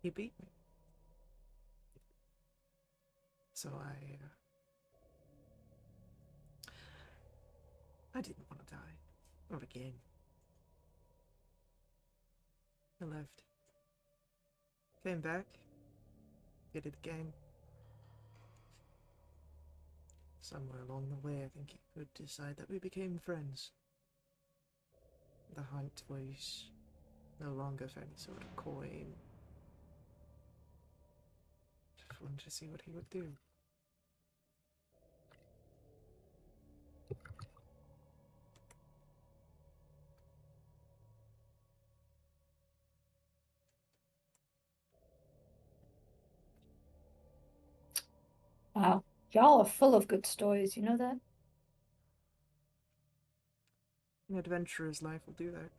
He beat me. So I didn't want to die. Not again. I left. Came back. Did it again. Somewhere along the way, I think he could decide that we became friends. The hunt was no longer for any sort of coin. Just wanted to see what he would do. Wow. Y'all are full of good stories, you know that? An adventurer's life will do that.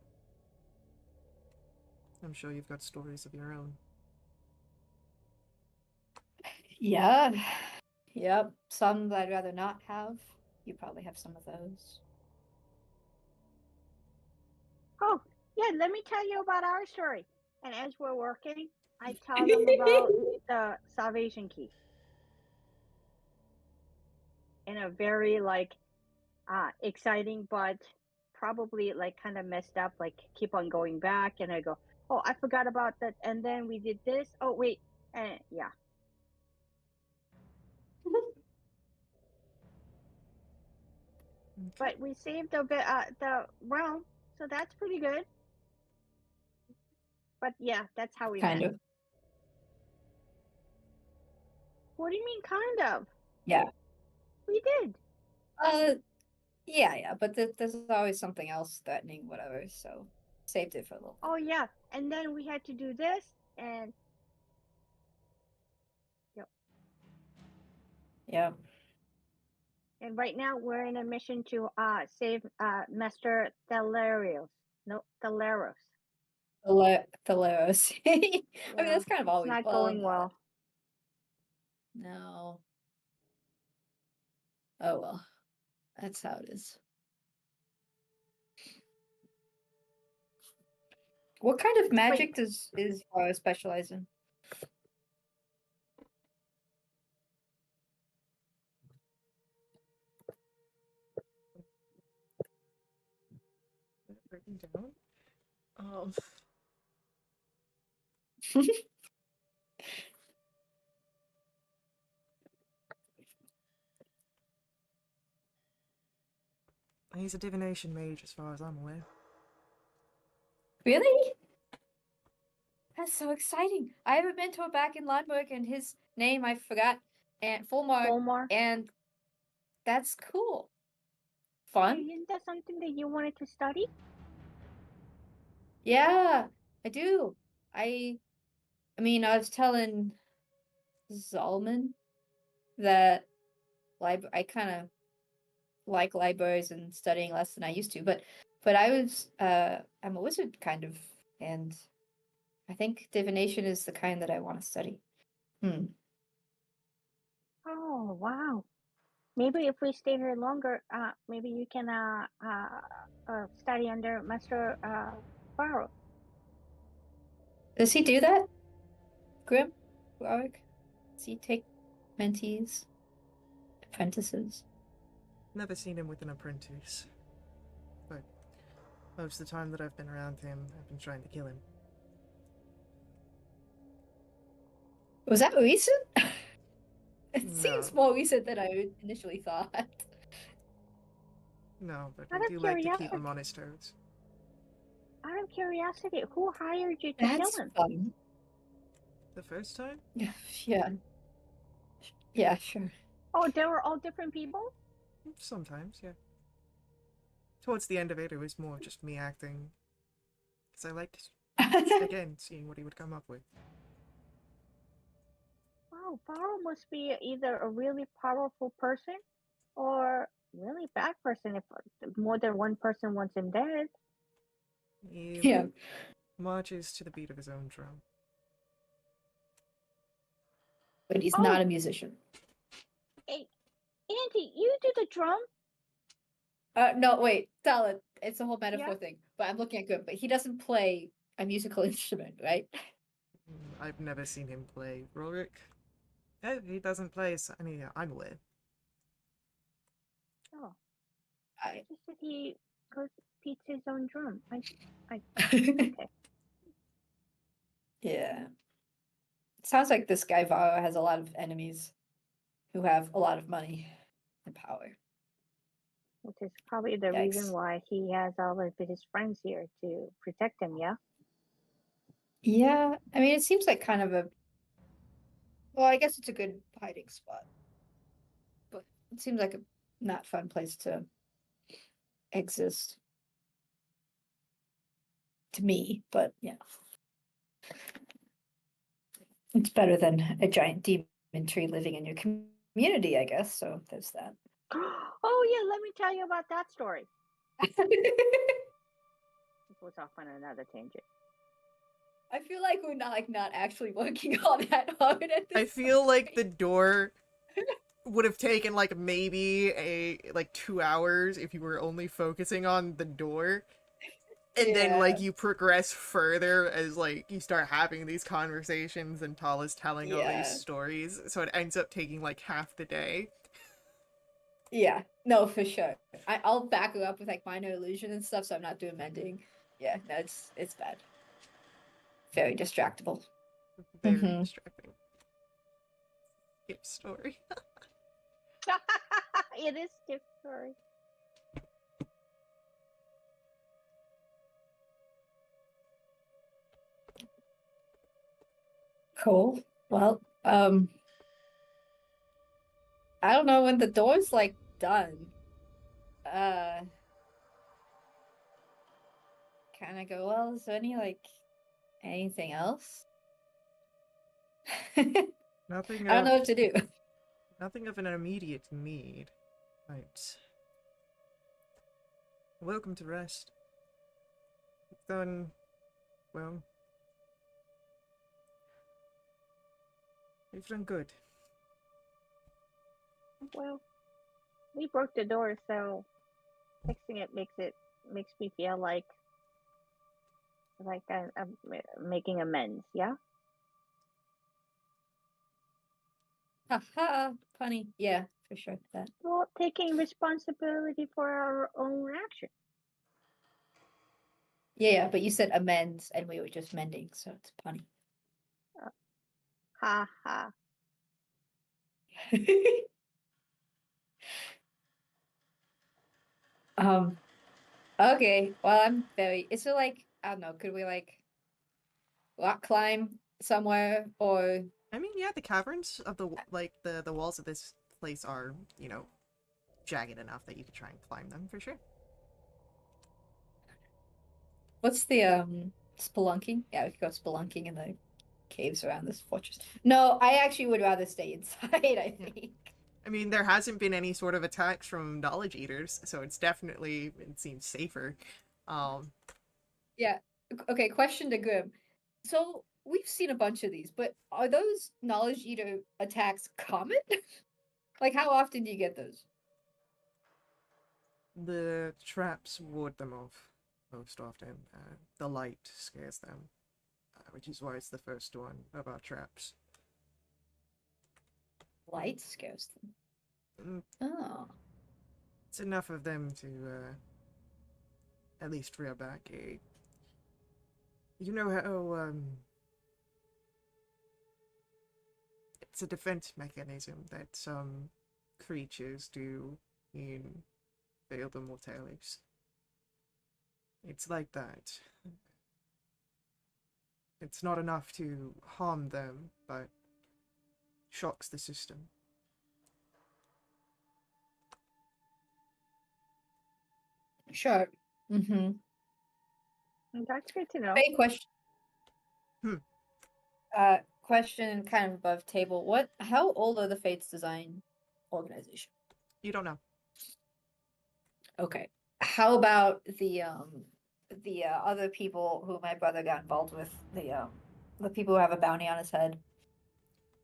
I'm sure you've got stories of your own. Yeah. Yep. Some that I'd rather not have. You probably have some of those. Oh, yeah, let me tell you about our story. And as we're working, I tell them about the salvation key in a very exciting but probably like kind of messed up, like keep on going back, and I go, oh, I forgot about that, and then we did this. Oh wait, and yeah. Okay. But we saved the realm, so that's pretty good. But yeah, that's how we Kind met. of. What do you mean, kind of? Yeah. We did. Yeah, but there's always something else threatening, whatever, so saved it for a little bit. Oh yeah, and then we had to do this, and yep. Yeah. And right now we're in a mission to save Master Thalarios. No, Thalaros. Thaleros. I mean, Yeah, that's kind of it's always not going no. well. No. Oh well. That's how it is. What kind of magic is Faro specialize in? Written down. He's a divination mage, as far as I'm aware. Really? That's so exciting. I have a mentor back in Lundberg, and his name I forgot, and Fulmar. and that's cool. Hey, Fun. isn't that something that you wanted to study? Yeah, I do. I mean, I was telling Zalman that I kind of like libraries and studying less than I used to, but I'm a wizard kind of, and I think divination is the kind that I want to study. Oh, wow. Maybe if we stay here longer, maybe you can study under Master Barrow. Does he do that, Grim? Warwick? Does he take mentees, apprentices? Never seen him with an apprentice. But most of the time that I've been around him, I've been trying to kill him. Was that recent? It No. seems more recent than I initially thought. No, but Out I of do like to keep curiosity, him on his toes. who hired you to kill That's him? fun. The first time? Yeah. Yeah, sure. Oh, they were all different people? Sometimes, yeah. Towards the end of it, it was more just me acting. Because I liked, again, seeing what he would come up with. Wow, Barrow must be either a really powerful person or really bad person if more than one person wants him dead. He Yeah. marches to the beat of his own drum. But he's Oh. not a musician. Hey, Andy, you do the drum? No, wait, Talon. It's a whole metaphor Yeah. thing. But I'm looking at Grim, but he doesn't play a musical instrument, right? I've never seen him play Rorik. He doesn't play, I mean, I'm aware. Oh, I just that he goes beats his own drum. Okay. Yeah. Sounds like this guy Vara has a lot of enemies who have a lot of money and power. Which is probably the reason Yikes. why he has all of his friends here to protect him, yeah? Yeah, I mean, it seems like kind of well, I guess it's a good hiding spot, but it seems like a not fun place to exist to me, but yeah. It's better than a giant demon tree living in your community, I guess, so there's that. Oh yeah, let me tell you about that story. It goes off on another tangent. I feel like we're not actually working all that hard at this I feel like point. the door would have taken like maybe 2 hours if you were only focusing on the door. And then like Yeah. you progress further as like you start having these conversations and Tala's telling all these Yeah. stories. So it ends up taking like half the day. Yeah, no, for sure. I'll back it up with like minor illusion and stuff, so I'm not doing mending. Yeah, no, it's bad. Very distractible. Very Mhm. distracting. Skip story. It is Skip's story. Cool. Well, I don't know when the door's like done. Uh, kind of go, well, is there anything else? I Nothing don't know what to do. nothing of an immediate need. Right. Welcome to rest. You've done well. You've done good. Well, we broke the door, so fixing it makes me feel like I'm making amends. Yeah. Haha, funny. Yeah, for sure. That. Well, taking responsibility for our own action. Yeah, but you said amends, and we were just mending, so it's funny. Ha ha. um. Okay. Well, I'm very. Is it like I don't know? Could we like rock climb somewhere or? I mean, yeah, the caverns of the walls of this place are, jagged enough that you could try and climb them for sure. What's the spelunking? Yeah, we could go spelunking in the caves around this fortress. No, I actually would rather stay inside, I think. I mean, there hasn't been any sort of attacks from knowledge eaters, so it seems safer. Um, Yeah. Okay, question to Grim. So we've seen a bunch of these, but are those knowledge eater attacks common? Like, how often do you get those? the traps ward them off most often. The light scares them, which is why it's the first one of our traps. Light scares them. Mm, Oh. It's enough of them to at least rear back. You know how it's a defense mechanism that some creatures do in Veil the Mortalis. It's like that. It's not enough to harm them, but shocks the system. Sure. Mm-hmm. That's good to know. Hey, question. Hmm. Question kind of above table. How old are the Fates Design organization? You don't know. Okay. How about the other people who my brother got involved with, the people who have a bounty on his head?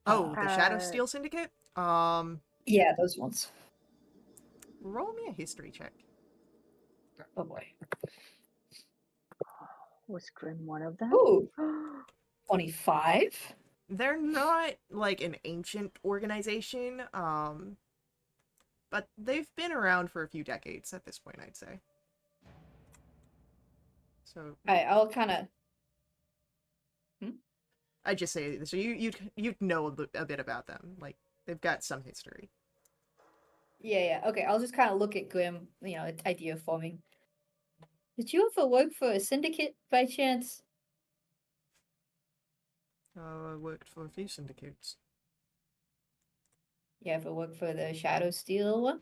Oh, the Shadow Uh, Steel Syndicate? Yeah, those ones. Roll me a history check. Oh boy. Was Grim one of them? Ooh, 25. They're not like an ancient organization, but they've been around for a few decades at this point, I'd say. So I'll kind of. I'd just say so. You'd know a bit about them. Like they've got some history. Yeah. Okay, I'll just kind of look at Grim. Idea forming. Did you ever work for a syndicate by chance? I worked for a few syndicates. You ever work for the Shadow Steel one?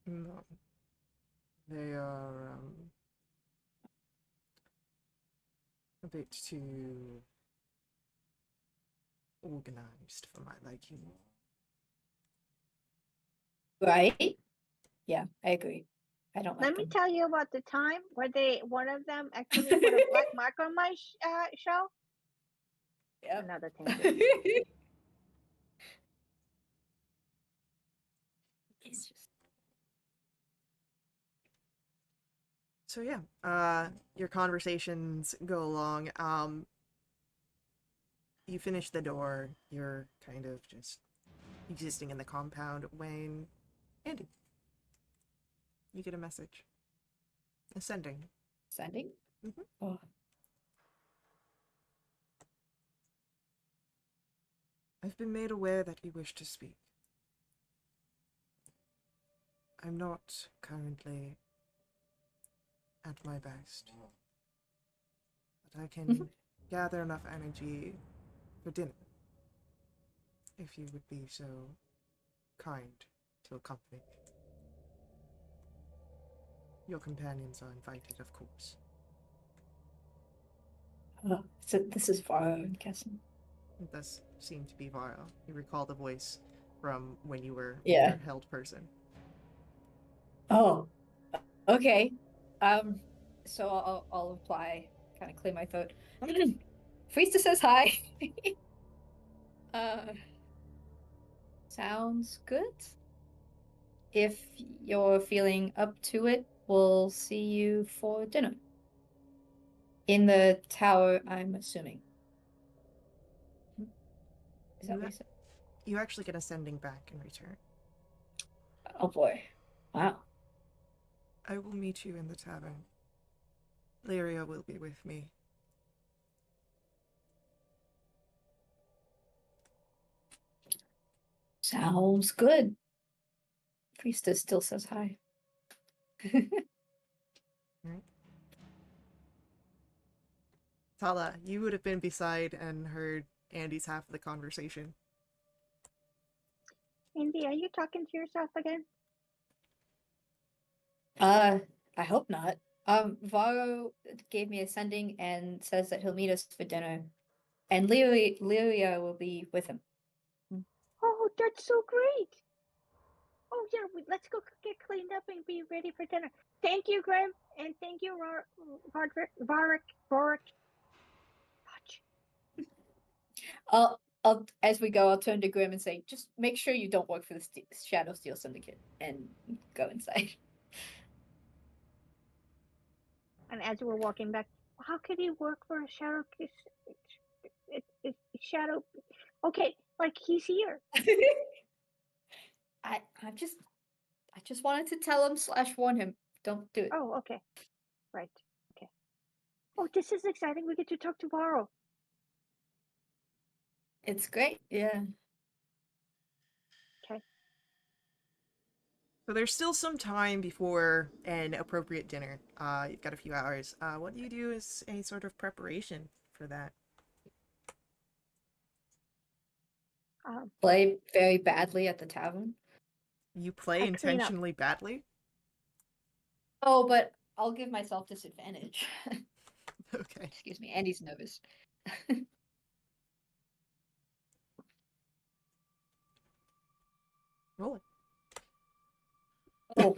No, they are a bit too organized for my liking. Right? Yeah, I agree. I don't Let like me them. tell you about the time where one of them actually put a black mark on my show. Yep. Another tangent. It's just So yeah, your conversations go along. You finish the door. You're kind of just existing in the compound when Andy, you get a message. Ascending. sending. Mhm. Oh, I've been made aware that you wish to speak. I'm not currently at my best, but I can gather enough energy for dinner. If you would be so kind to accompany me. Your companions are invited, of course. so this is Varo, I'm guessing. It does seem to be Vara. You recall the voice from when you were Yeah. your held person. Oh, okay. So I'll reply, kind of clear my throat. Friesta says hi. uh, sounds good. If you're feeling up to it, we'll see you for dinner. In the tower, I'm assuming. Is that You, what you said? you actually get ascending back in return. Oh boy. Wow. I will meet you in the tavern. Lyria will be with me. Sounds good. Priestess still says hi. Right? Tala, you would have been beside and heard Andy's half of the conversation. Andy, are you talking to yourself again? I hope not. Varo gave me a sending and says that he'll meet us for dinner, and Lilia will be with him. Oh, that's so great. Oh yeah, let's go get cleaned up and be ready for dinner. Thank you, Grim, and thank you, Varric. I'll as we go, I'll turn to Grim and say, just make sure you don't work for the Shadow Steel Syndicate, and go inside. And as we're walking back, how could he work for a shadow? It's shadow. Okay, like he's here. I just wanted to tell him / warn him. Don't do it. Oh, okay, right, okay. Oh, this is exciting. We get to talk to Varro. It's great. Yeah. Okay. So there's still some time before an appropriate dinner. You've got a few hours. What do you do as any sort of preparation for that? Play very badly at the tavern. You play I clean up. intentionally badly? Oh, but I'll give myself disadvantage. Okay. Excuse me, Andy's nervous. Roll it. Oh,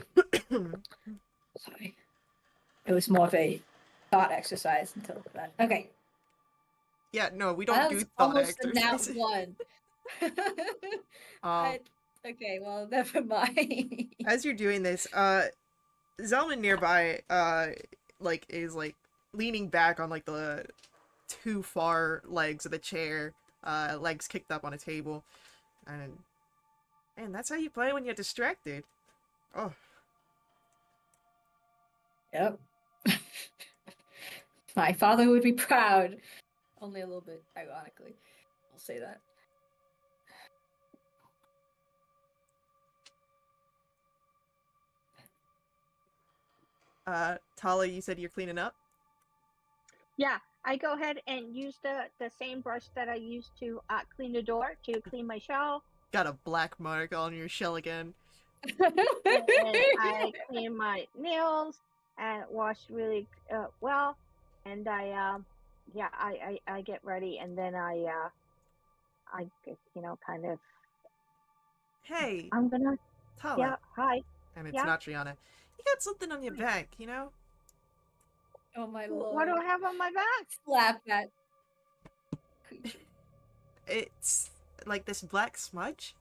sorry. It was more of a thought exercise until that. Okay. Yeah, no, we don't That do was thought almost a nat exercises. 1. Okay, well, never mind. As you're doing this, Zelman nearby, is leaning back on the two far legs of the chair, legs kicked up on a table, and that's how you play when you're distracted. Oh, Yep. My father would be proud. Only a little bit, ironically. I'll say that. Tala, you said you're cleaning up? Yeah, I go ahead and use the same brush that I used to clean the door to clean my shell. Got a black mark on your shell again. And I clean my nails and wash really well. And I get ready, and then I kind of. Hey, I'm gonna. Tala. Yeah. Hi. And it's Yeah? not Triana. You got something on your back, you know? Oh my lord. What do I have on my back? Slap that creature. It's like this black smudge.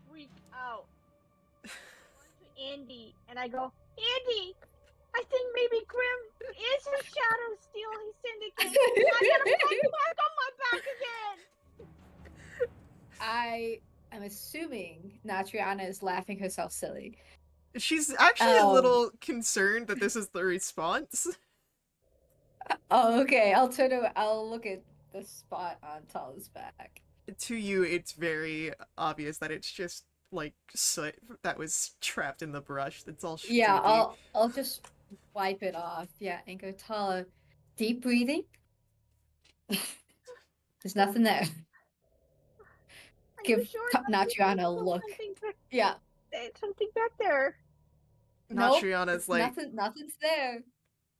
Freak out. I run to Andy and I go, Andy, I think maybe Grim is a Shadow Steel Syndicate. I got a black mark on my back again. I am assuming Natriana is laughing herself silly. She's actually a little concerned that this is the response. Oh, okay. I'll look at the spot on Tala's back. To you, it's very obvious that it's just like soot that was trapped in the brush. That's all. Yeah, I'll just wipe it off. Yeah, and go, Tala, deep breathing. There's nothing there. Are Give you sure? Natriana a look. Yeah. There's something back there. Nope. Natriana's like Nothing's there.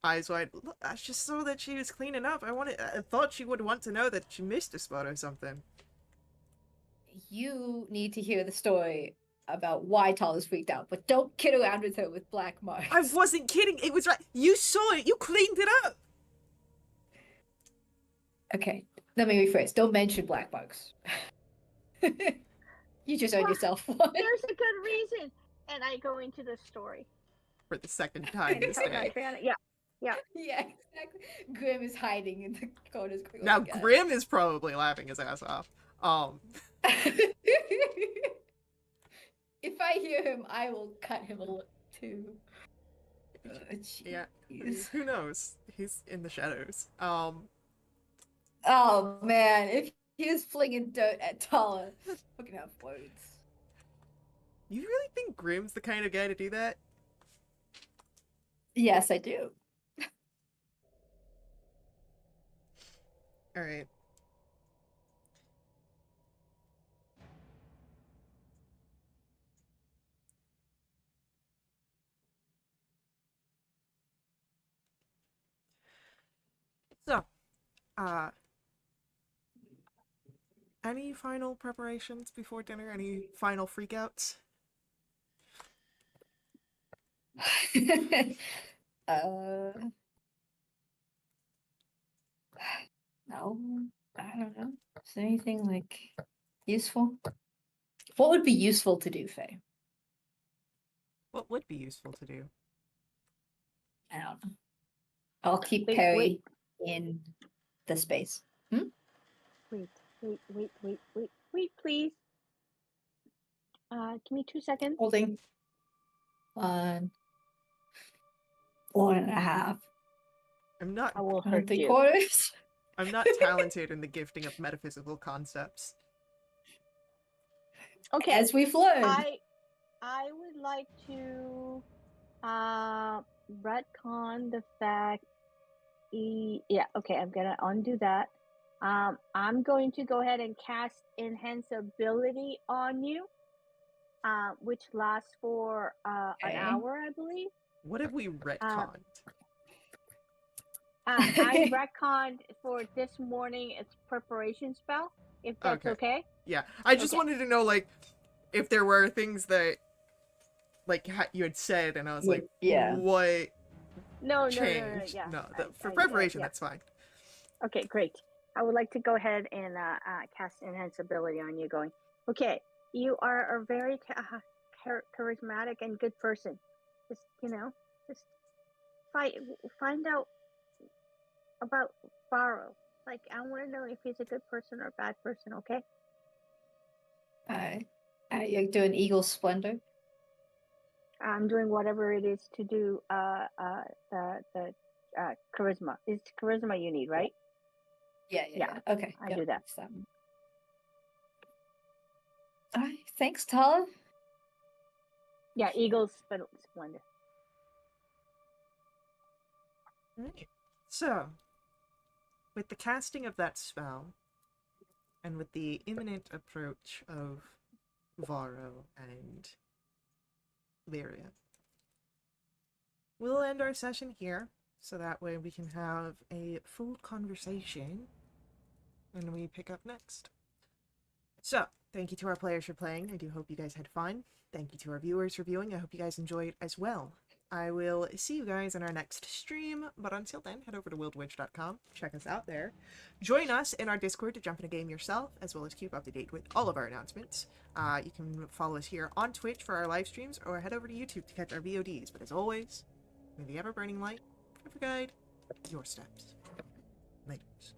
eyes wide. Look, I just saw that she was cleaning up. I thought she would want to know that she missed a spot or something. You need to hear the story about why Tala's freaked out, but don't kid around with her with black marks. I wasn't kidding. It was right. You saw it. You cleaned it up. Okay, let me rephrase. Don't mention black marks. You just earned yourself one. There's a good reason. And I go into the story. For the second time this day. Yeah. Yeah, exactly. Grim is hiding in the corners. Now Grim is probably laughing his ass off. If I hear him, I will cut him a look too. Yeah. Who knows? He's in the shadows. Oh man, if he was flinging dirt at Tala, fucking have words. You really think Grim's the kind of guy to do that? Yes, I do. Alright. Any final preparations before dinner? Any final freakouts? uh, no, I don't know. Is there anything like useful? What would be useful to do, Faye? What would be useful to do? I don't know. I'll keep Wait, Perry wait. in the space. Wait, please. Give me 2 seconds. Holding 1.5. I'm not I will One hurt and three you. quarters. I'm not talented in the gifting of metaphysical concepts. Okay. As we've learned. I would like to retcon the fact. Yeah, okay, I'm gonna undo that. I'm going to go ahead and cast Enhance Ability on you, which lasts for an Okay. hour, I believe. What have we retconned? I retconned for this morning its preparation spell, if that's okay. Yeah, I just Okay. wanted to know, like, if there were things that, like, you had said, and I was like, Yeah. what No, changed? yeah. For preparation, Yeah. that's fine. Okay, great. I would like to go ahead and cast Enhance Ability on you, going, okay, you are a very charismatic and good person. Just, just find out about Varro. Like, I want to know if he's a good person or a bad person, okay? You're doing Eagle Splendor. I'm doing whatever it is to do the charisma. It's charisma you need, right? Yeah. Okay. I do that. Alright, thanks, Tala. Yeah, Eagle's splendor. Right. So, with the casting of that spell, and with the imminent approach of Varro and Lyria, we'll end our session here, so that way we can have a full conversation when we pick up next. So, thank you to our players for playing. I do hope you guys had fun. Thank you to our viewers for viewing. I hope you guys enjoyed as well. I will see you guys in our next stream, but until then, head over to wildewitch.com, check us out there. Join us in our Discord to jump in a game yourself, as well as keep up to date with all of our announcements. You can follow us here on Twitch for our live streams, or head over to YouTube to catch our VODs. But as always, may the ever-burning light ever guide your steps. Laters.